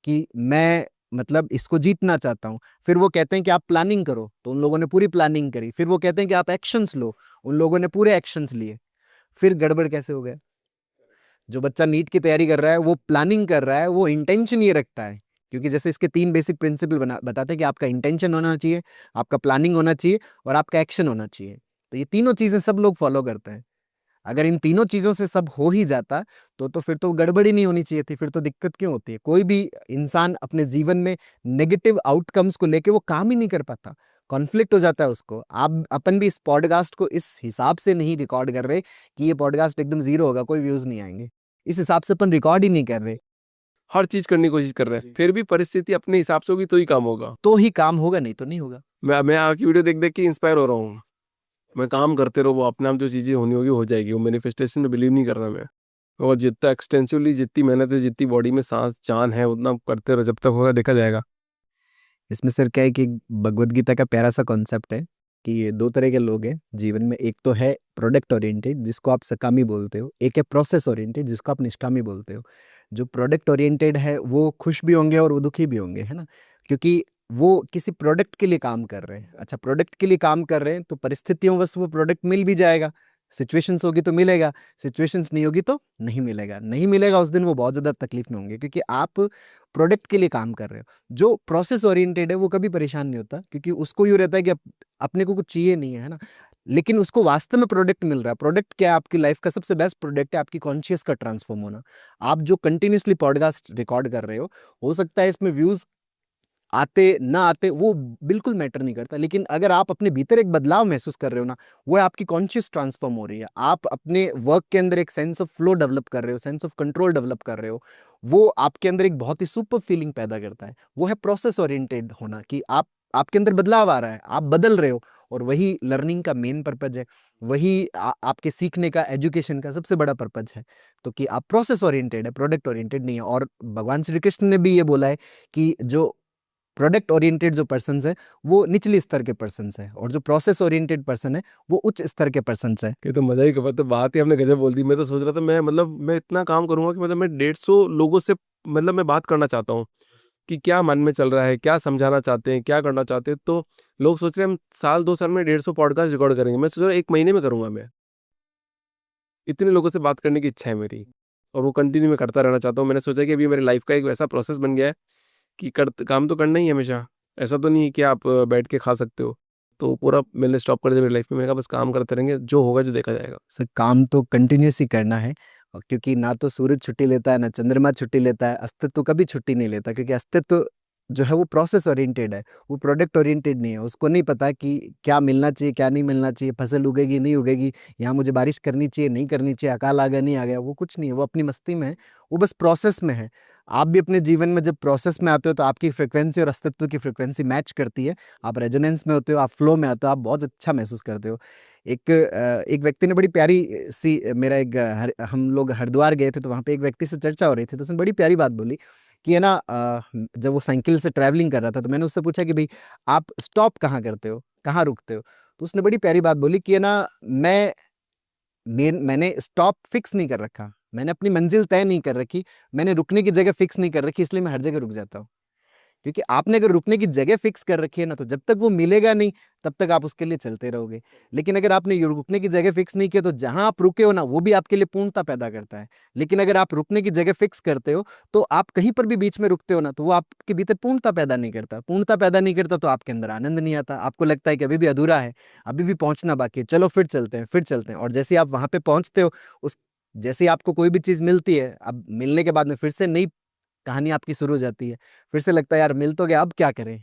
कि मैं मतलब इसको जीतना चाहता हूँ। फिर वो कहते हैं कि आप प्लानिंग करो, तो उन लोगों ने पूरी प्लानिंग करी। फिर वो कहते हैं कि आप एक्शंस लो, उन लोगों ने पूरे एक्शंस लिए। फिर गड़बड़ कैसे हो गया? जो बच्चा नीट की तैयारी कर रहा है वो प्लानिंग कर रहा है, वो इंटेंशन ये रखता है, क्योंकि जैसे इसके 3 बेसिक प्रिंसिपल बताते हैं कि आपका इंटेंशन होना चाहिए, आपका प्लानिंग होना चाहिए और आपका एक्शन होना चाहिए। तो ये तीनों चीजें सब लोग फॉलो करते हैं। अगर इन तीनों चीजों से सब हो ही जाता तो फिर तो गड़बड़ी नहीं होनी चाहिए थी, फिर तो दिक्कत क्यों होती है? कोई भी इंसान अपने जीवन में नेगेटिव आउटकम्स को लेके वो काम ही नहीं कर पाता, कॉन्फ्लिक्ट हो जाता है उसको। आप अपन भी इस पॉडकास्ट को इस हिसाब से नहीं रिकॉर्ड कर रहे कि ये पॉडकास्ट एकदम जीरो होगा, कोई व्यूज नहीं आएंगे, इस हिसाब से अपन रिकॉर्ड ही नहीं कर रहे। हर चीज करने की कोशिश कर रहे हैं, फिर भी परिस्थिति अपने हिसाब से होगी तो ही काम होगा। तो ही काम होगा, नहीं तो नहीं होगा। मैं आपकी वीडियो देख देख के इंस्पायर हो रहा हूँ। मैं काम करते रहो, वो अपने आप जो चीज़ें होनी होगी हो जाएगी। वो मैनिफेस्टेशन में बिलीव नहीं कर रहा मैं। और जितना एक्सटेंसिवली जितनी मेहनत है, जितनी बॉडी में सांस जान है, उतना करते रहो, जब तक होगा देखा जाएगा। इसमें सर क्या है कि भगवत गीता का प्यारा सा कॉन्सेप्ट है कि ये 2 तरह के लोग हैं जीवन में। एक तो है प्रोडक्ट ओरिएंटेड जिसको आप सकामी बोलते हो, एक है प्रोसेस ओरिएंटेड जिसको आप निष्कामी बोलते हो। जो प्रोडक्ट ओरिएंटेड है वो खुश भी होंगे और वो दुखी भी होंगे, है ना, क्योंकि वो किसी प्रोडक्ट के लिए काम कर रहे हैं। अच्छा, प्रोडक्ट के लिए काम कर रहे हैं तो परिस्थितियों बस वो प्रोडक्ट मिल भी जाएगा, सिचुएशंस होगी तो मिलेगा, सिचुएशंस नहीं होगी तो नहीं मिलेगा। नहीं मिलेगा उस दिन वो बहुत ज़्यादा तकलीफ में होंगे, क्योंकि आप प्रोडक्ट के लिए काम कर रहे हो। जो प्रोसेस ओरिएंटेड है वो कभी परेशान नहीं होता, क्योंकि उसको यूँ रहता है कि अपने को कुछ चाहिए नहीं है ना, लेकिन उसको वास्तव में प्रोडक्ट मिल रहा है। प्रोडक्ट क्या है? आपकी लाइफ का सबसे बेस्ट प्रोडक्ट है आपकी कॉन्शियस का ट्रांसफॉर्म होना। आप जो कंटिन्यूअसली पॉडकास्ट रिकॉर्ड कर रहे हो सकता है इसमें व्यूज आते ना आते वो बिल्कुल मैटर नहीं करता, लेकिन अगर आप अपने भीतर एक बदलाव महसूस कर रहे हो ना, वो है आपकी कॉन्शियस ट्रांसफॉर्म हो रही है। आप अपने वर्क के अंदर एक सेंस ऑफ फ्लो डेवलप कर रहे हो, सेंस ऑफ कंट्रोल डेवलप कर रहे हो, वो आपके अंदर एक बहुत ही सुपर फीलिंग पैदा करता है। वो है प्रोसेस ओरिएंटेड होना, कि आपके अंदर बदलाव आ रहा है, आप बदल रहे हो, और वही लर्निंग का मेन पर्पज है। वही आपके सीखने का, एजुकेशन का सबसे बड़ा पर्पज है। तो कि आप प्रोसेस ओरिएंटेड है, प्रोडक्ट ओरिएंटेड नहीं है। और भगवान श्री कृष्ण ने भी ये बोला है कि जो प्रोडक्ट ओरिएंटेड जो पर्सन है वो निचली स्तर के पर्सन है, और जो प्रोसेस ओरिएंटेड पर्सन है वो उच्च स्तर के पर्सन है। ये तो मजा ही कमा, तो बात ही हमने गजब बोल दी। मैं तो सोच रहा था मैं, मतलब मैं इतना काम करूंगा कि मतलब मैं 150 लोगों से मतलब मैं बात करना चाहता हूँ कि क्या मन में चल रहा है, क्या समझाना चाहते हैं, क्या करना चाहते हैं। तो लोग सोच रहे हैं हम साल 2 साल में 150 पॉडकास्ट रिकॉर्ड करेंगे। मैं सोच रहा हूँ 1 महीने में करूंगा मैं। इतने लोगों से बात करने की इच्छा है मेरी, और वो कंटिन्यू मैं करता रहना चाहता हूँ। मैंने सोचा कि अभी मेरी लाइफ का एक वैसा प्रोसेस बन गया है कि काम तो करना ही है हमेशा। ऐसा तो नहीं है कि आप बैठ के खा सकते हो। तो पूरा मैंने स्टॉप कर दिया मेरी लाइफ में। मैंने कहा बस काम करते रहेंगे, जो होगा जो देखा जाएगा। सर काम तो कंटिन्यूस ही करना है, क्योंकि ना तो सूरज छुट्टी लेता है ना चंद्रमा छुट्टी लेता है, अस्तित्व कभी छुट्टी नहीं लेता, क्योंकि अस्तित्व जो है वो प्रोसेस ओरिएंटेड है, वो प्रोडक्ट ओरिएंटेड नहीं है। उसको नहीं पता कि क्या मिलना चाहिए क्या नहीं मिलना चाहिए, फसल उगेगी नहीं उगेगी, यहाँ मुझे बारिश करनी चाहिए नहीं करनी चाहिए, अकाल आ गया नहीं आ गया, वो कुछ नहीं है। वो अपनी मस्ती में है, वो बस प्रोसेस में है। आप भी अपने जीवन में जब प्रोसेस में आते हो तो आपकी फ्रिक्वेंसी और अस्तित्व की फ्रिक्वेंसी मैच करती है, आप रेजोनेंस में होते हो, आप फ्लो में आते हो, आप बहुत अच्छा महसूस करते हो। एक व्यक्ति ने बड़ी प्यारी सी मेरा हम लोग हरिद्वार गए थे, तो वहाँ पे एक व्यक्ति से चर्चा हो रही थी, तो उसने बड़ी प्यारी बात बोली कि है ना, जब वो साइकिल से ट्रैवलिंग कर रहा था तो मैंने उससे पूछा कि भाई आप स्टॉप कहाँ करते हो, कहाँ रुकते हो? तो उसने बड़ी प्यारी बात बोली कि है ना, मैंने स्टॉप फिक्स नहीं कर रखा, मैंने अपनी मंजिल तय नहीं कर रखी, मैंने रुकने की जगह फिक्स नहीं कर रखी, इसलिए मैं हर जगह रुक जाता हूँ। क्योंकि आपने अगर रुकने की जगह फिक्स कर रखी है ना, तो जब तक वो मिलेगा नहीं तब तक आप उसके लिए चलते रहोगे। लेकिन अगर आपने ये रुकने की जगह फिक्स नहीं किया तो जहां आप रुके हो ना वो भी आपके लिए पूर्णता पैदा करता है। लेकिन अगर आप रुकने की जगह फिक्स करते हो तो आप कहीं पर भी बीच में रुकते हो ना, तो वो आपके भीतर पूर्णता पैदा नहीं करता। पूर्णता पैदा नहीं करता तो आपके अंदर आनंद नहीं आता, आपको लगता है कि अभी भी अधूरा है, अभी भी पहुंचना बाकी है, चलो फिर चलते हैं फिर चलते हैं। और जैसे आप वहां पे पहुंचते हो, उस जैसे ही आपको कोई भी चीज़ मिलती है, अब मिलने के बाद में फिर से नई कहानी आपकी शुरू हो जाती है। फिर से लगता है यार मिल तो गया, अब क्या करें?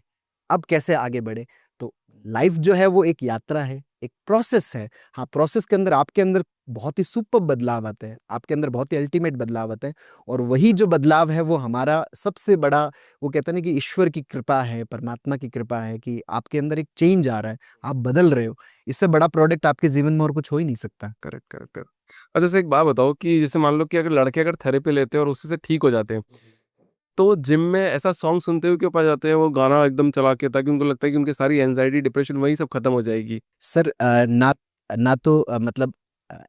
अब कैसे आगे बढ़े? तो लाइफ जो है वो एक यात्रा है, एक प्रोसेस है। हाँ, प्रोसेस के अंदर आपके अंदर बहुत ही सुपर बदलाव आते हैं, आपके अंदर बहुत ही अल्टीमेट बदलाव आते हैं, और वही जो बदलाव है वो हमारा सबसे बड़ा, वो कहते हैं ना कि ईश्वर की कृपा है, परमात्मा की कृपा है कि आपके अंदर एक चेंज आ रहा है, आप बदल रहे हो। इससे बड़ा प्रोडक्ट आपके जीवन में और कुछ हो ही नहीं सकता। Correct, correct, correct. अच्छा, जैसे एक बात बताओ कि जैसे मान लो कि अगर लड़के अगर थेरेपी लेते हैं और उसी से ठीक हो जाते हैं, तो जिम में ऐसा सॉन्ग सुनते हुए क्यों पा जाते हैं वो गाना एकदम चला के, ताकि उनको लगता है कि उनकी सारी एंजाइटी, डिप्रेशन वही सब खत्म हो जाएगी? सर ना ना तो मतलब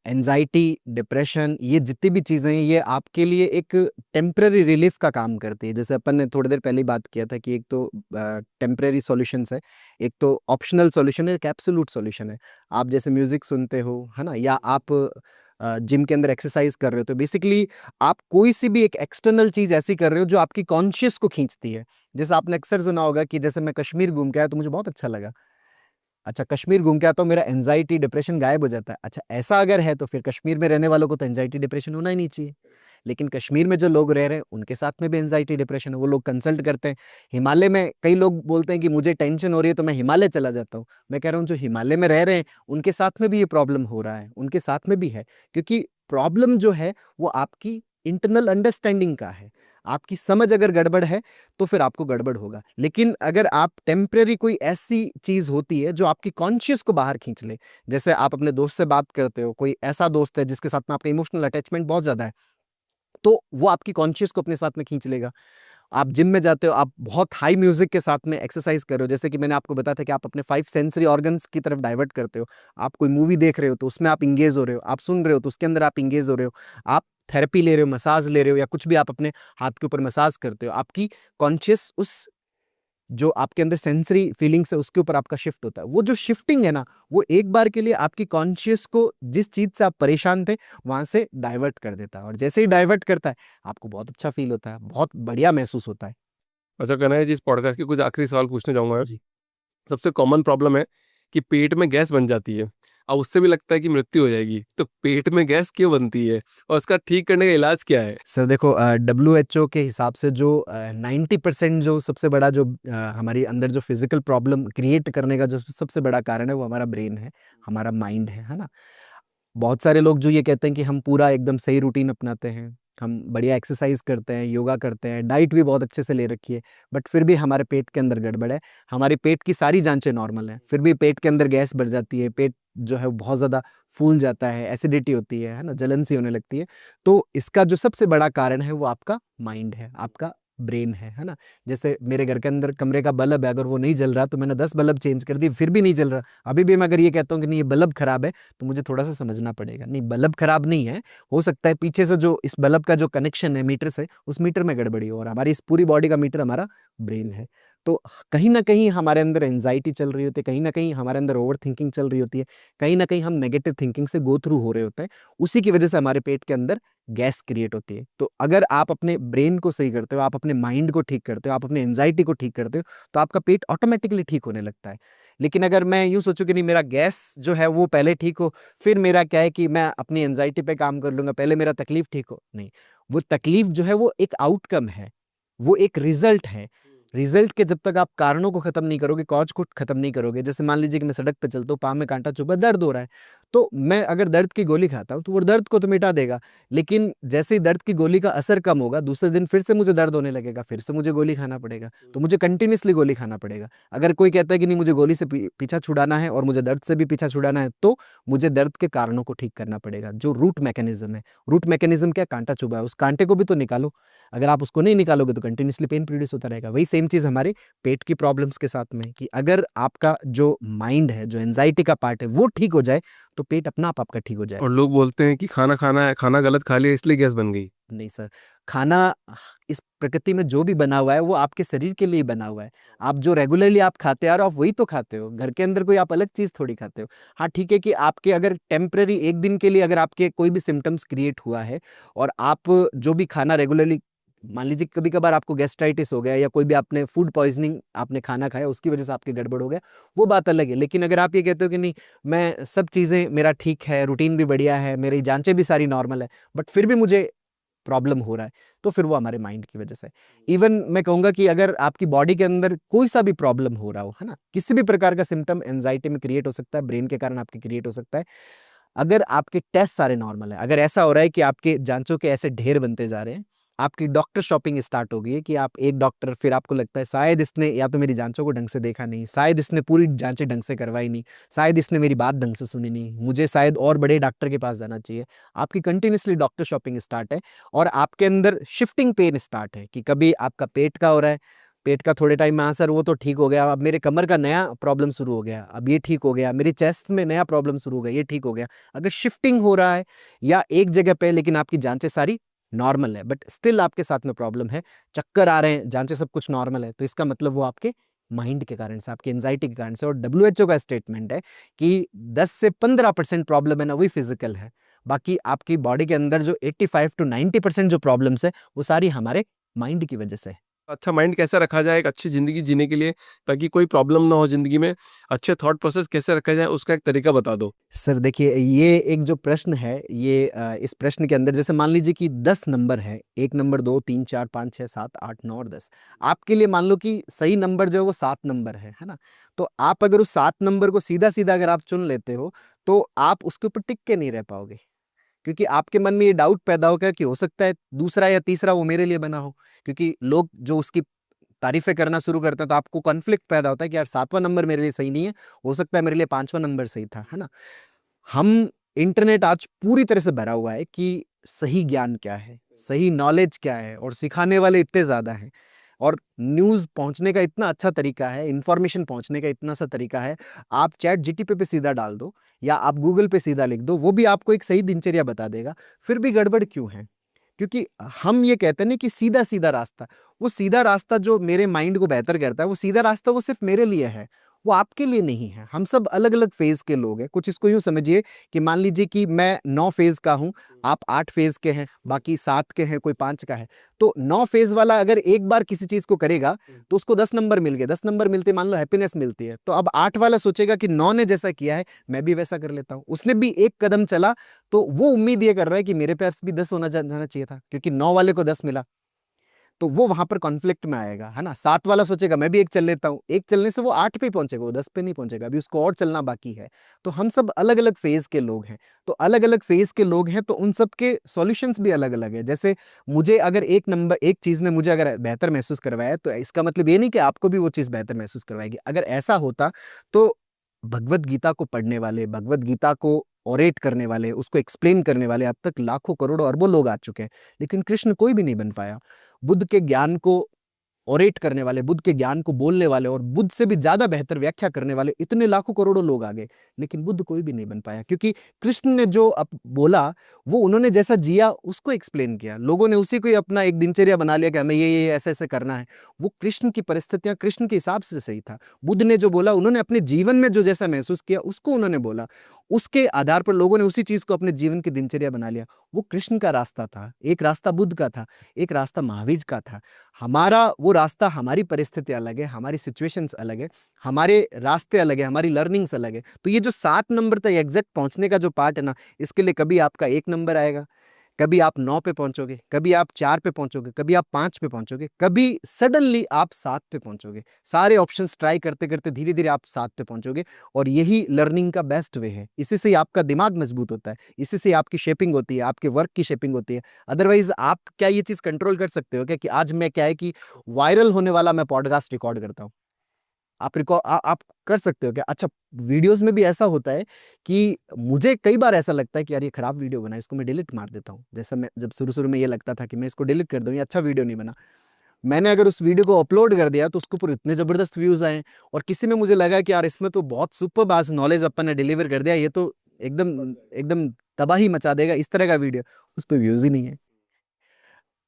एंजाइटी, डिप्रेशन, ये जितनी भी चीज़ें हैं ये आपके लिए एक टेम्पररी रिलीफ का काम करती है। जैसे अपन ने थोड़ी देर पहले ही बात किया था कि एक तो टेम्पररी सॉल्यूशंस है, एक तो ऑप्शनल सॉल्यूशन है, एक एब्सोल्यूट सॉल्यूशन है। आप जैसे म्यूज़िक सुनते हो, है ना? या आप जिम के अंदर एक्सरसाइज कर रहे हो, तो बेसिकली आप कोई सी भी एक एक्सटर्नल चीज़ ऐसी कर रहे हो जो आपकी कॉन्शियस को खींचती है। जैसे आपने अक्सर सुना होगा कि जैसे मैं कश्मीर घूम के आया तो मुझे बहुत अच्छा लगा। अच्छा, कश्मीर घूम के आता हूँ, मेरा एंग्ज़ायटी, डिप्रेशन गायब हो जाता है। अच्छा, ऐसा अगर है तो फिर कश्मीर में रहने वालों को तो एंग्ज़ायटी, डिप्रेशन होना ही नहीं चाहिए। लेकिन कश्मीर में जो लोग रह रहे हैं, उनके साथ में भी एंग्ज़ायटी, डिप्रेशन है। वो लोग कंसल्ट करते हैं। हिमालय में कई लोग बोलते हैं कि मुझे टेंशन हो रही है तो मैं हिमालय चला जाता हूँ। मैं कह रहा हूँ जो हिमालय में रह रहे हैं, उनके साथ में भी ये प्रॉब्लम हो रहा है, उनके साथ में भी है। क्योंकि प्रॉब्लम जो है वो आपकी इंटरनल अंडरस्टैंडिंग का है। आपकी समझ अगर गड़बड़ है तो फिर आपको गड़बड़ होगा। लेकिन अगर आप टेम्परेरी कोई ऐसी चीज़ होती है जो आपकी कॉन्शियस को बाहर खींच ले, जैसे आप अपने दोस्त से बात करते हो, कोई ऐसा दोस्त है जिसके साथ में आपका इमोशनल अटैचमेंट बहुत ज़्यादा है, तो वो आपकी कॉन्शियस को अपने साथ में खींच लेगा। आप जिम में जाते हो, आप बहुत हाई म्यूज़िक के साथ में एक्सरसाइज़ कर रहे हो, जैसे कि मैंने आपको बताया था कि आप अपने 5 सेंसरी ऑर्गन्स की तरफ डाइवर्ट करते हो। आप कोई मूवी देख रहे हो तो उसमें आप एंगेज हो रहे हो, आप सुन रहे हो तो उसके अंदर आप एंगेज हो रहे हो, आप थेरेपी ले रहे हो, मसाज ले रहे हो, या कुछ भी आप अपने हाथ के ऊपर मसाज करते हो। आपकी कॉन्शियस उस जो आपके अंदर सेंसरी फीलिंग्स है उसके ऊपर आपका शिफ्ट होता है। वो जो शिफ्टिंग है ना, वो एक बार के लिए आपकी कॉन्शियस को जिस चीज़ से आप परेशान थे, वहाँ से डाइवर्ट कर देता है, और जैसे ही डाइवर्ट करता है, आपको बहुत अच्छा फ़ील होता है, बहुत बढ़िया महसूस होता है। अच्छा, कहना है जी, इस पॉडकास्ट के कुछ आखिरी सवाल पूछने जाऊँगा मैं। जी। सबसे कॉमन प्रॉब्लम है कि पेट में गैस बन जाती है। अब उससे भी लगता है कि मृत्यु हो जाएगी। तो पेट में गैस क्यों बनती है? और उसका ठीक करने का इलाज क्या है? सर देखो, डब्ल्यूएचओ के हिसाब से जो 90% जो सबसे बड़ा जो हमारे अंदर जो फिज़िकल प्रॉब्लम क्रिएट करने का जो सबसे बड़ा कारण है, वो हमारा ब्रेन है, हमारा माइंड है ना? बहुत सारे लोग जो ये कहते हैं कि हम पूरा एकदम सही रूटीन अपनाते हैं, हम बढ़िया एक्सरसाइज करते हैं, योगा करते हैं, डाइट भी बहुत अच्छे से ले रखी है, बट फिर भी हमारे पेट के अंदर गड़बड़ है। हमारे पेट की सारी जाँचें नॉर्मल हैं, फिर भी पेट के अंदर गैस बढ़ जाती है, पेट जो है वो बहुत ज़्यादा फूल जाता है, एसिडिटी होती है ना? जलन सी होने लगती है। तो इसका जो सबसे बड़ा कारण है वो आपका माइंड है, आपका ब्रेन है ना? जैसे मेरे घर के अंदर कमरे का बल्ब है, अगर वो नहीं जल रहा तो मैंने 10 बल्ब चेंज कर दिए, फिर भी नहीं जल रहा। अभी भी मैं अगर ये कहता हूँ कि नहीं ये बल्ब खराब है, तो मुझे थोड़ा-सा समझना पड़ेगा। नहीं, बल्ब खराब नहीं है, हो सकता है पीछे से जो इस बल्ब का जो कनेक्शन है मीटर से, उस मीटर में गड़बड़ी हो, और हमारी इस पूरी बॉडी का मीटर हमारा ब्रेन है। तो कहीं न कहीं हमारे अंदर एंग्ज़ायटी चल रही होती है, कहीं न कहीं हमारे अंदर ओवरथिंकिंग चल रही होती है, कहीं न कहीं हम नेगेटिव थिंकिंग से गो थ्रू हो रहे होते हैं। उसी की वजह से हमारे पेट के अंदर गैस क्रिएट होती है। तो अगर आप अपने ब्रेन को सही करते हो, आप अपने माइंड को ठीक करते हो, आप अपनी एंग्ज़ायटी को ठीक करते हो, तो आपका पेट ऑटोमैटिकली ठीक होने लगता है। लेकिन अगर मैं यूँ सोचूँ कि नहीं मेरा गैस जो है वो पहले ठीक हो, फिर मेरा क्या है कि मैं अपनी एंग्ज़ायटी पे काम कर लूँगा, पहले मेरा तकलीफ़ ठीक हो, नहीं। वो तकलीफ़ जो है वो एक आउटकम है, वो एक रिज़ल्ट है। रिज़ल्ट के जब तक आप कारणों को ख़त्म नहीं करोगे, कॉज़ को ख़त्म नहीं करोगे, जैसे मान लीजिए कि मैं सड़क पे चलता हूँ, पाँव में काँटा चुभा, दर्द हो रहा है, तो मैं अगर दर्द की गोली खाता हूँ, तो वो दर्द को तो मिटा देगा। लेकिन जैसे ही दर्द की गोली का असर कम होगा, दूसरे दिन फिर से मुझे दर्द होने लगेगा, फिर से मुझे गोली खाना पड़ेगा। तो मुझे कंटीन्यूअसली गोली खाना पड़ेगा। अगर कोई कहता है कि नहीं मुझे गोली से पीछा छुड़ाना है और मुझे दर्द से भी पीछा छुड़ाना है, तो मुझे दर्द के कारणों को ठीक करना पड़ेगा, जो रूट मैकेनिज़्म है। रूट मैकेनिज़्म क्या है? काँटा चुभा है, उस काँटे को भी तो निकालो। अगर आप उसको नहीं निकालोगे तो कंटीन्यूअसली पेन प्रोड्यूस होता रहेगा। वही सेम चीज़ हमारे पेट की प्रॉब्लम्स के साथ में, कि अगर आपका जो माइंड है, जो एंग्ज़ायटी का पार्ट है, वो ठीक हो जाए, तो पेट अपना आप आपका ठीक हो जाएगा। और लोग बोलते हैं कि खाना खाना है, खाना गलत खा लिया इसलिए गैस बन गई। नहीं सर, खाना इस प्रकृति में जो भी बना हुआ है, वो आपके शरीर के लिए बना हुआ है। आप जो रेगुलरली आप खाते आ रहे हो, आप वही तो खाते हो। घर के अंदर कोई आप अलग चीज़ थोड़ी खाते हो। हाँ, ठीक है कि आपके अगर टेम्परेरी 1 दिन के लिए अगर आपके कोई भी सिम्पटम्स क्रिएट हुआ है और आप जो भी खाना रेगुलरली मान लीजिए कभी कभार आपको गैस्ट्राइटिस हो गया या कोई भी आपने फूड पॉइजनिंग आपने खाना खाया उसकी वजह से आपके गड़बड़ हो गया, वो बात अलग है। लेकिन अगर आप ये कहते हो कि नहीं मैं सब चीज़ें मेरा ठीक है, रूटीन भी बढ़िया है, मेरी जांचें भी सारी नॉर्मल है, बट फिर भी मुझे प्रॉब्लम हो रहा है, तो फिर वो हमारे माइंड की वजह से। इवन मैं कहूंगा कि अगर आपकी बॉडी के अंदर कोई सा भी प्रॉब्लम हो रहा हो, है ना, किसी भी प्रकार का सिम्टम एंजाइटी में क्रिएट हो सकता है, ब्रेन के कारण आपके क्रिएट हो सकता है, अगर आपके टेस्ट सारे नॉर्मल है, अगर ऐसा हो रहा है कि आपके जांचों के ऐसे ढेर बनते जा रहे हैं, आपकी डॉक्टर शॉपिंग स्टार्ट हो गई है कि आप एक डॉक्टर, फिर आपको लगता है शायद इसने या तो मेरी जांचों को ढंग से देखा नहीं, शायद इसने पूरी जांचें ढंग से करवाई नहीं, शायद इसने मेरी बात ढंग से सुनी नहीं, मुझे शायद और बड़े डॉक्टर के पास जाना चाहिए। आपकी कंटिन्यूसली डॉक्टर शॉपिंग स्टार्ट है और आपके अंदर शिफ्टिंग पेन स्टार्ट है कि कभी आपका पेट का हो रहा है, पेट का थोड़े टाइम में हाँ सर वो तो ठीक हो गया, अब मेरे कमर का नया प्रॉब्लम शुरू हो गया, अब ये ठीक हो गया, मेरी चेस्ट में नया प्रॉब्लम शुरू हो गया, ये ठीक हो गया। अगर शिफ्टिंग हो रहा है या एक जगह पे लेकिन आपकी जांचें सारी नॉर्मल है बट स्टिल आपके साथ में प्रॉब्लम है, चक्कर आ रहे हैं, जांचें सब कुछ नॉर्मल है, तो इसका मतलब वो आपके माइंड के कारण से, आपकी एंजाइटी के कारण से। और WHO का स्टेटमेंट है कि 10 से 15% प्रॉब्लम है ना वही फिजिकल है, बाकी आपकी बॉडी के अंदर जो 85 to 90% जो प्रॉब्लम्स है वो सारी हमारे माइंड की वजह से है। अच्छा माइंड कैसे रखा जाए एक अच्छी ज़िंदगी जीने के लिए, ताकि कोई प्रॉब्लम ना हो ज़िंदगी में, अच्छे थॉट प्रोसेस कैसे रखा जाए उसका एक तरीका बता दो। सर देखिए ये एक जो प्रश्न है ये इस प्रश्न के अंदर जैसे मान लीजिए कि 10 नंबर है, 1 नंबर 2 3 4 5 6 7 8 9 और 10, आपके लिए मान लो कि सही नंबर जो है वो 7 नंबर है ना, तो आप अगर उस 7 नंबर को सीधा सीधा अगर आप चुन लेते हो तो आप उसके ऊपर टिक के नहीं रह पाओगे, क्योंकि आपके मन में ये डाउट पैदा होगा कि हो सकता है दूसरा या तीसरा वो मेरे लिए बना हो, क्योंकि लोग जो उसकी तारीफें करना शुरू करते हैं तो आपको कॉन्फ्लिक्ट पैदा होता है कि यार 7वां नंबर मेरे लिए सही नहीं है, हो सकता है मेरे लिए 5वां नंबर सही था, है ना। हम इंटरनेट आज पूरी तरह से भरा हुआ है कि सही ज्ञान क्या है, सही नॉलेज क्या है, और सिखाने वाले इतने ज़्यादा हैं, और न्यूज़ पहुंचने का इतना अच्छा तरीका है, इंफॉर्मेशन पहुंचने का इतना सा तरीका है। आप चैट जीटीपी पे सीधा डाल दो या आप गूगल पे सीधा लिख दो, वो भी आपको एक सही दिनचर्या बता देगा। फिर भी गड़बड़ क्यों है? क्योंकि हम ये कहते हैं ना कि सीधा सीधा रास्ता, वो सीधा रास्ता जो मेरे माइंड को बेहतर करता है, वो सीधा रास्ता वो सिर्फ मेरे लिए है, वो आपके लिए नहीं है। हम सब अलग अलग फेज के लोग हैं। कुछ इसको यूं समझिए कि मान लीजिए कि मैं 9 फेज का हूं, आप 8 फेज के हैं, बाकी 7 के हैं, कोई 5 का है। तो 9 फेज वाला अगर एक बार किसी चीज को करेगा तो उसको 10 नंबर मिल गए, 10 नंबर मिलते मान लो हैप्पीनेस मिलती है, तो अब 8 वाला सोचेगा कि 9 ने जैसा किया है मैं भी वैसा कर लेता हूं, उसने भी एक कदम चला, तो वो उम्मीद ये कर रहा है कि मेरे पास भी 10 होना जाना चाहिए था, क्योंकि 9 वाले को 10 मिला, तो वो वहां पर कॉन्फ्लिक्ट में आएगा, है ना। 7 वाला सोचेगा मैं भी एक चल लेता हूं, एक चलने से वो 8 पे पहुंचेगा, वो 10 पे नहीं पहुंचेगा, अभी उसको और चलना बाकी है। तो हम सब अलग अलग फेज के लोग हैं, तो अलग अलग फेज के लोग हैं तो उन सब के सॉल्यूशंस भी अलग अलग है। जैसे मुझे अगर एक नंबर एक चीज ने मुझे अगर बेहतर महसूस करवाया, तो इसका मतलब ये नहीं कि आपको भी वो चीज बेहतर महसूस करवाएगी। अगर ऐसा होता तो भगवत गीता को पढ़ने वाले, भगवत गीता को ओरेट करने वाले, उसको एक्सप्लेन करने वाले अब तक लाखों करोड़ों अरबों लोग आ चुके हैं, लेकिन कृष्ण कोई भी नहीं बन पाया। बुद्ध के ज्ञान को ओरेट करने वाले, बुद्ध के ज्ञान को बोलने वाले और बुद्ध से भी ज्यादा बेहतर व्याख्या करने वाले इतने लाखों करोड़ों लोग आ गए, लेकिन बुद्ध कोई भी नहीं बन पाया, क्योंकि कृष्ण ने जो अब बोला वो उन्होंने जैसा जिया उसको एक्सप्लेन किया, लोगों ने उसी को ही अपना एक दिनचर्या बना लिया कि हमें ये ऐसे ऐसे करना है। वो कृष्ण की परिस्थितियां कृष्ण के हिसाब से सही था। बुद्ध ने जो बोला उन्होंने अपने जीवन में जो जैसा महसूस किया उसको उन्होंने बोला, उसके आधार पर लोगों ने उसी चीज को अपने जीवन की दिनचर्या बना लिया। वो कृष्ण का रास्ता था, एक रास्ता बुद्ध का था, एक रास्ता महावीर का था। हमारा वो रास्ता, हमारी परिस्थिति अलग है, हमारी सिचुएशंस अलग है, हमारे रास्ते अलग है, हमारी लर्निंग्स अलग है। तो ये जो 7 नंबर तक एग्जैक्ट पहुंचने का जो पार्ट है ना, इसके लिए कभी आपका 1 नंबर आएगा, कभी आप 9 पे पहुंचोगे, कभी आप 4 पे पहुंचोगे, कभी आप 5 पे पहुंचोगे, कभी सडनली आप 7 पे पहुंचोगे। सारे ऑप्शंस ट्राई करते करते धीरे धीरे आप 7 पे पहुंचोगे, और यही लर्निंग का बेस्ट वे है। इसी से आपका दिमाग मजबूत होता है, इसी से आपकी शेपिंग होती है, आपके वर्क की शेपिंग होती है। अदरवाइज आप क्या ये चीज कंट्रोल कर सकते हो क्या कि आज मैं क्या है कि वायरल होने वाला मैं पॉडकास्ट रिकॉर्ड करता हूँ, आप आप कर सकते हो क्या? अच्छा, वीडियोस में भी ऐसा होता है कि मुझे कई बार ऐसा लगता है कि यार ये खराब वीडियो बना है, इसको मैं डिलीट मार देता हूँ। जैसा मैं जब शुरू-शुरू में ये लगता था कि मैं इसको डिलीट कर दूँ, ये अच्छा वीडियो नहीं बना। मैंने अगर उस वीडियो को अपलोड कर दिया तो उसके ऊपर इतने ज़बरदस्त व्यूज़ आए, और किसी में मुझे लगा कि यार इसमें तो बहुत सुपर्ब आज नॉलेज अपन ने डिलीवर कर दिया, ये तो एकदम एकदम तबाही मचा देगा, इस तरह का वीडियो, उस पे व्यूज़ ही नहीं है।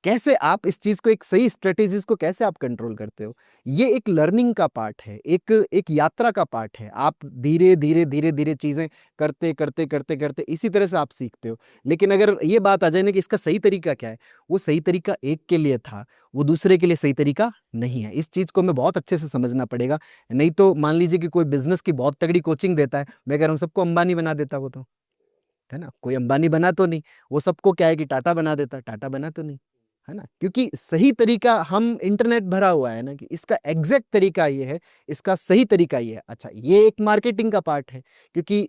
कैसे आप इस चीज को, एक सही स्ट्रेटेजीज को कैसे आप कंट्रोल करते हो, ये एक लर्निंग का पार्ट है, एक यात्रा का पार्ट है। आप धीरे धीरे धीरे धीरे चीजें करते करते करते करते इसी तरह से आप सीखते हो। लेकिन अगर ये बात आ जाए ना कि इसका सही तरीका क्या है, वो सही तरीका एक के लिए था, वो दूसरे के लिए सही तरीका नहीं है। इस चीज को हमें बहुत अच्छे से समझना पड़ेगा। नहीं तो मान लीजिए कि कोई बिजनेस की बहुत तगड़ी कोचिंग देता है, मैं कह रहा हूँ सबको अंबानी बना देता, वो तो है ना, कोई अंबानी बना तो नहीं, वो सबको क्या है कि टाटा बना देता, टाटा बना तो नहीं, है ना। क्योंकि सही तरीका, हम इंटरनेट भरा हुआ है ना कि इसका एग्जैक्ट तरीका ये है, इसका सही तरीका ये है। अच्छा, ये एक मार्केटिंग का पार्ट है, क्योंकि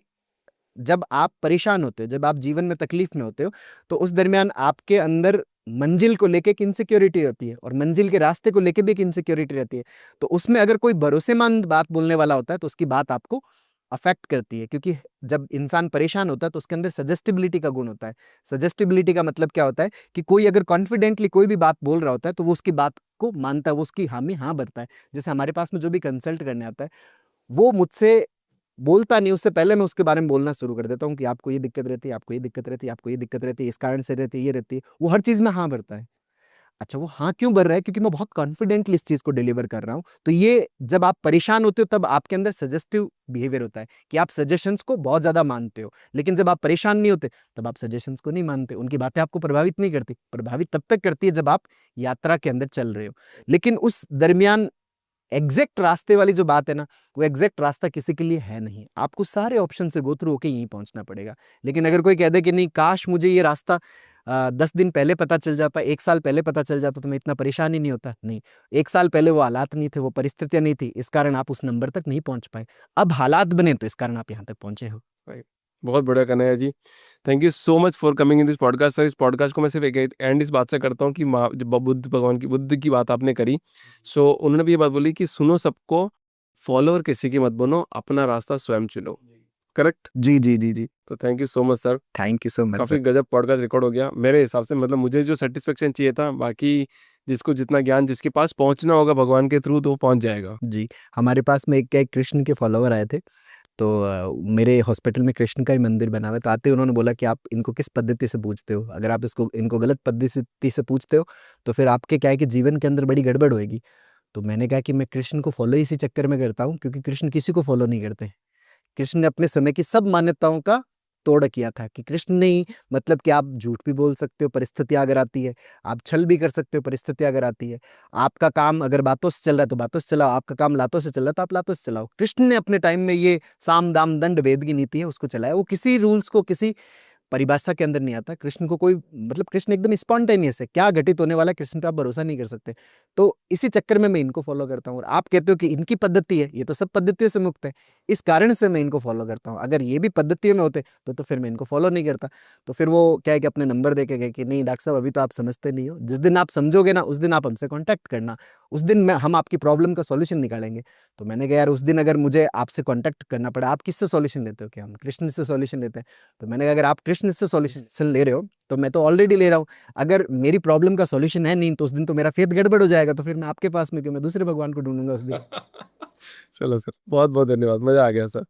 जब आप परेशान होते हो, जब आप जीवन में तकलीफ में होते हो, तो उस दरमियान आपके अंदर मंजिल को लेके एक इनसिक्योरिटी होती है, और मंजिल के रास्ते को लेके भी एक इनसिक्योरिटी रहती है। तो उसमें अगर कोई भरोसेमंद बात बोलने वाला होता है तो उसकी बात आपको अफेक्ट करती है, क्योंकि जब इंसान परेशान होता है तो उसके अंदर सजेस्टिबिलिटी का गुण होता है। सजेस्टिबिलिटी का मतलब क्या होता है कि कोई अगर कॉन्फिडेंटली कोई भी बात बोल रहा होता है तो वो उसकी बात को मानता है, वो उसकी हामी हाँ भरता है। जैसे हमारे पास में जो भी कंसल्ट करने आता है, वो मुझसे बोलता नहीं, उससे पहले मैं उसके बारे में बोलना शुरू कर देता हूँ कि आपको ये दिक्कत रहती है, आपको ये दिक्कत रहती है, आपको ये दिक्कत रहती है, इस कारण से रहती है, ये रहती है। वो हर चीज में हाँ भरता है। अच्छा, वो हाँ क्यों भर रहा है? क्योंकि मैं बहुत कॉन्फिडेंटली इस चीज को डिलीवर कर रहा हूँ। तो ये जब आप परेशान होते हो तब आपके अंदर सजेस्टिव बिहेवियर होता है कि आप सजेशंस को बहुत ज्यादा मानते हो। लेकिन जब आप परेशान नहीं होते तब आप सजेशंस को नहीं मानते, उनकी बातें आपको प्रभावित नहीं करती। प्रभावित तब तक करती है जब आप यात्रा के अंदर चल रहे हो। लेकिन उस दरमियान एग्जैक्ट रास्ते वाली जो बात है ना, वो एग्जैक्ट रास्ता किसी के लिए है नहीं। आपको सारे ऑप्शन से गो थ्रू होके यहीं पहुंचना पड़ेगा। लेकिन अगर कोई कह दे कि नहीं, काश मुझे ये रास्ता 10 दिन पहले पता चल जाता, 1 साल पहले पता चल जाता, तो मैं इतना परेशान ही नहीं होता। नहीं, 1 साल पहले वो हालात नहीं थे, वो परिस्थितियां नहीं थी, इस कारण आप उस नंबर तक नहीं पहुंच पाए। अब हालात बने तो इस कारण आप यहाँ तक पहुंचे हो। राइट। बहुत बढ़िया Kanhaiya ji, thank you so much for coming in this podcast. Sir, इस पॉडकास्ट को मैं सिर्फ एक एंड इस बात से करता हूँ कि जब बुद्ध भगवान की बुद्ध की बात आपने करी, सो उन्होंने भी ये बात बोली कि सुनो सबको, फॉलोअर किसी की मत बनो, अपना रास्ता स्वयं चुनो। करेक्ट। जी जी जी जी। तो thank you so much sir. Thank you so much काफ़ी सर। गजब पॉडकास्ट रिकॉर्ड हो गया मेरे हिसाब से। मतलब मुझे जो सेटिस्फेक्शन चाहिए था, बाकी जिसको जितना ज्ञान जिसके पास पहुंचना होगा भगवान के थ्रू, तो वो पहुंच जाएगा। जी, हमारे पास में एक क्या, एक कृष्ण के फॉलोवर आए थे। तो मेरे हॉस्पिटल में कृष्ण का ही मंदिर बना हुआ है। तो आते ही उन्होंने बोला कि आप इनको किस पद्धति से पूछते हो, अगर आप इसको इनको गलत पद्धति से पूछते हो तो फिर आपके क्या है कि जीवन के अंदर बड़ी गड़बड़ होएगी। तो मैंने कहा कि मैं कृष्ण को फॉलो इसी चक्कर में करता हूँ क्योंकि कृष्ण किसी को फॉलो नहीं करते। कृष्ण ने अपने समय की सब मान्यताओं का तोड़ किया था कि कृष्ण नहीं, मतलब कि आप झूठ भी बोल सकते हो परिस्थितियां अगर आती है, आप छल भी कर सकते हो परिस्थितियां अगर आती है, आपका काम अगर बातों से चल रहा है तो बातों से चलाओ, आपका काम लातों से चल रहा है तो आप लातों से चलाओ। कृष्ण ने अपने टाइम में ये साम दाम दंड भेद की नीति है उसको चलाया। वो किसी रूल्स को, किसी परिभाषा के अंदर नहीं आता। कृष्ण को कोई, मतलब कृष्ण एकदम स्पॉन्टेनियस है, क्या घटित होने वाला है कृष्ण पे आप भरोसा नहीं कर सकते। तो इसी चक्कर में मैं इनको फॉलो करता हूँ। और आप कहते हो कि इनकी पद्धति है, ये तो सब पद्धतियों से मुक्त है, इस कारण से मैं इनको फॉलो करता हूँ। अगर ये भी पद्धतियों में होते तो फिर मैं इनको फॉलो नहीं करता। तो फिर वो क्या है कि अपने नंबर दे के गए कि नहीं डॉक्टर साहब, अभी तो आप समझते नहीं हो, जिस दिन आप समझोगे ना उस दिन आप हमसे कॉन्टैक्ट करना, उस दिन मैं हम आपकी प्रॉब्लम का सॉल्यूशन निकालेंगे। तो मैंने कहा यार, उस दिन अगर मुझे आपसे कॉन्टैक्ट करना पड़ा, आप किससे सॉल्यूशन लेते हो? क्या हम कृष्ण से सॉल्यूशन लेते हैं? तो मैंने कहा अगर आप कृष्ण से सॉल्यूशन ले रहे हो तो मैं तो ऑलरेडी ले रहा हूँ। अगर मेरी प्रॉब्लम का सॉल्यूशन है नहीं तो उस दिन तो मेरा फेथ गड़बड़ हो जाएगा। तो फिर मैं आपके पास में क्यों, मैं दूसरे भगवान को ढूंढूंगा उस दिन। चलो सर, बहुत बहुत धन्यवाद, मजा आ गया सर।